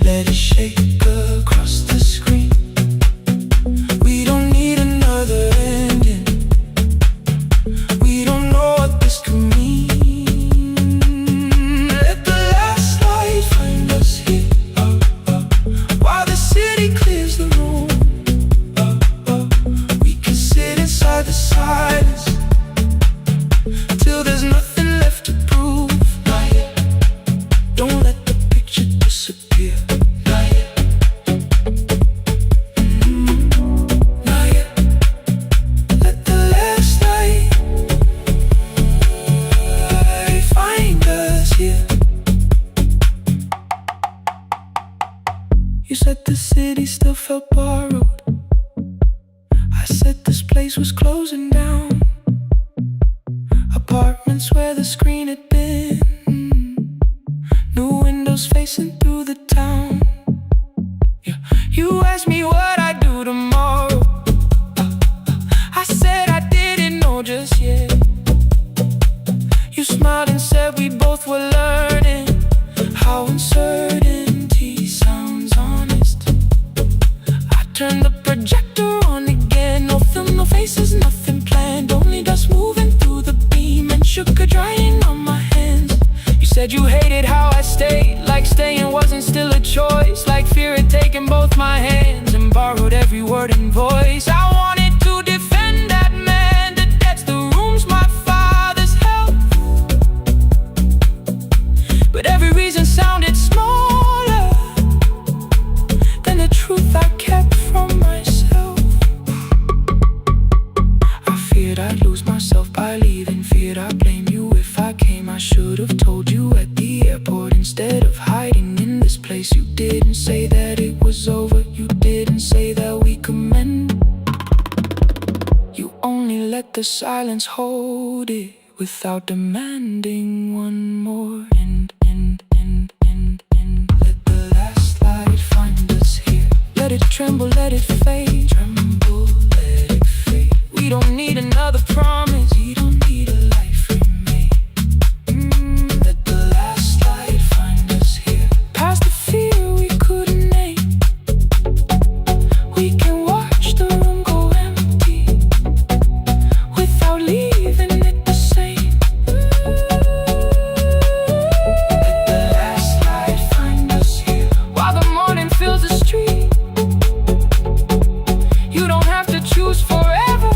let it shake across the screen. We don't need another ending, we don't know what this could mean. Let the last light find us here, while the city clears the room. We can sit inside the silence till there's nothing left to prove. Not yet. Don't let the picture disappear. Not yet. Not yet. Let the last light find us here. You said the city still felt borrowed. I said this place was closing down. Apartments where the screen had been, new windows facing through the town. Yeah. You asked me what I'd do tomorrow. let the silence hold it without demanding one more. Let the last light find us here. Let it tremble, let it fade. Tremble, let it fade. We don't need another promise. We don't need a life remade. Let the last light find us here. Past the fear we couldn't name. We can watch the room go empty without leaving it the same. Let the last light find us here. While the morning fills the street, you don't have to choose forever.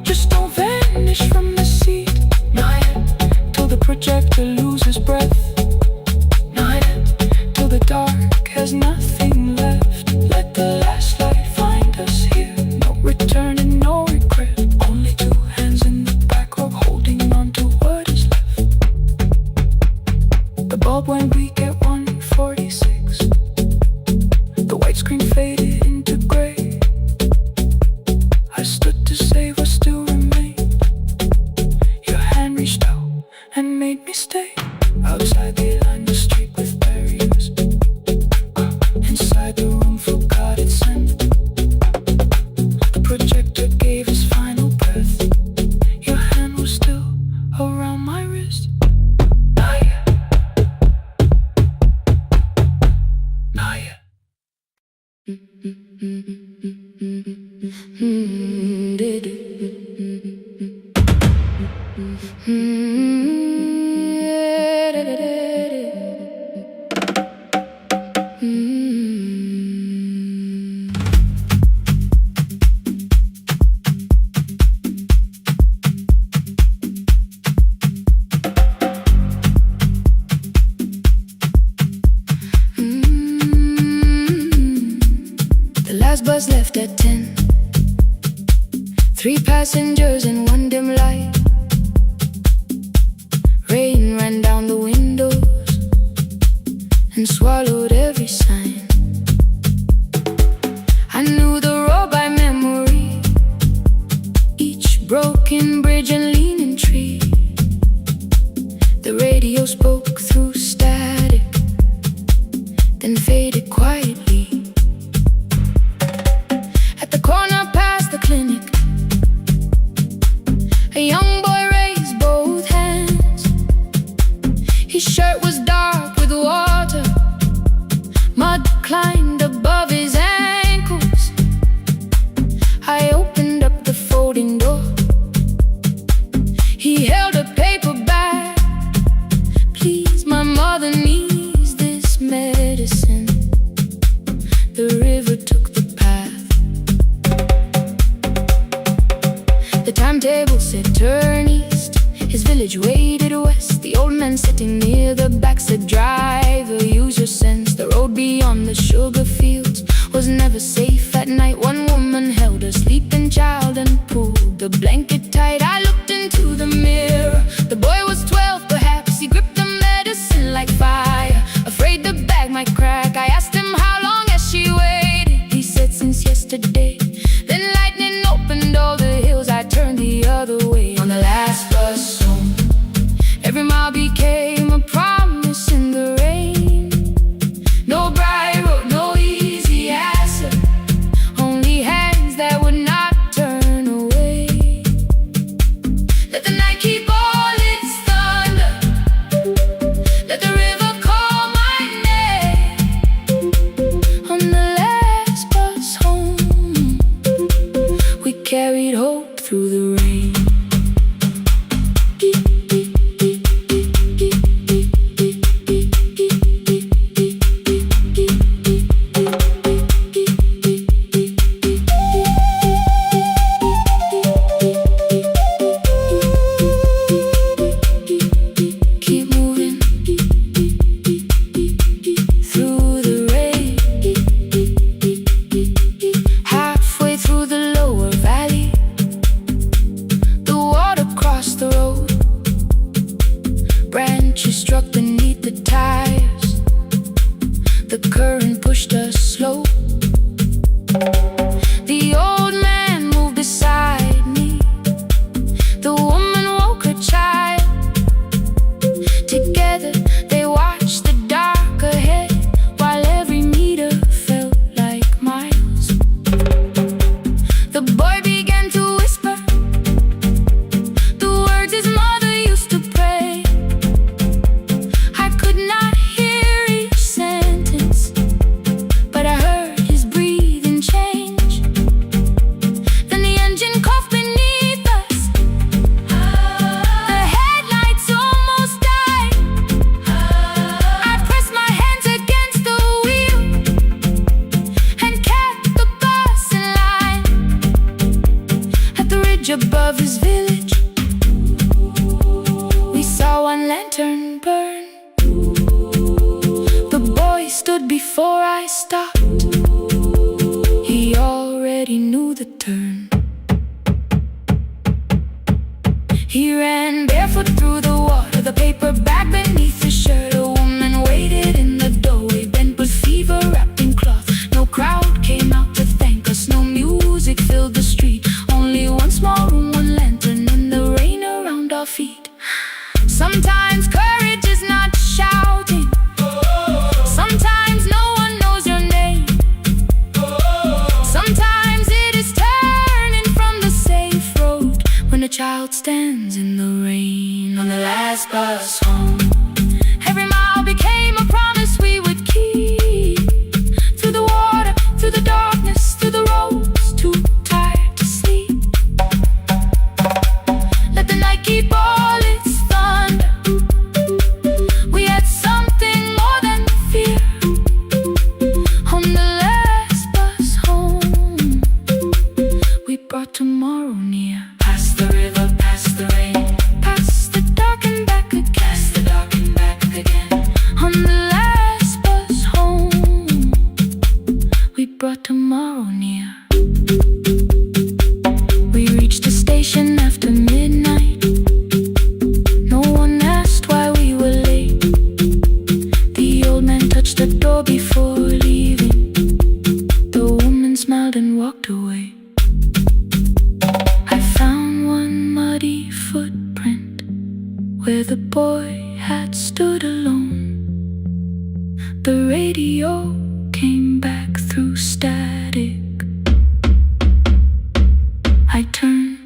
Just don't vanish from the seat. Not yet, till the projector loses breath. Not yet, till the dark has nothing left. Let the last light find us here. No return and no regret. Only two hands in the back row holding on to what is left. The bulb when we get 146. The white screen faded into gray. I stood to save what still remained. Your hand reached out and made me stay. Outside they lined the street with barriers. Inside the room forgot its scent. The projector gave its final breath. Your hand was still around my wrist. Not yet. Not yet. The last bus left at 10. 3 passengers and 1 dim light. Rain ran down the windows and swallowed every sign. I knew the road by memory, each broken bridge and leaning tree. The radio spoke through static, then faded quietly. At the corner past the clinic, a young boy raised both hands. His shirt was dark with water. Mud climbed above his ankles. I opened up the folding door. He held a paper bag. Please, my mother needs this medicine. The river took the path. The timetable said turn east. His village waded west. The old man sitting near the back said driver, use your sense. The road beyond the sugar fields was never safe at night. One woman held her sleeping child and pulled the blanket tight. I looked into the mirror. The boy was 12 perhaps. He gripped the medicine like fire, afraid the bag might crack. I asked him how long has she waited. He said since yesterday. Then lightning opened all the hills. I turned the other way on the last bus home. Every mile became a promise in the rain. No bright road, no easy answer. Only hands that would not turn away. Let the night keep all its thunder. Let the river call my name. On the last bus home, we carried hope through the rain. Keep moving through the rain. Halfway through the lower valley, above his village. We saw one lantern burn. The boy stood before I stopped. He already knew the turn. He ran barefoot through the water, the paper bag beneath his shirt. A woman waited in the doorway, bent with fever, wrapped in cloth. No crowd came out to thank us, no music filled the street. Only one small room, one lantern, and the rain around our feet. Sometimes courage is not shouting. Sometimes no one knows your name. Sometimes it is turning from the safe road when a child stands in the rain on the last bus home. Every mile became a promise we would keep. Through the water, through the darkness, through the roads, too tired to sleep. Let the night keep all its thunder. We had something more than fear. On the last bus home, we brought tomorrow near. Past the river, past the rain, past the dark and back again. Past the dark and back again. On the last bus home, we brought tomorrow near. We reached the station after midnight. No one asked why we were late. The old man touched the door before leaving. The woman smiled and walked away. I found one muddy footprint where the boy had stood alone. The radio came back through static. I turned.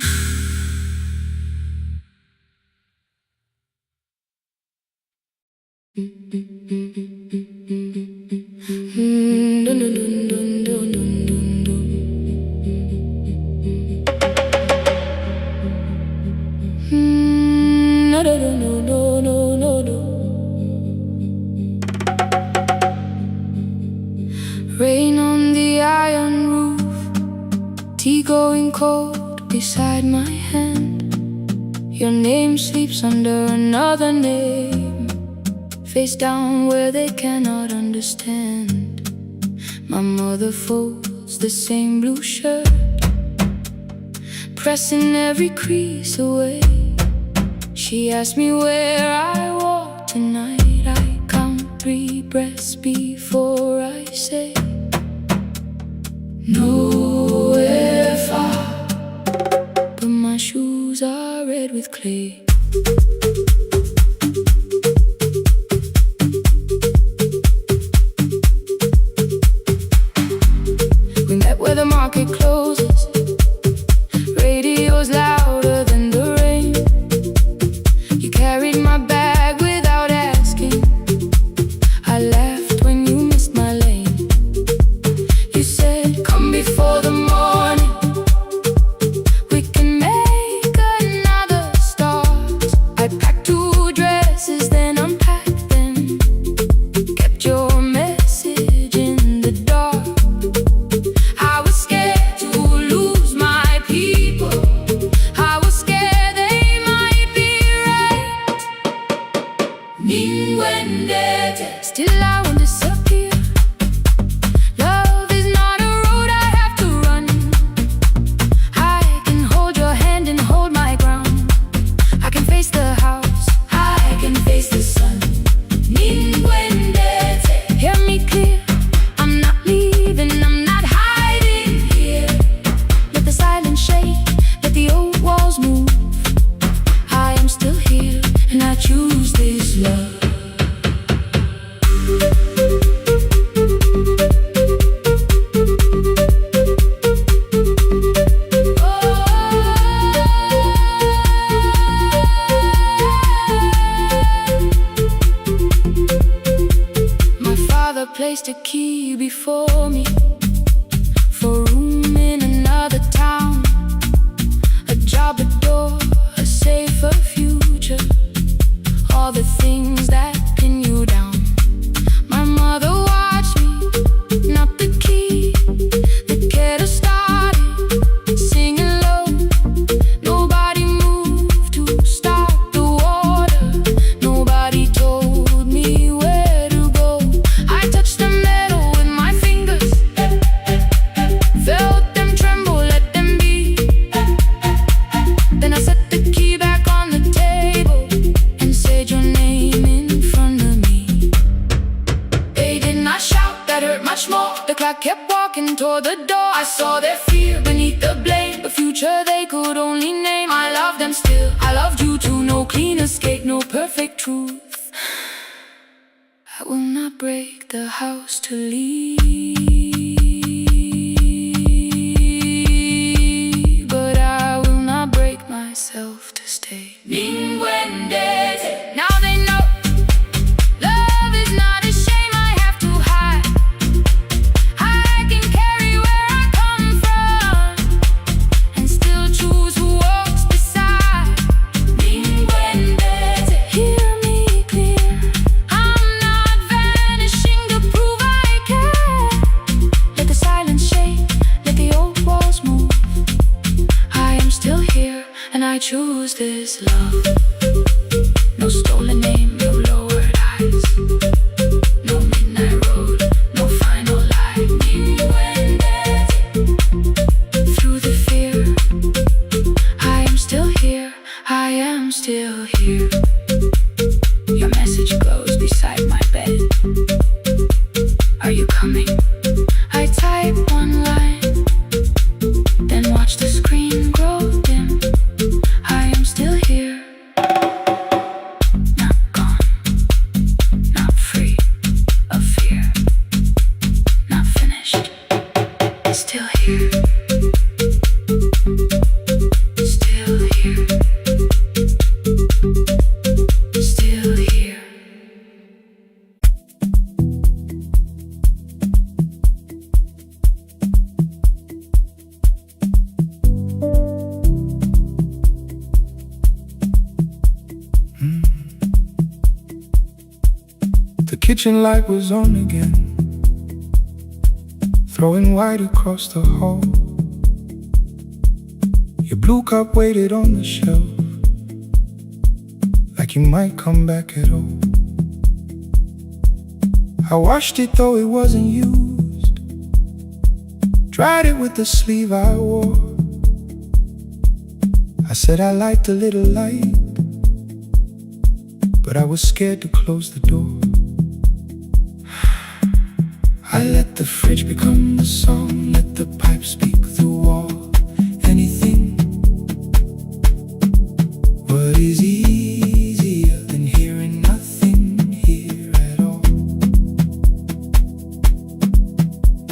Rain on the iron roof, tea going cold beside my hand. Your name sleeps under another name, face down where they cannot understand. My mother folds the same blue shirt, pressing every crease away. She asked me where I walk tonight. I count 3 breaths before I say nowhere far, but my shoes are red with clay. We met where the market closes. Radio's louder than the rain. You carried my bag without asking. I laughed when you missed my lane. You said, come before the morning, we can make another start. I packed 2 dresses, then unpacked them, kept your message in the dark. I was scared to lose my people. their fear beneath the blame, a future they could only name. I love them still, I loved you too. No clean escape, no perfect truth. I will not break the house to leave, but I will not break myself to stay. Now they know love is not a shame I have to hide. I can carry where I come from and still choose who walks beside. Hear me clear, I'm not vanishing to prove I care. Let the silence shake, let the old walls move. I am still here and I choose this love. No stolen name, no lowered eyes, no midnight road, no final lie. Through the fear, I am still here, I am still here. Your message glows beside my bed. Are you coming? I type one line, then watch the screen grow dim. I am still here. Not gone, not free of fear, not finished. Still here. Still here. Still here. The kitchen light was on again, throwing white across the hall. Your blue cup waited on the shelf, like you might come back at all. I washed it though it wasn't used, dried it with the sleeve I wore. I said I liked a little light, but I was scared to close the door. I let the fridge become the song, let the pipe speak the wall. Anything. What is easier than hearing nothing here at all?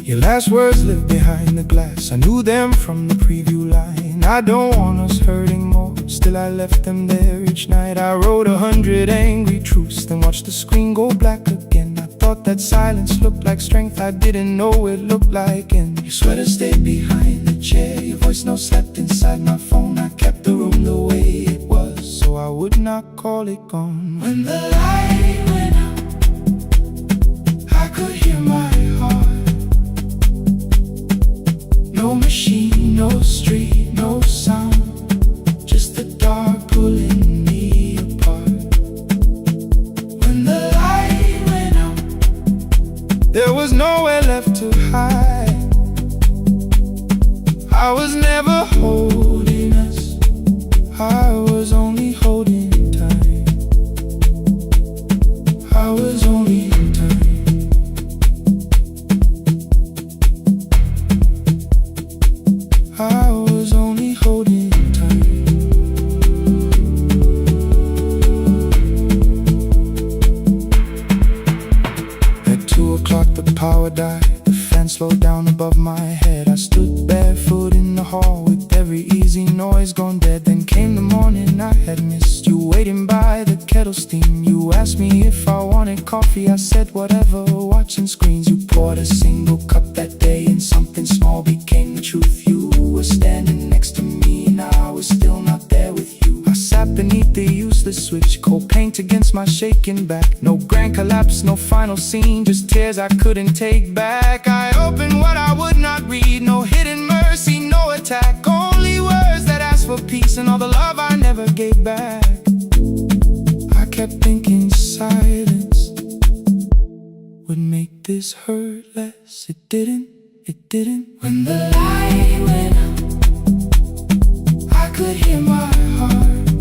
Your last words live behind the glass, I knew them from the preview line. I don't want us hurting more, still I left them there each night. I wrote 100 angry truths, then watched the screen go black again. I thought that silence looked like strength, I didn't know it looked like end. Your sweater stayed behind the chair, your voice note slept inside my phone. I kept the room the way it was, so I would not call it gone. When the light went out, I could hear my heart. No machine, no street, no sound, just the dark pulling me apart. When the light went out, there was nowhere left to hide. I was never holding us, I was only holding time. I was only time. I was only holding time. At 2 o'clock the power died, the fan slowed down above my head. I stood barefoot in the hall with every easy noise gone dead. Then came the morning I had missed, you waiting by the kettle steam. You asked me if I wanted coffee, I said whatever, watching screens. You poured a single cup that day and something small became the truth. You were standing next to me and I was still not there with you. I sat beneath the useless switch, cold paint against my shaking back. No grand collapse, no final scene, just tears I couldn't take back. I opened what I would not read, no hidden mercy, no attack, only words that asked for peace and all the love I never gave back. I kept thinking silence would make this hurt less. It didn't. When the light went out, I could hear my heart.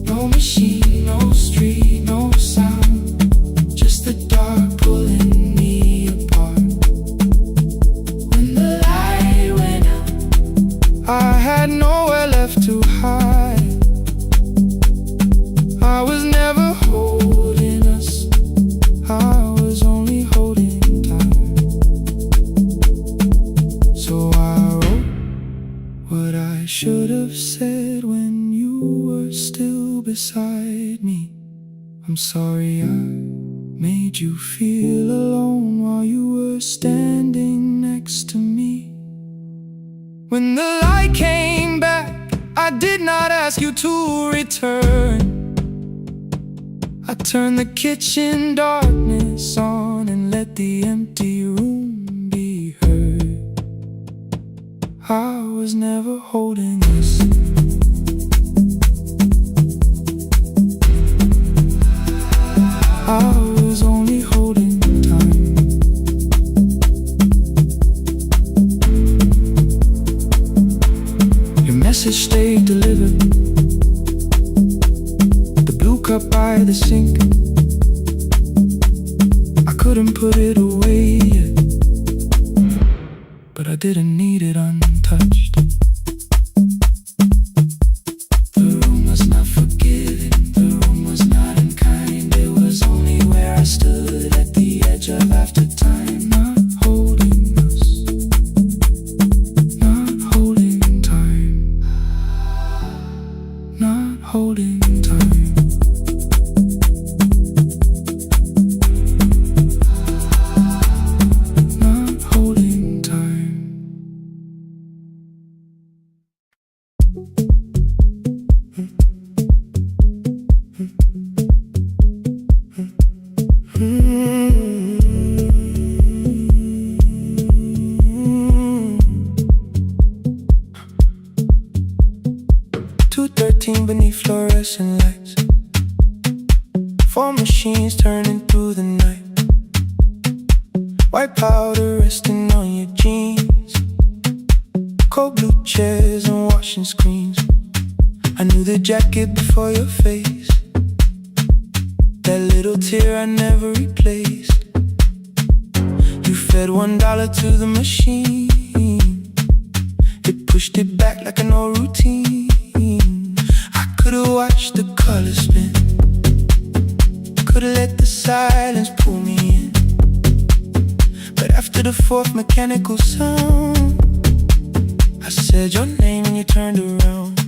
No machine, no street, no sound, just the dark pulling me apart. I had nowhere left to hide. I was never holding us, I was only holding time. So I wrote what I should have said when you were still beside me. I'm sorry I made you feel alone while you were standing next to me. When the light came back, I did not ask you to return. I turned the kitchen darkness on and let the empty room be heard. I was never holding us, I was only holding time. Your message stayed delivered, the blue cup by the sink. I couldn't put it away yet, but I didn't need it untouched. The room was not forgiving, the room was not unkind. It was only where I stood at the edge of after time. Not holding us, not holding time, not holding time. Not holding time. 2:13 beneath fluorescent lights, 4 machines turning through the night. White powder resting on your jeans, cold blue chairs and washing screens. I knew the jacket before your face, that little tear I never replaced. You fed $1 to the machine, it pushed it back like an old routine. I could've watched the colors spin, could've let the silence pull me in. But after the 4th mechanical sound, I said your name and you turned around.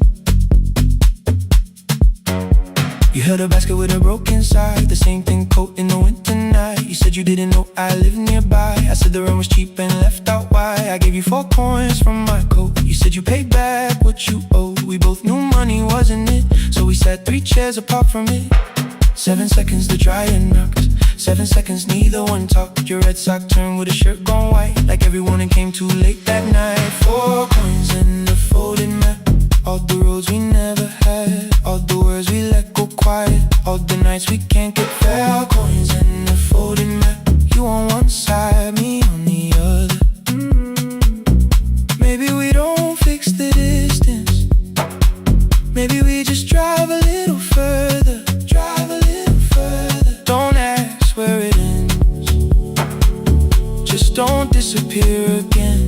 You held a basket with a broken side, the same thing coat in the winter night. You said you didn't know I lived nearby. I said the rent was cheap and left out why. I gave you 4 coins from my coat. You said you paid back what you owed. We both knew money wasn't it, so we sat 3 chairs apart from it. 7 seconds the dryer knocked, 7 seconds neither one talked. Your red sock turned with a shirt gone white, like everyone came too late that night. 4 coins in the folded map, all the roads we never had, all the words we let go quiet, all the nights we can't get fair. Coins in the folded map, you on one side, me on the other. Maybe we don't fix the distance, maybe we just drive a little further, drive a little further. Don't ask where it ends, just don't disappear again.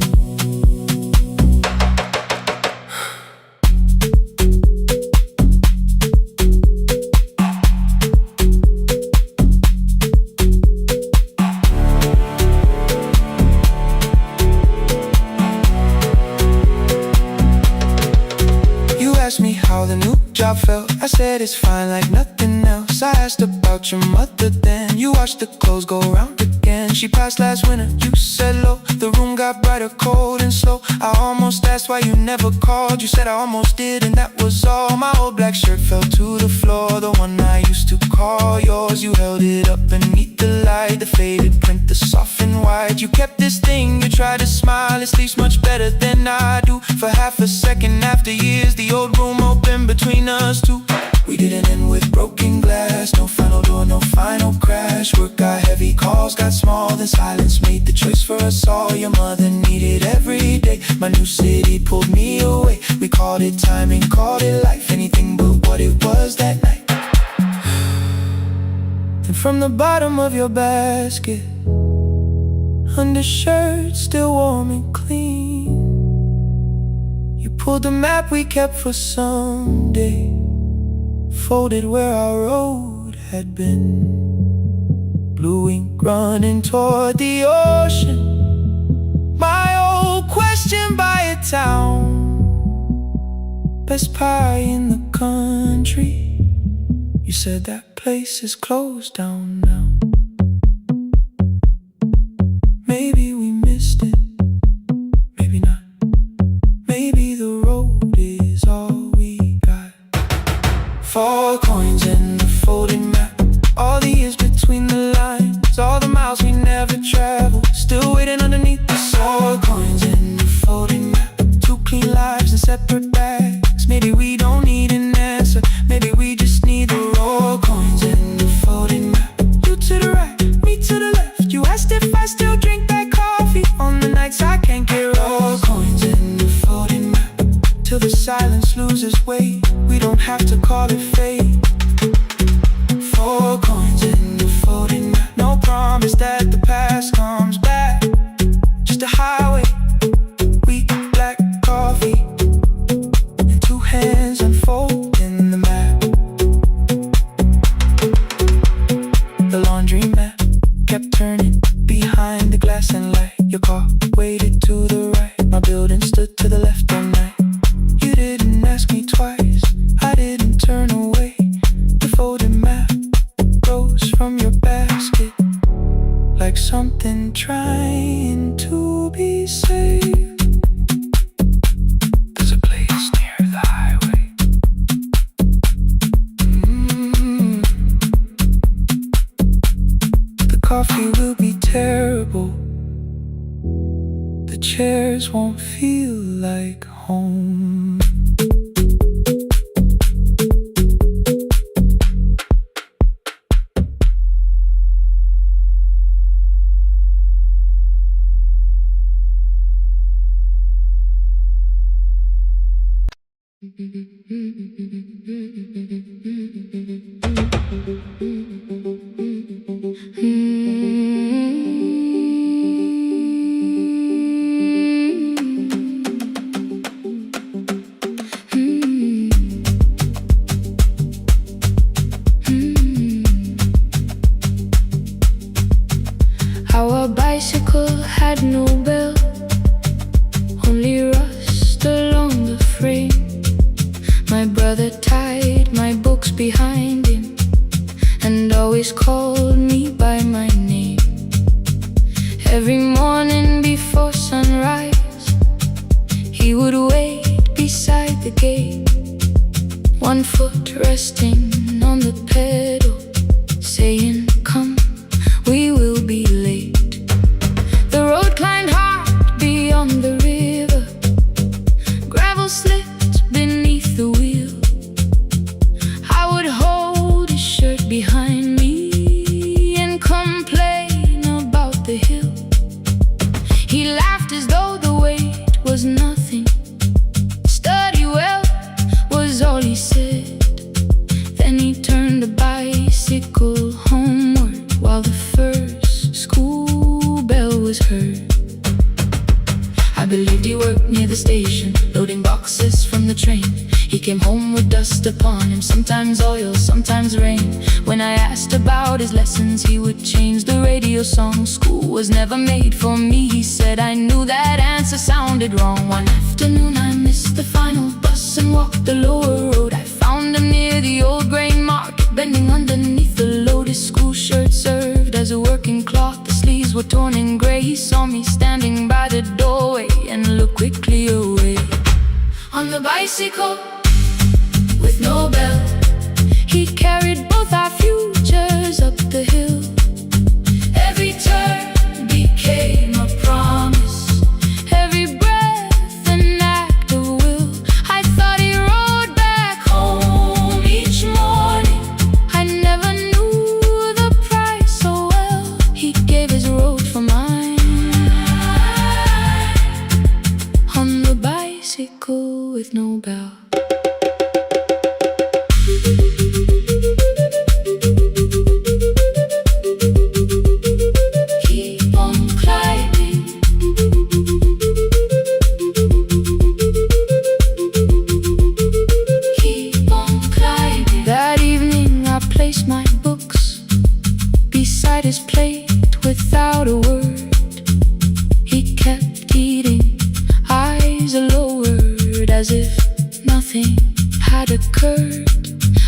Asked me how the new job felt, I said it's fine like nothing else. I asked about your mother then, you watched the clothes go round again. She passed last winter, you said low, the room got brighter, cold and slow. I almost asked why you never called, you said I almost did and that was all. My old black shirt fell to the floor, the one I used to call yours. You held it up beneath the light, the faded print, the soft and white. You kept this thing, you tried to smile, it sleeps much better than I do. For half a second after years, the old room opened between us two. We didn't end with broken glass, no final door, no final crash. Work got heavy, calls got small, then silence made the choice for us all. Your mother needed every day, my new city pulled me away. We called it timing, called it life, anything but what it was that night. And from the bottom of your basket, undershirt still warm and clean, you Pulled the map we kept for someday, folded where our road had been. Blue ink running toward the ocean, my old question by a town. Best pie in the country, you said that place is closed down now. Maybe we missed it, maybe not. Maybe the road is all we got. 4 coins in the folded map, all the years between the lines, all the miles we never traveled, still waiting underneath the 4 coins in the folded map. 2 clean lives in separate bags. Maybe we don't need an answer, maybe we just need the raw coins in the folded map. You to the right, me to the left. You asked if I still drink that coffee on the nights I can't get raw coins in the folded map. Till the silence loses weight, we don't have to call it fate. 4 coins in the folded map. No promise that the past comes back, just a highway, weak black coffee, and 2 hands unfolding the map. The laundry mat kept turning behind the glass and light. Your car waited to the right, my building stood to the left all night. You didn't ask me twice, I didn't turn away. The folded map rose from your basket, like something trying to be saved. There's a place near the highway. The coffee will be terrible, the chairs won't feel like home. Our bicycle had no bell, only rust along the frame. My brother tied my books behind him and always called me by my name. Every morning before sunrise, he would wait beside the gate, 1 foot resting on the pedal, saying, "Come, we will be late." The road climbed hard beyond the river, gravel slipped beneath the wheel. I would hold his shirt behind me and complain about the hill. He laughed as though the weight was nothing. Study well was all he said. Then he turned the bicycle homeward while the first school bell was heard. I believed he worked near the station, loading boxes from the train. He came home with dust upon him, sometimes oil, sometimes rain. When I asked about his lessons, he would change the radio song. School was never made for me, he said. I knew that answer sounded wrong. One afternoon I missed the final bus and walked the lower road. I found him near the old grain market, bending underneath the load. His school shirt served as a working cloth, the sleeves were torn and gray. He saw me standing by the doorway and looked quickly away. On the bicycle with no bell, he carried both our futures up the hill. Every turn became a promise, every breath an act of will. I thought he rode back home each morning. I never knew the price so well. He gave his road for mine. On the bicycle with no bell. are lowered as if nothing had occurred.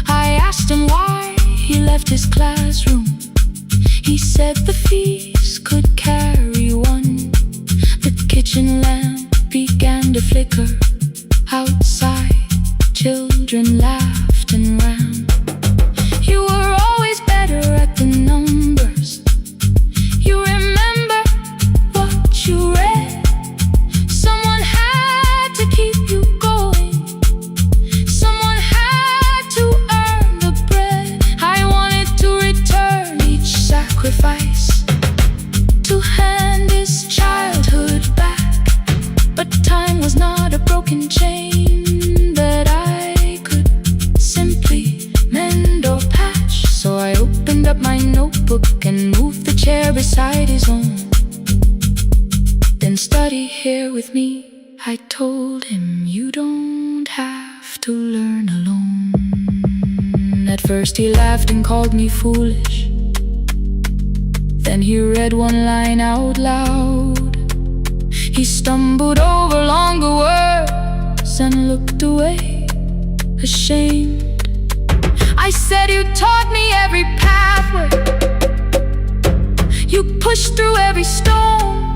I asked him why he left his classroom. He said the fees could carry one. The kitchen lamp began to flicker. Outside, children laughed and ran. You were always better at the numbers. You remember what you read. Someone had to keep you going. Someone had to earn the bread. I wanted to return each sacrifice, to hand his childhood back. But time was not a broken chain that I could simply mend or patch. So I opened up my notebook and moved the chair beside his own. Then study here with me, I told him. You don't have to learn alone. At first he laughed and called me foolish. Then he read one line out loud. He stumbled over longer words and looked away, ashamed. I said, you taught me every pathway. You pushed through every stone.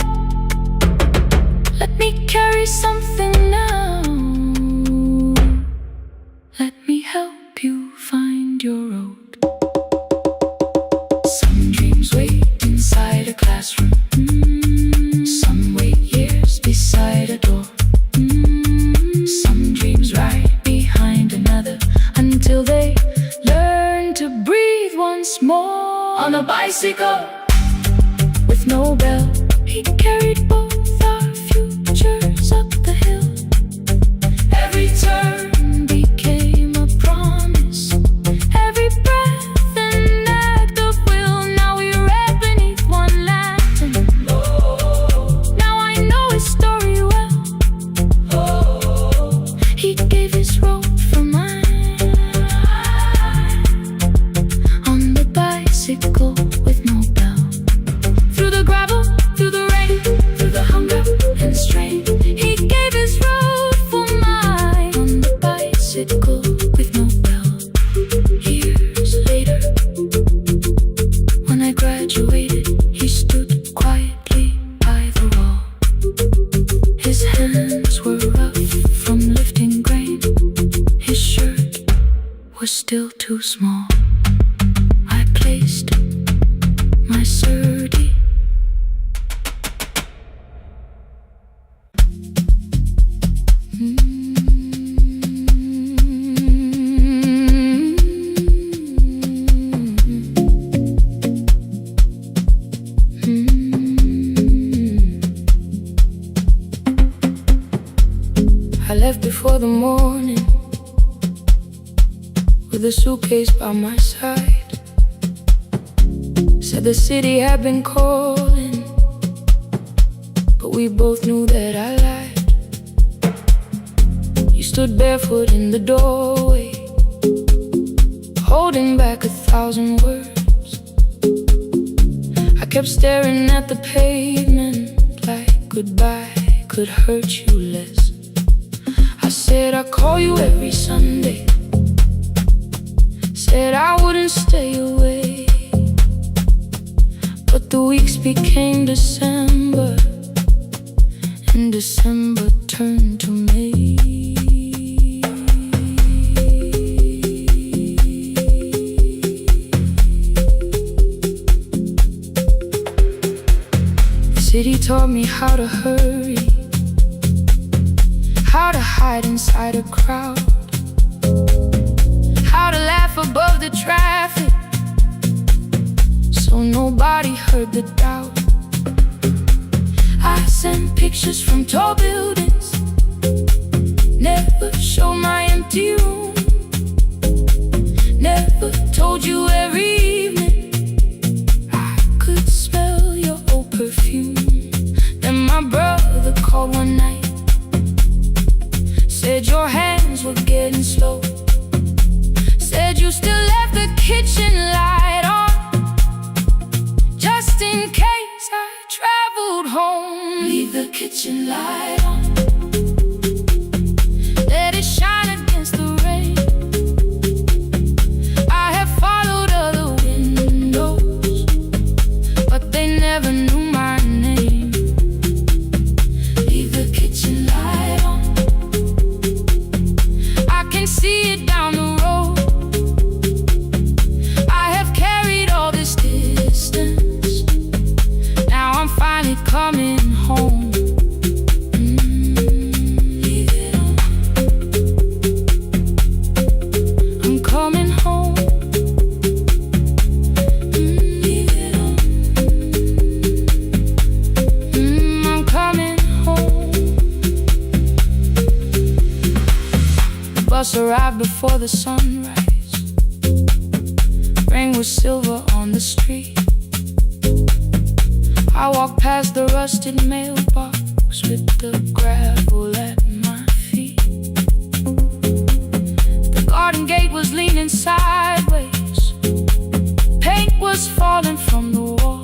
Let me carry something now. Let me help you find your road. Some dreams wait inside a classroom. Some wait years beside a door. Some dreams right behind another, until they learn to breathe once more. On a bicycle with no bell, he carried both our futures up the hill. Every turn became a promise, every breath an act of will. Now we read beneath one lantern. Now I know his story well. He gave his road for mine. On the bicycle with no bell, through the gravel, through the rain, through the hunger and strain, he gave his road for mine. On the bicycle with no bell. Years later, when I graduated, he stood quietly by the wall. His hands were rough from lifting grain. His shirt was still too small. I placed my surdy. I left before the morning, with a suitcase by my side. Said the city had been calling, but we both knew that I lied. You stood barefoot in the doorway, holding back 1,000 words. I kept staring at the pavement, like goodbye could hurt you less. I said I'd call you every Sunday, said I wouldn't stay away. But the weeks became December, and December turned to May. The city taught me how to hurry, how to hide inside a crowd, how to laugh above the traffic, so nobody heard the doubt. I sent pictures from tall buildings, never showed my empty room, never told you every evening I could smell your old perfume. Then my brother called one night, said your hands were getting slow, said you still left the kitchen light on, just in case I traveled home. Leave the kitchen light on. bus arrived before the sunrise. Rain was silver on the street. I walked past the rusted mailbox with the gravel at my feet. The garden gate was leaning sideways. Paint was falling from the wall.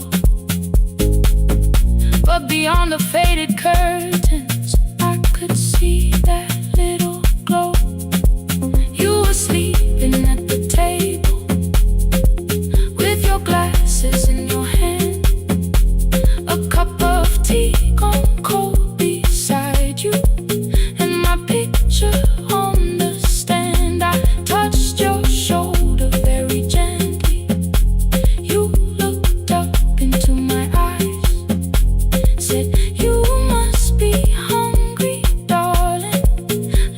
But beyond the faded curtains, I could see that little glow. You were sleeping at the table with your glasses in your hand, a cup of tea gone cold beside you, and my picture on the stand. I touched your shoulder very gently. You looked up into my eyes, said, "You must be hungry, darling,"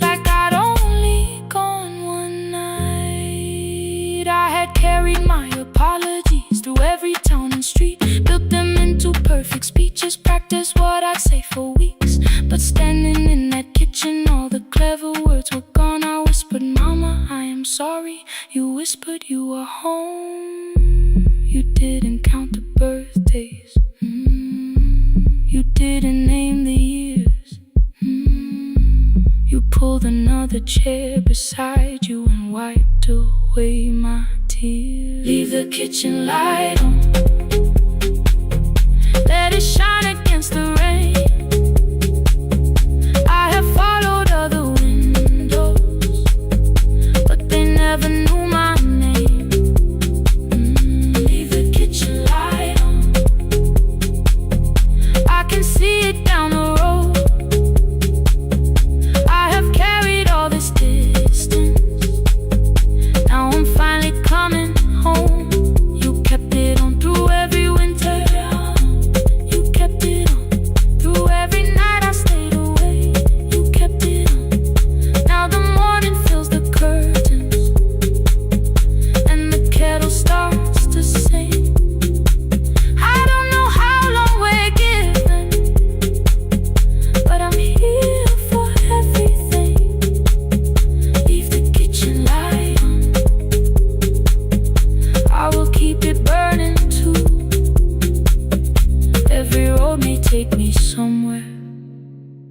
like I'd only gone one night. I had carried my apologies through every town and street, built them into perfect speeches, practiced what I'd say for weeks. But standing in that kitchen, all the clever words were gone. I whispered, "Mama, I am sorry." You whispered, "You were home." You didn't count the birthdays. You didn't name the years. You pulled another chair beside you and wiped away my tears. Leave the kitchen light on, let it shine against the rain. I have followed other windows, but they never knew my name. Leave the kitchen light on, I can see it down the road. I have carried all this distance, now I'm finally coming home. You kept it on through every winter. You kept it on through every night I stayed away. You kept it on. Now the morning fills the curtains and the kettle starts to sing. I don't know how long we're given, but I'm here for everything. Leave the kitchen light on, I will keep it burning too. Every road may take me somewhere,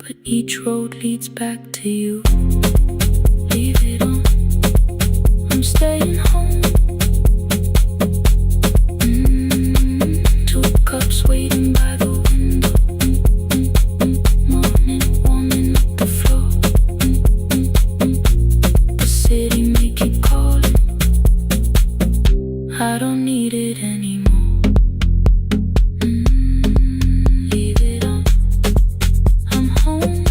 but each road leads back to you. Leave it on, I'm staying home. Two cups waiting by the window. Morning warming up the floor. The city may keep calling, I don't need it anymore. Leave it on, I'm home.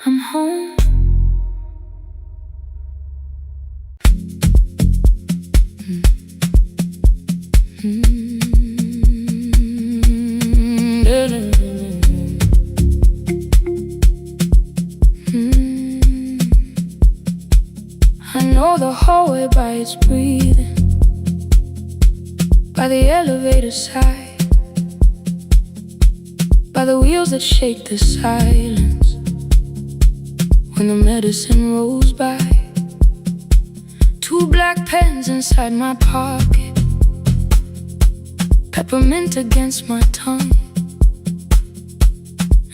I'm home. I know the hallway by its breathing, by the elevator side, by the wheels that shake the silence when the medicine rolls by. Two black pens inside my pocket, peppermint against my tongue,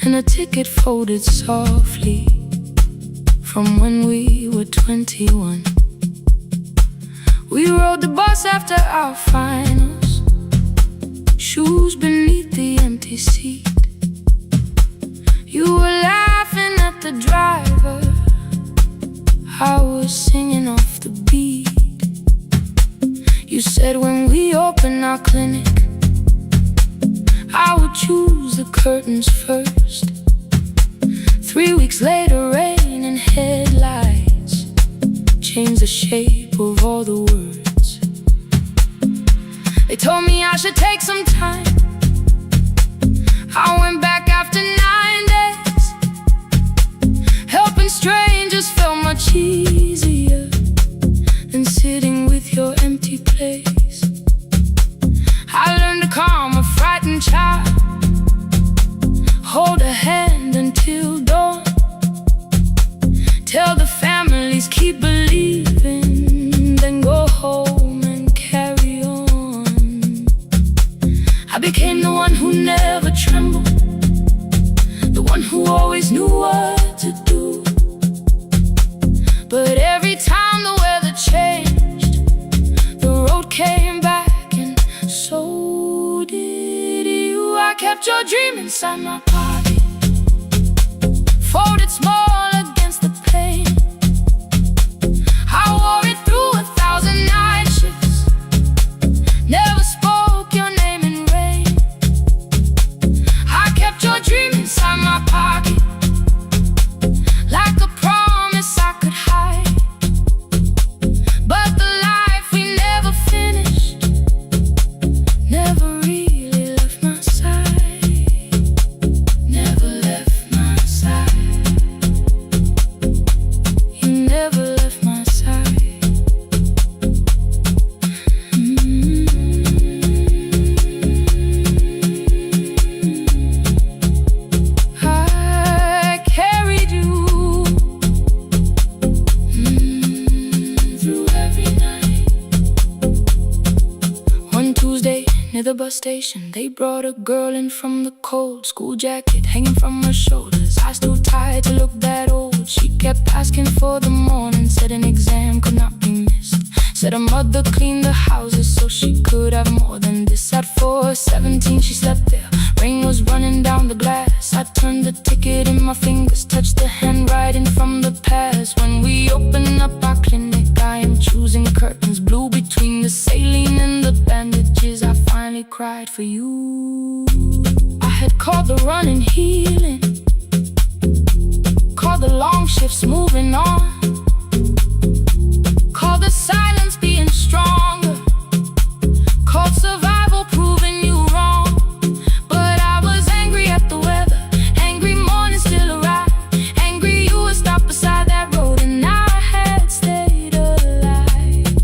and a ticket folded softly from when we were 21. We rode the bus after our finals, shoes beneath the empty seat. You were laughing at the driver, I was singing off the beat. You said when we open our clinic, I would choose the curtains first. 3 weeks later, rain and headlights changed the shape of all the words. They told me I should take some time. I went back after 9 days. Helping strangers felt much easier than sitting with your empty place. I learned to calm a Tell the families keep believing, then go home and carry on. I became the one who never trembled, the one who always knew what to do. But every time the weather changed, the road came back, and so did you. I kept your dream inside my pocket, folded small against the pain. I wore it through 1,000 night shifts, never spoke your name in rain. I kept your dream inside my pocket, like a promise I could hide. But the life we never finished never really left my side, never left my side. You never left my side. I carried you through every night. One Tuesday near the bus station, they brought a girl in from the cold, school jacket hanging from her shoulders, eyes too tired to look that old. She kept asking for the morning, said an exam could not be missed, said her mother cleaned the houses so she could have more than this. At 4:17 she slept there, rain was running down the glass. I turned the ticket in my fingers, touched the handwriting from the past. When we open up our clinic, I am choosing curtains blue between the saline and the bandages. I finally cried for you. I had called the running healing, called the long shifts moving on, called the silence being stronger, called survival proving you wrong. But I was angry at the weather, angry morning still arrived, angry you would stop beside that road and I had stayed alive.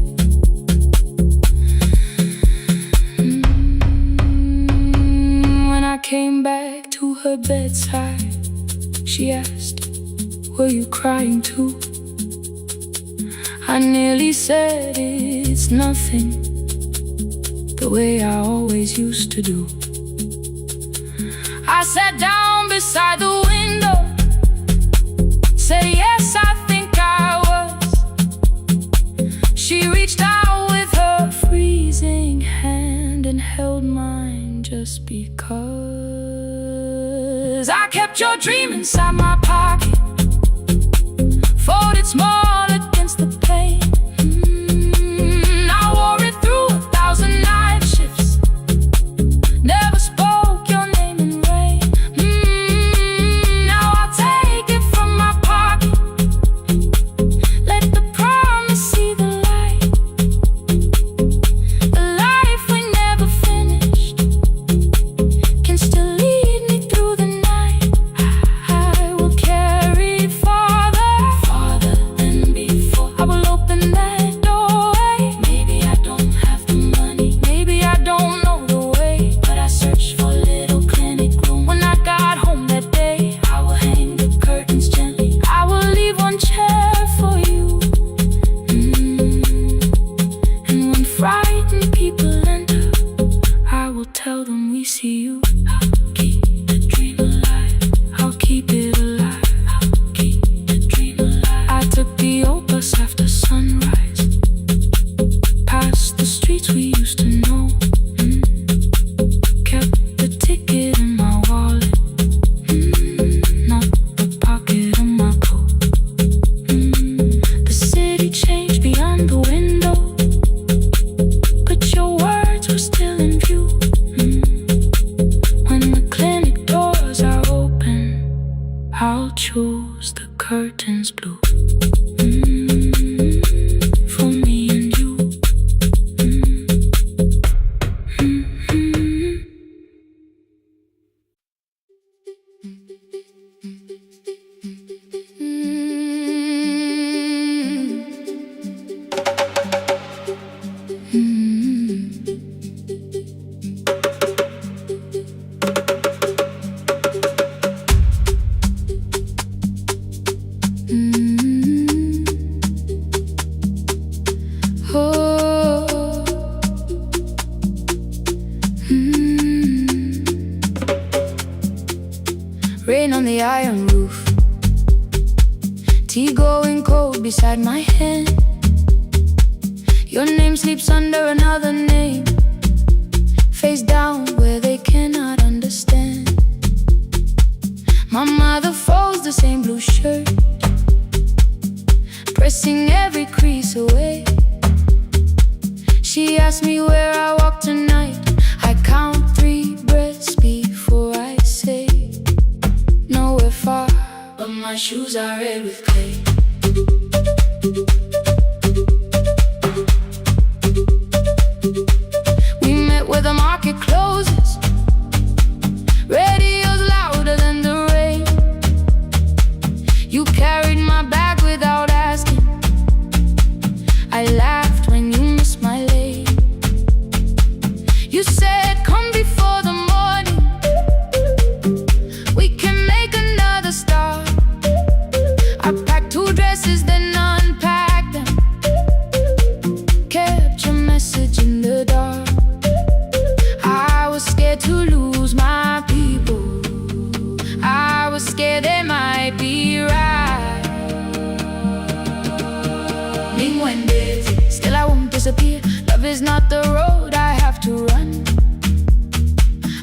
When I came back to her bedside, she asked, were you crying too? I nearly said it's nothing, the way I always used to do. I sat down beside the window, said yes, I think I was. She reached out with her freezing hand and held mine just because. I kept your dream inside my pocket, folded small against the pain. I wore it through 1,000 night shifts, never spoke your name in rain. Now I'll take it from my pocket, let the promise see the light, the life we never finished can still lead me through the night. I will carry farther, farther than before. I will open that doorway. Maybe I don't have the money, maybe I don't know the way, but I searched for a little clinic room. When I got home that day, I will hang the curtains gently, I will leave one chair for you. And when frightened people enter, I will tell them we see you. I'll keep the dream alive, I'll keep it alive, I'll keep the dream alive. I took the old bus after sunrise, past the streets we used to know, kept the ticket in my wallet, not the pocket of my coat. The city changed beyond the window, but your words were still in view. When the clinic doors are open, I'll choose the curtains blue. For me and you. iron roof, tea going cold beside my hand. Your name sleeps under another name, face down where they cannot understand. My mother folds the same blue shirt, pressing every crease away. She asks me where I walk tonight. I count 3 breaths before I say nowhere far, but my shoes are red with clay. We met where the market closes, radio's louder than the rain. You carried my bag without asking. I laughed when you missed my lane. You said, come before the morning, we can make another start. I packed 2 dresses, then unpacked them, kept your message in the dark. I was scared to lose my people, I was scared they might be right. Still I won't disappear. Love is not the road I have to run.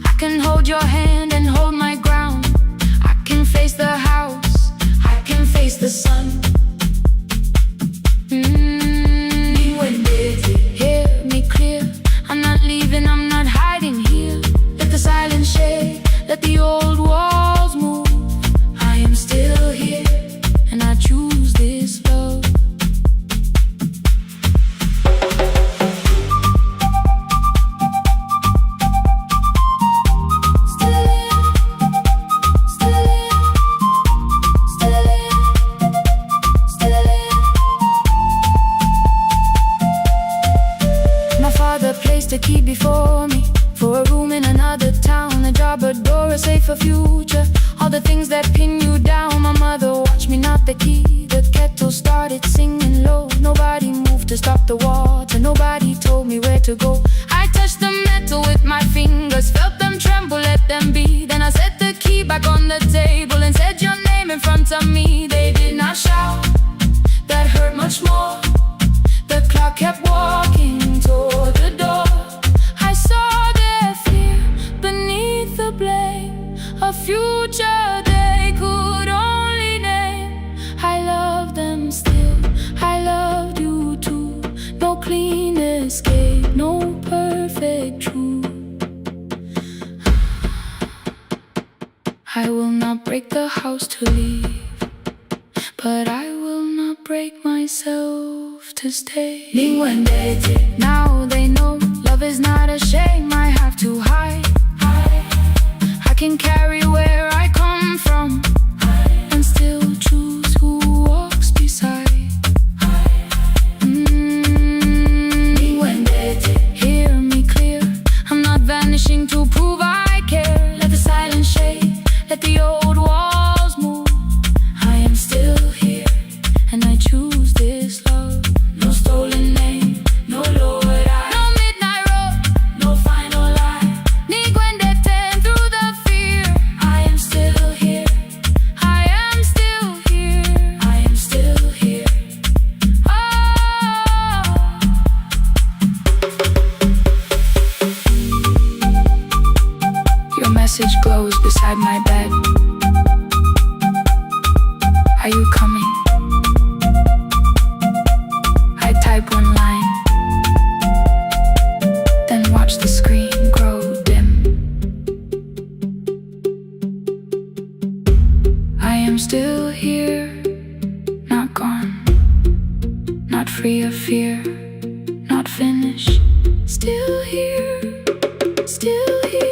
I can hold your hand and hold my ground. I can face the house, I can face the sun. Hear me clear, I'm not leaving, I'm not hiding here. Let the silence shake, let the old walls move. I am still here, and I choose this love. A key before me, for a room in another town, a job, a door, a safer future. All the things that pin you down. My mother watched me knot the key. The kettle started singing low. Nobody moved to stop the water, nobody told me where to go. I touched the metal with my fingers, felt them tremble, let them be. Then I set the key back on the table and said your name in front of me. They did not shout, that hurt much more. The clock kept walking toward the door. I saw their fear beneath the blame, a future they could only name. I love them still, I loved you too. No clean escape, no perfect truth. I will not break the house to leave, but I will not break myself to stay. Now they know love is not a shame I have to hide. I can carry where I come from and still choose who walks beside. Hear me clear, I'm not vanishing to prove I care. Let the silence shake, let the old walls move. I am still here, and I choose this love. No stolen name, no lowered eye, no midnight road, no final lie. Ni ten through the fear. I am still here, I am still here, I am still here. Oh, your message glows beside my bed. Are you coming? I type one line, then watch the screen grow dim. I am still here, not gone, not free of fear, not finished. Still here, still here.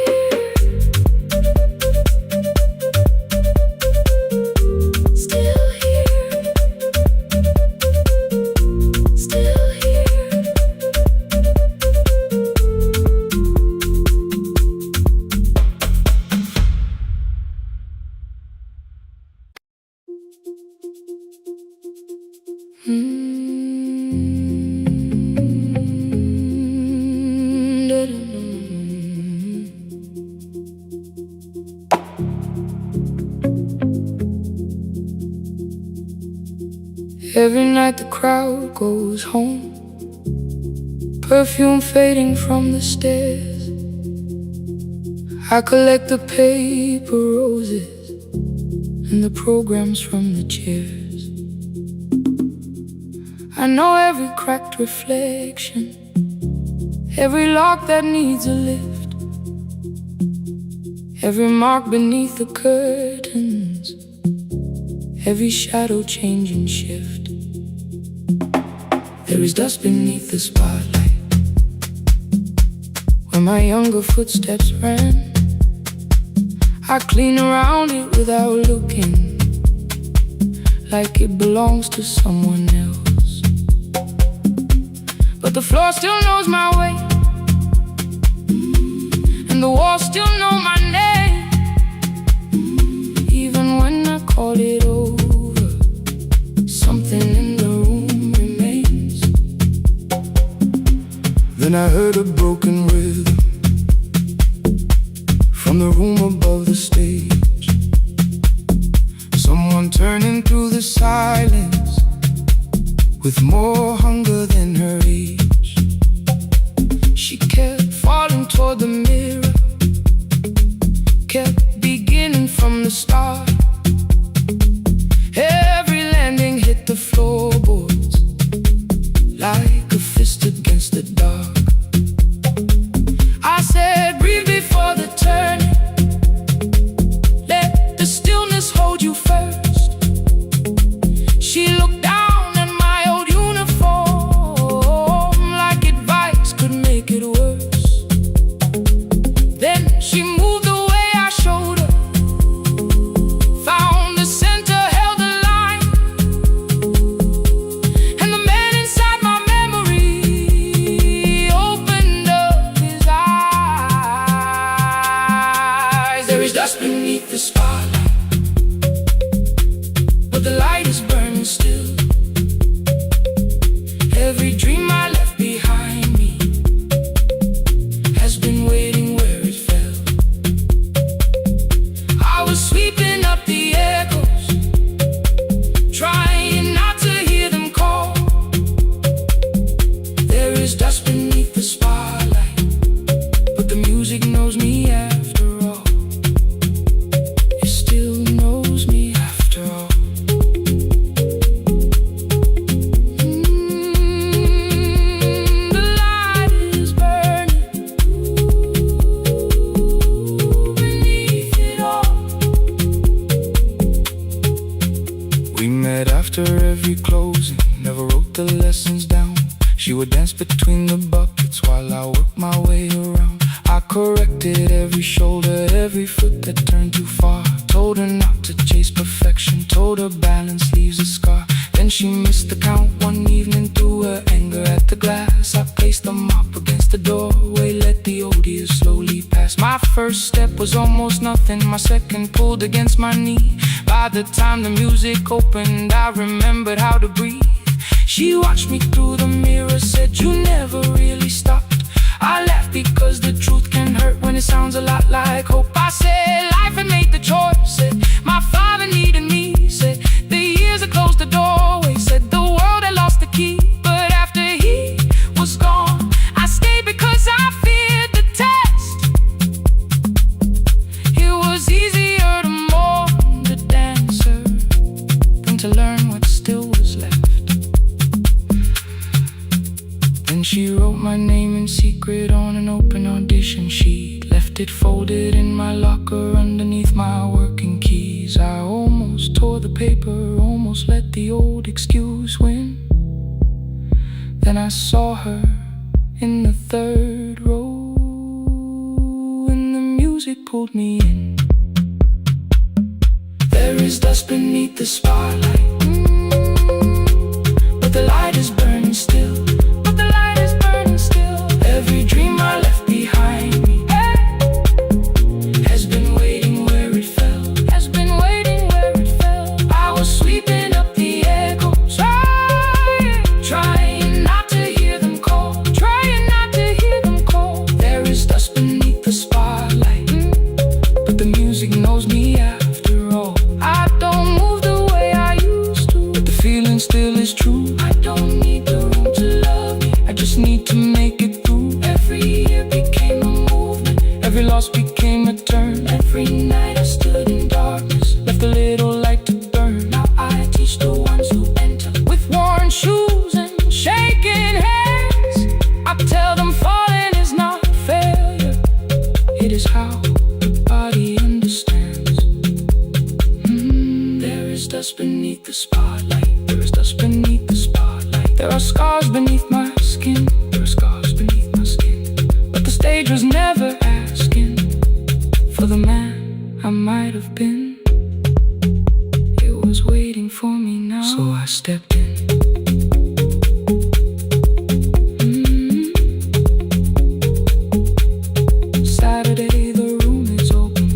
Every night the crowd goes home, perfume fading from the stairs. I collect the paper roses and the programs from the chairs. I know every cracked reflection, every lock that needs a lift, every mark beneath the curtains, every shadow change and shift. There is dust beneath the spotlight where my younger footsteps ran. I clean around it without looking, like it belongs to someone else. But the floor still knows my way, and the walls still know my name. Even when I call it over, something in the room remains. Then I heard a broken rhythm from the room above the stage. Someone turning through the silence with more hunger than her age. She kept falling toward the mirror, kept beginning from the start. Every landing hit the floorboards like a fist against the dark. I said, breathe before the turning, let the stillness hold you first. She looked down at my old uniform like advice could make it worse. Then she moved the way I showed her, found the center, held the line, and the man inside my memory opened up his eyes. There is dust beneath the spotlight, but the light is burning still. Every dream I left behind me has been waiting where it fell. I was sweeping up the echoes, trying not to hear them call. There is dust beneath the spotlight, but the music knows me after all. It still knows me after all. The light is burning beneath it all. We met after every closing, never wrote the lessons down. She would dance between the buckets while I worked my way around. I corrected every shoulder, every foot that turned too far. Told her not to chase perfection, told her balance leaves a scar. Then she missed the count one evening, threw her anger at the glass. I placed the mop against the doorway, let the odious slowly pass. My first step was almost nothing, my second pulled against my knee. By the time the music opened, I remembered how to breathe. She watched me through the mirror, said, you never really stopped. I laughed because the truth can hurt when it sounds a lot like hope. I said life had made the choice, said my father needed me, said the years had closed the doorway, said the world had lost the key. But after he was gone, I stayed because I feared the test. It was easier to mourn the dancer than to learn what still was left. Then she wrote my name in secret on an open audition sheet, left it folded in my locker underneath my working keys. I almost tore the paper, almost let the old excuse win. Then I saw her in the third row, and the music pulled me in. There is dust beneath the spotlight, but the light is burning still. Every dream I left behind me has been waiting where it fell, has been waiting where it fell. I was sweeping up the echoes, trying not to hear them call, trying not to hear them call. There is dust beneath the spotlight, but the music knows me after all. I don't move the way I used to, but the feeling still is the spotlight. There is dust beneath the spotlight. There are scars beneath my skin. There are scars beneath my skin. But the stage was never asking for the man I might have been. It was waiting for me now, so I stepped in. Saturday, the room is open.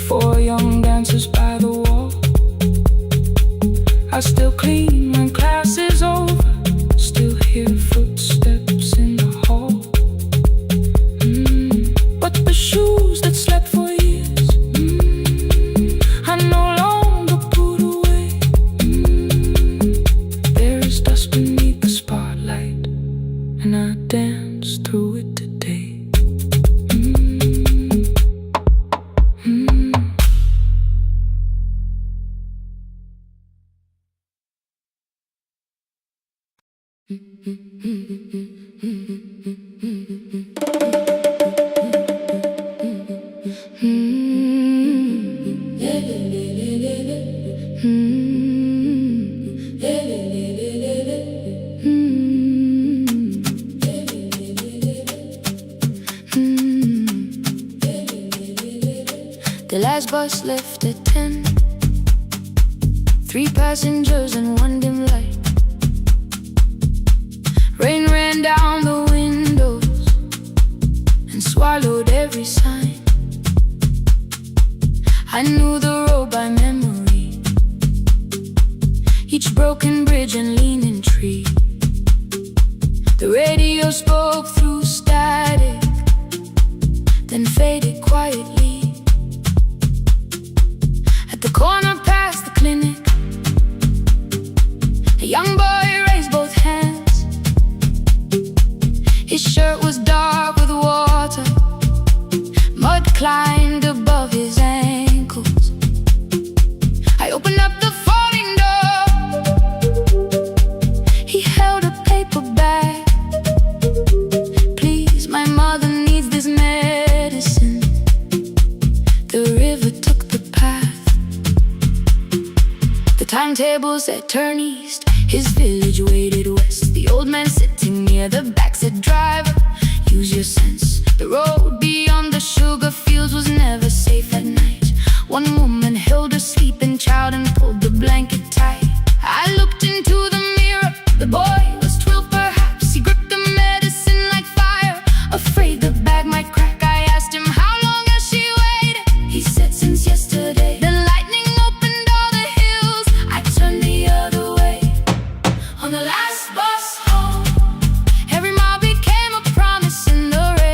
4 young dancers by the wall. I still clean when class is over. Still hear footsteps in the hall. But the shoes that slept for years, I no longer put away. There is dust beneath the spotlight, and I dance through it today. The last bus left at 10. 3 passengers and 1 dim light. Rain ran down the windows and swallowed every sign. I knew the road by memory, each broken bridge and leaning tree. The radio spoke through static, then faded quietly. At the corner past the clinic, a young boy raised both hands. His shirt was dark with water, mud climbed above his ankles. I opened up the folding door. He held a paper bag. Please, my mother needs this medicine. The river took the path. The timetable said turn east. His village waited west. The old man sitting near the back said, driver, use your sense. The road beyond the sugar fields was never safe at night. One woman held her sleeping child and pulled the blanket tight. I looked into the mirror. The boy was 12 perhaps. He gripped the medicine like fire, afraid the bag might crack. I asked him, how long has she waited? He said, since yesterday. The lightning opened all the hills. I turned the other way. On the last bus home, every mile became a promise in the rain.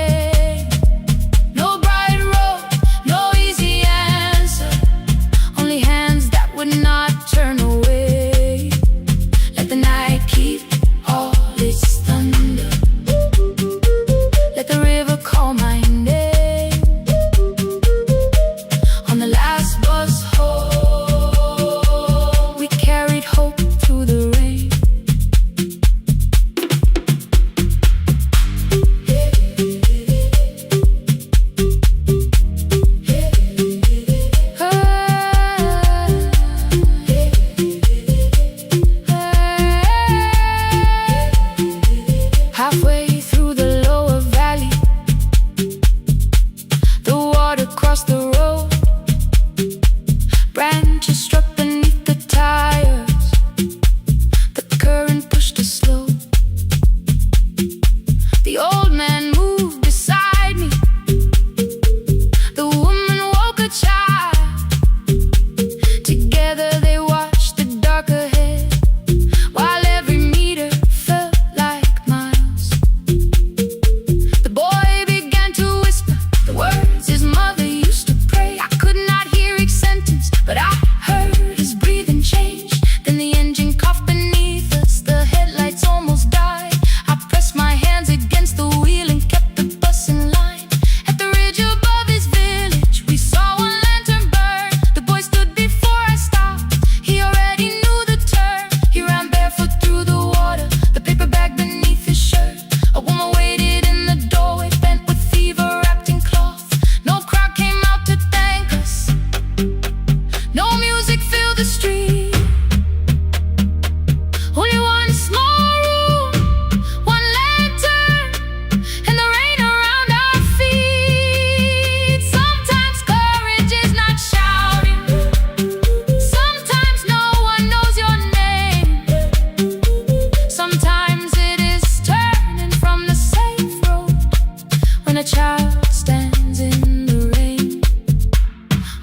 child stands in the rain.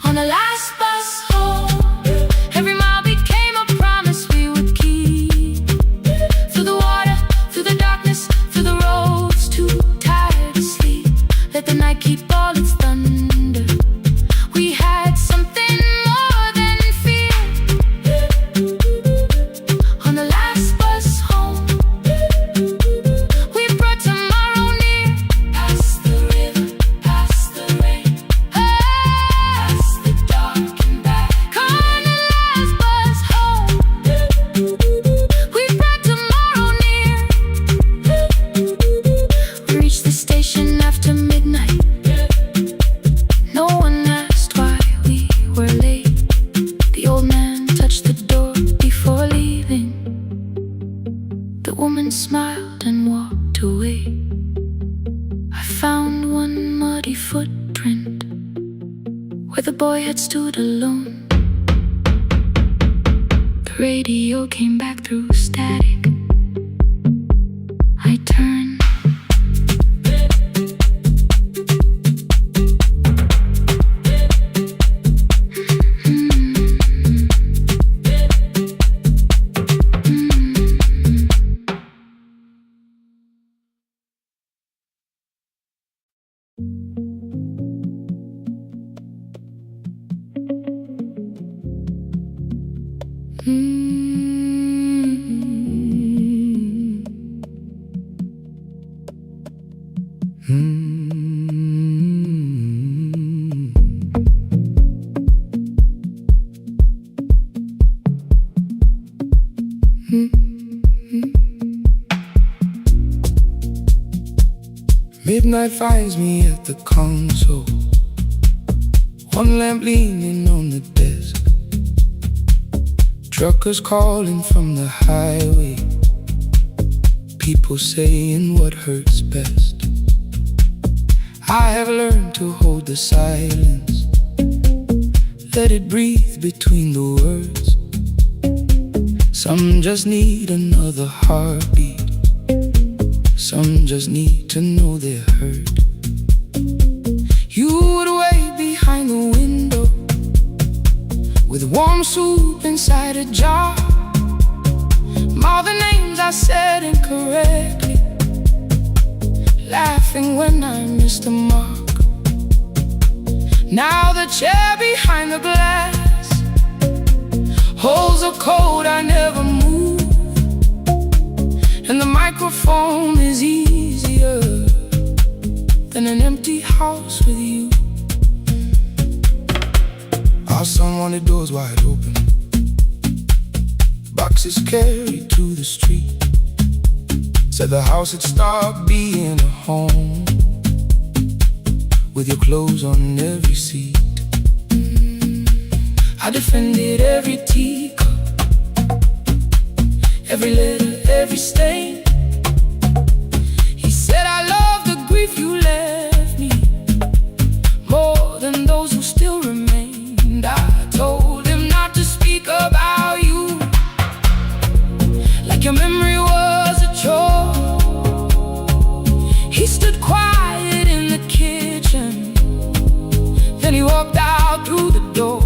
On the last bus home, every mile became a promise we would keep. Through the water, through the darkness, through the roads too tired to sleep. Let the night keep all its thunder. We had something more than fear. On the last bus home, we brought tomorrow near. Past the river, past the rain, past the dark and back. On the last bus home, we brought tomorrow near. We reached the station after midnight. No one asked why we were late. The old man touched the door before leaving. The woman smiled and walked away. I found one muddy footprint where the boy had stood alone. The radio came back through static. I turned. Midnight finds me at the console, one lamp leaning on the desk. Truckers calling from the highway, people saying what hurts best. I have learned to hold the silence, let it breathe between the words. Some just need another heartbeat, some just need to know they're heard. You would wait behind the window with warm soup inside a jar. All the names I said incorrectly, laughing when I missed the mark. Now the chair behind the glass holds a code I never moved, and the microphone is easier than an empty house with you. Our son wanted doors wide open, boxes carried to the street. Said the house had stopped being a home, with your clothes on every seat. I defended every teacup, every letter, every stain. He said I love the grief you left me more than those who still remained. I told him not to speak about you like your memory was a chore. He stood quiet in the kitchen, then he walked out through the door.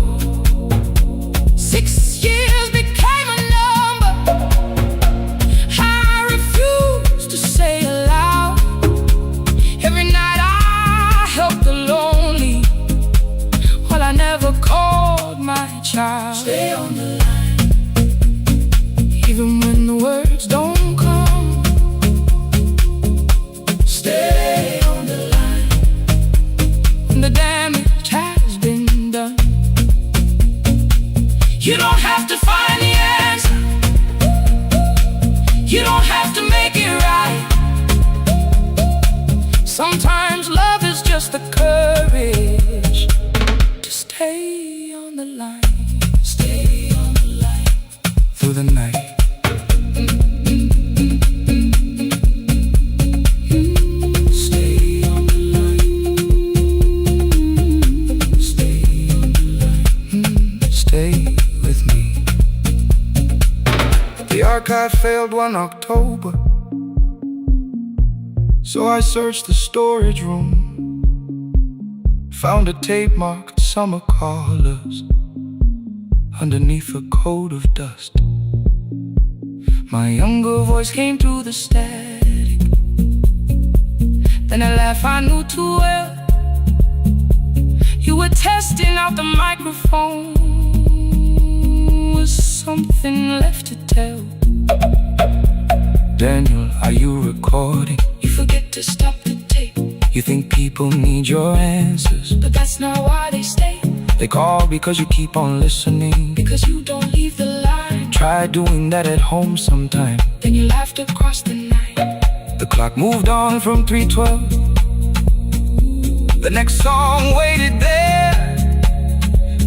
6 years became a number I refused to say aloud. Every night I helped the lonely, while I never called my child. Stay on the line, even when the words don't come. Stay on the line, when the damage has been done. You don't have to find the answer, you don't have to make it right. Sometimes love is just the courage to stay on the line. Stay on the line through the night. Stay on the line. Stay on the line. Stay with me. The archive failed one October, so So I searched the storage room, found a tape marked summer colors underneath a coat of dust. My younger voice came through the static, then a laugh I knew too well. You were testing out the microphone. Was something left to tell? Daniel, are you recording? You forget to stop the tape. You think people need your answers, but that's not why they stay. They call because you keep on listening, because you don't leave the line. Try doing that at home sometime, then you laughed across the night. The clock moved on from 3:12. The next song waited there.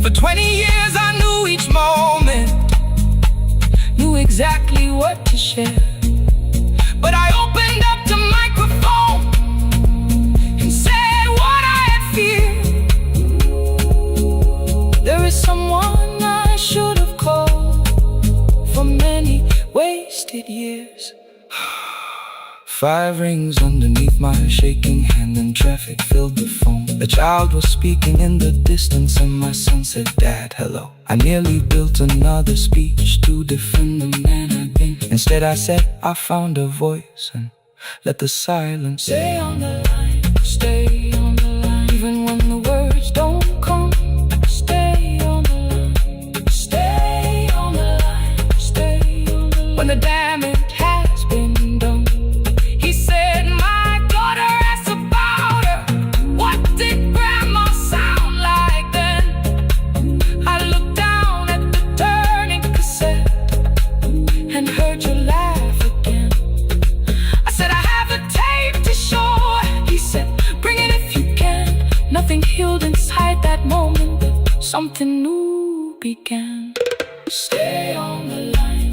For 20 years I knew each moment, knew exactly what to share. But I opened up the microphone and said what I had feared. There is someone I should have called for many wasted years. 5 rings underneath my shaking hand, and traffic filled the phone. A child was speaking in the distance, and my son said, "Dad, hello." I nearly built another speech to defend the man I'd been. Instead I said, I found a voice, and let the silence stay on the line, stay on the line. Even when the words don't come, stay on the line, stay on the line, stay on the line. When the damage has been done, he said, "My daughter asked about her. What did grandma sound like then?" I looked down at the turning cassette and heard you laugh again. I said, "I have a tape to show." He said, "Bring it if you can." Nothing healed inside that moment, but something new began. Stay on the line,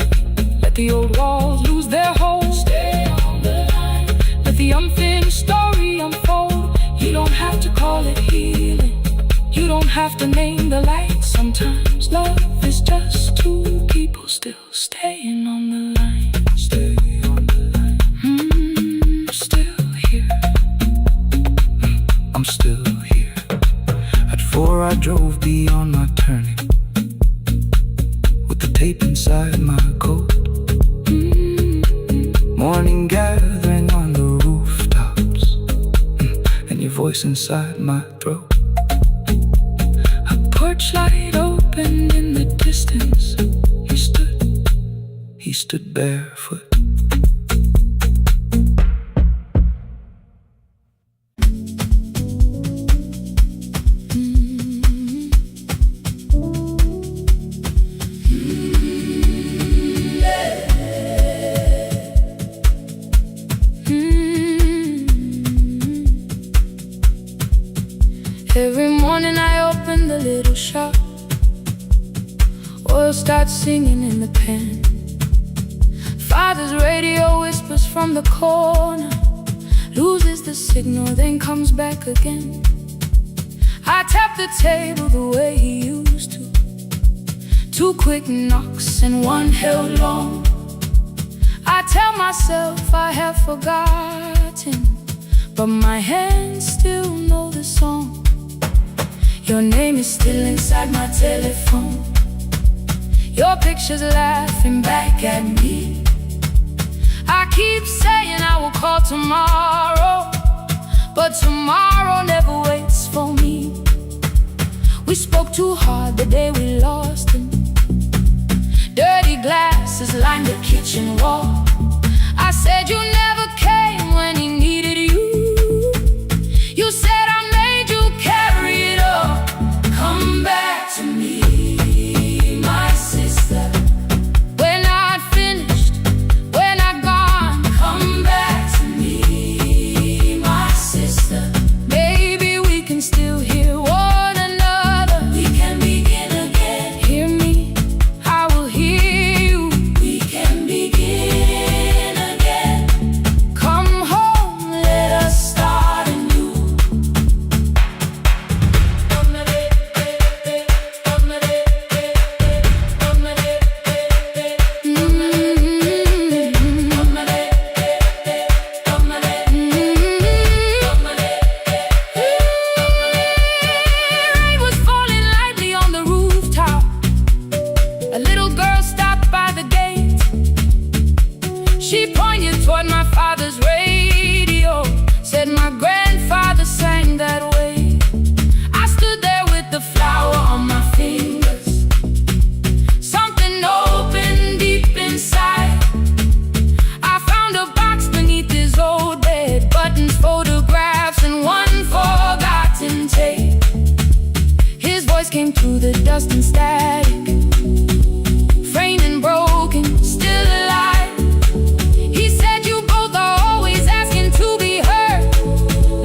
let the old walls lose their hold. Stay on the line, let the unfinished story unfold. You don't have to call it healing, you don't have to name the light. Sometimes love is just two people still staying on the line. Stay on the line. I'm still here. I'm still here. At 4 I drove beyond my turning, with the tape inside my coat. Morning gathering on the rooftops, and your voice inside my throat. A porch light opened in the distance. He stood barefoot. Every morning I open the little shop, oil starts singing in the pan. Father's radio whispers from the corner, loses the signal, then comes back again. I tap the table the way he used to, 2 quick knocks and 1 held long. I tell myself I have forgotten, but my hands still know the song. Your name is still inside my telephone, your picture's laughing back at me. I keep saying I will call tomorrow, but tomorrow never waits for me. We spoke too hard the day we lost him. Dirty glasses lined the kitchen wall. I said you never came when he needed you. You said I made you carry it all. Come back to me, my sister. We're not finished, we're not gone. Come back to me, my sister. Maybe we can still hear one another. We can begin again. Hear me, I will hear you. We can begin again. Come home. fading to the dust and static, framed and broken, still alive. He said you both are always asking to be heard.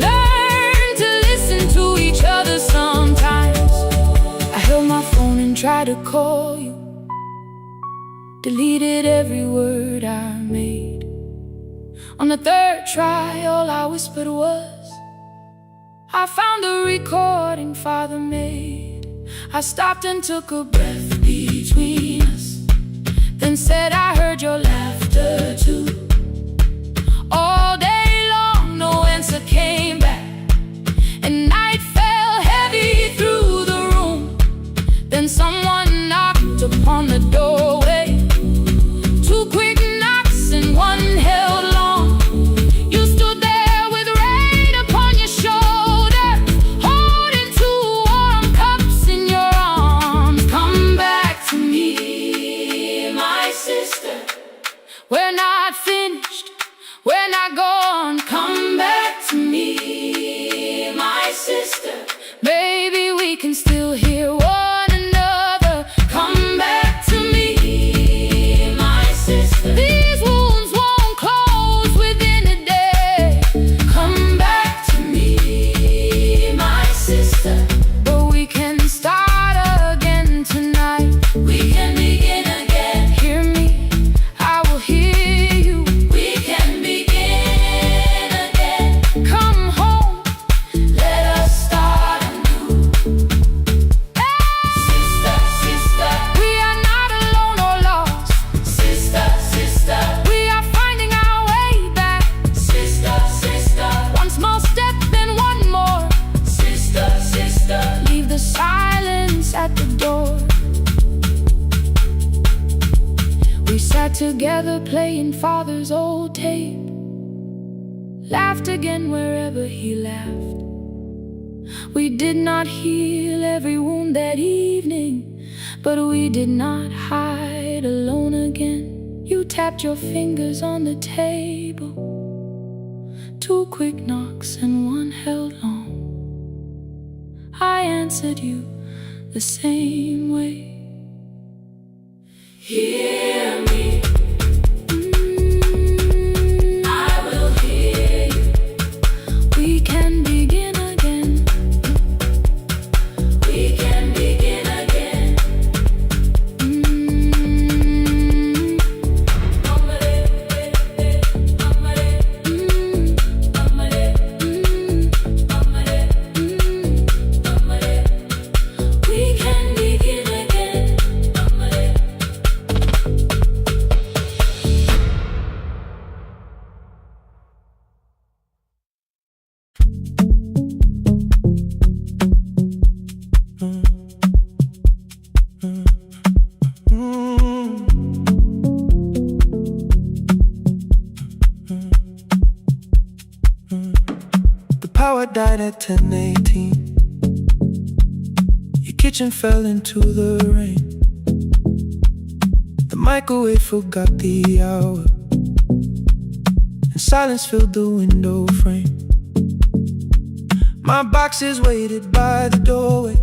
Learn to listen to each other sometimes. I held my phone and tried to call you, deleted every word I made. On the third try, all I whispered was, I found the recording Father made. I stopped and took a breath between us, then said I heard your laughter too. All day long, no answer came back, and night fell heavy through the room. Then someone knocked upon the doorway. Two quick knocks and one held long. You stood there with rain upon your shoulder, holding two warm cups in your arms. Come back to me, my sister. We're not finished, we're not gone. Come back to me, my sister. Maybe we can still hear one another. Come back to me, my sister. These wounds won't close within a day. Come back to me, my sister. But we can start again tonight. We can begin again. Hear me, I will hear you. We can begin again. Come home, let us start anew. Sister, sister, we are not alone or lost. Sister, sister, we are finding our way back. Sister, sister, one small step, then one more. Sister, sister, leave the silence at the door. We sat together playing Father's old tape, laughed again wherever he laughed. We did not heal every wound that evening, but we did not hide alone again. You tapped your fingers on the table, two quick knocks and one held long. I answered you the same way. Hear me, I will hear you. We can begin again. We can begin again. We can begin again. The power died at 10:18. Your kitchen fell into the rain. The microwave forgot the hour, and silence filled the window frame. My boxes waited by the doorway,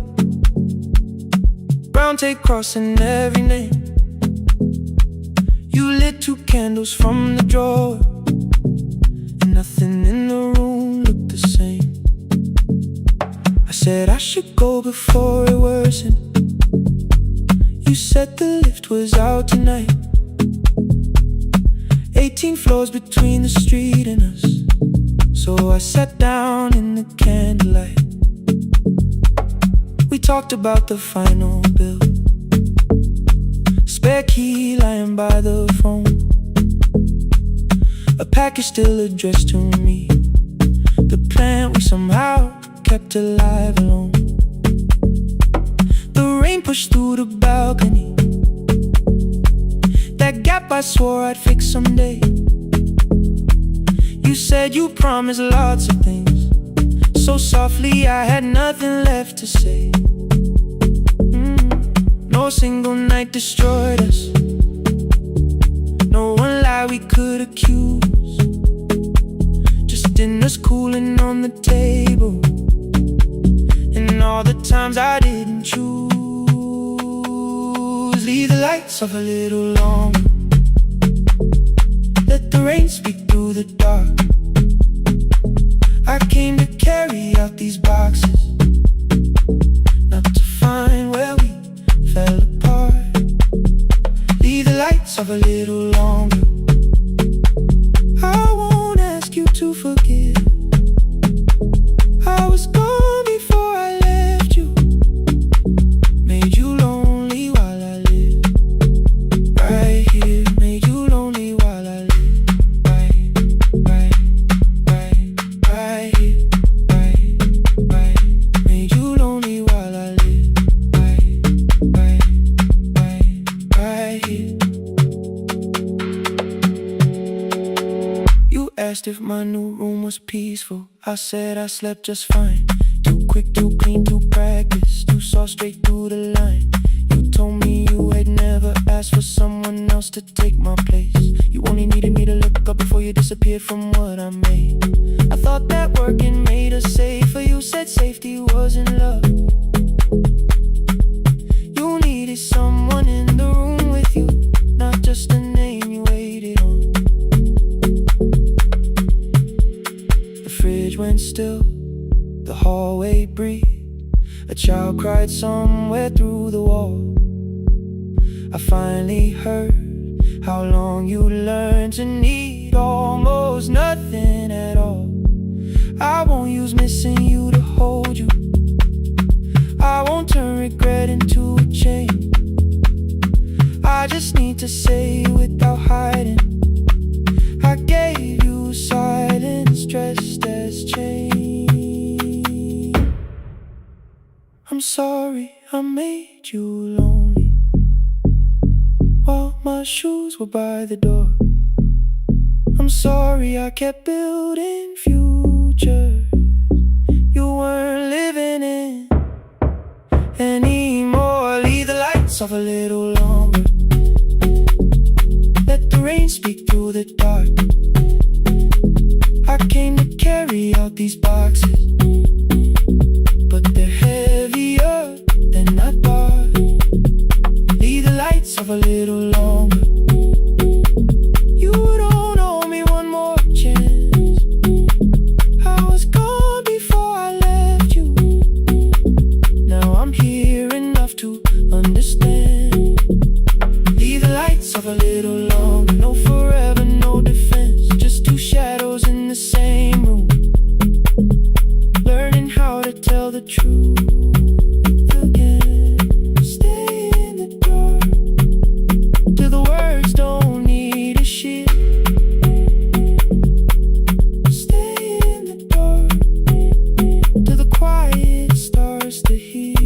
brown tape crossing every name. You lit two candles from the drawer, and nothing in the room looked the same. I said I should go before it worsened. You said the lift was out tonight. 18 floors between the street and us, so I sat down in the candlelight. We talked about the final bill, spare key lying by the phone, a package still addressed to me, the plant we somehow kept alive alone. The rain pushed through the balcony, that gap I swore I'd fix someday. You said you promised lots of things, so softly I had nothing left to say. No single night destroyed us, no one lie we could accuse. Just dinners cooling on the table, and all the times I didn't choose. lights off a little longer. Let the rain speak through the dark. I came to carry out these boxes, not to find where we fell apart. Leave the lights off a little longer. I won't ask you to forgive. I was gone before I left you. Made you lonely while I lived right here. Made you lonely while I lived right here. Right. Made you lonely while I lived right here. You asked if my new room was peaceful. I said I slept just fine. Too quick, too clean, too practiced. You saw straight through the line. You told me you had never asked for someone else to take my place. You only needed me to look up before you disappeared from what I made. I thought that working made us safer. You said safety was in love. You needed someone in the room with you, not just a name you waited on. The fridge went still, the hallway breathed. A child cried somewhere through the wall. I finally heard how long you learned to need almost nothing at all. I won't use missing you to hold you. I won't turn regret into a chain. I just need to say without hiding, I gave you silence dressed as change. I'm sorry I made you lonely while my shoes were by the door. I'm sorry I kept building futures you weren't living in anymore. Leave the lights off a little longer. Let the rain speak through the dark. I came to carry out these boxes, but they're heavier than I thought. Leave the lights off a little longer. You don't owe me one more chance. I was gone before I left you. Now I'm here enough to understand. Leave the lights off a little longer. No forever, no defense. Just two shadows in the same room, learning how to tell the truth again. Stay in the dark till the words don't need a shield. Stay in the dark till the quiet starts to heal.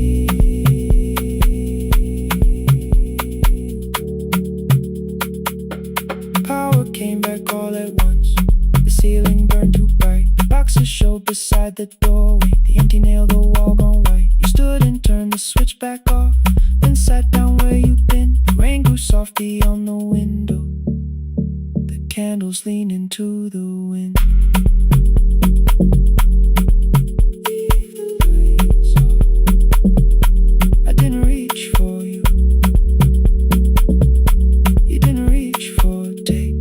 Power came back all at once. The ceiling burned too bright. The boxes showed beside the doorway. The empty nail, the wall gone white. You stood and turned the switch back off, then sat down where you'd been. The rain grew softly on the window. The candles leaned into the wind. Leave the lights off. I didn't reach for you. You didn't reach for a take.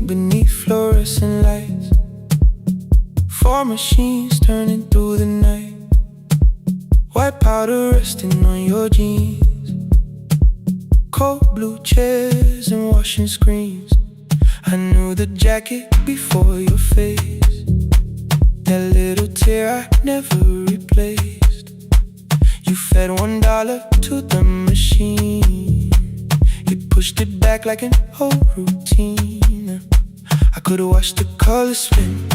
Beneath fluorescent lights, four machines turning through the night. White powder resting on your jeans, cold blue chairs and washing screens. I knew the jacket before your face, that little tear I never replaced. You fed $1 to the machine, you pushed it back like an old routine. I could've watched the colors spin,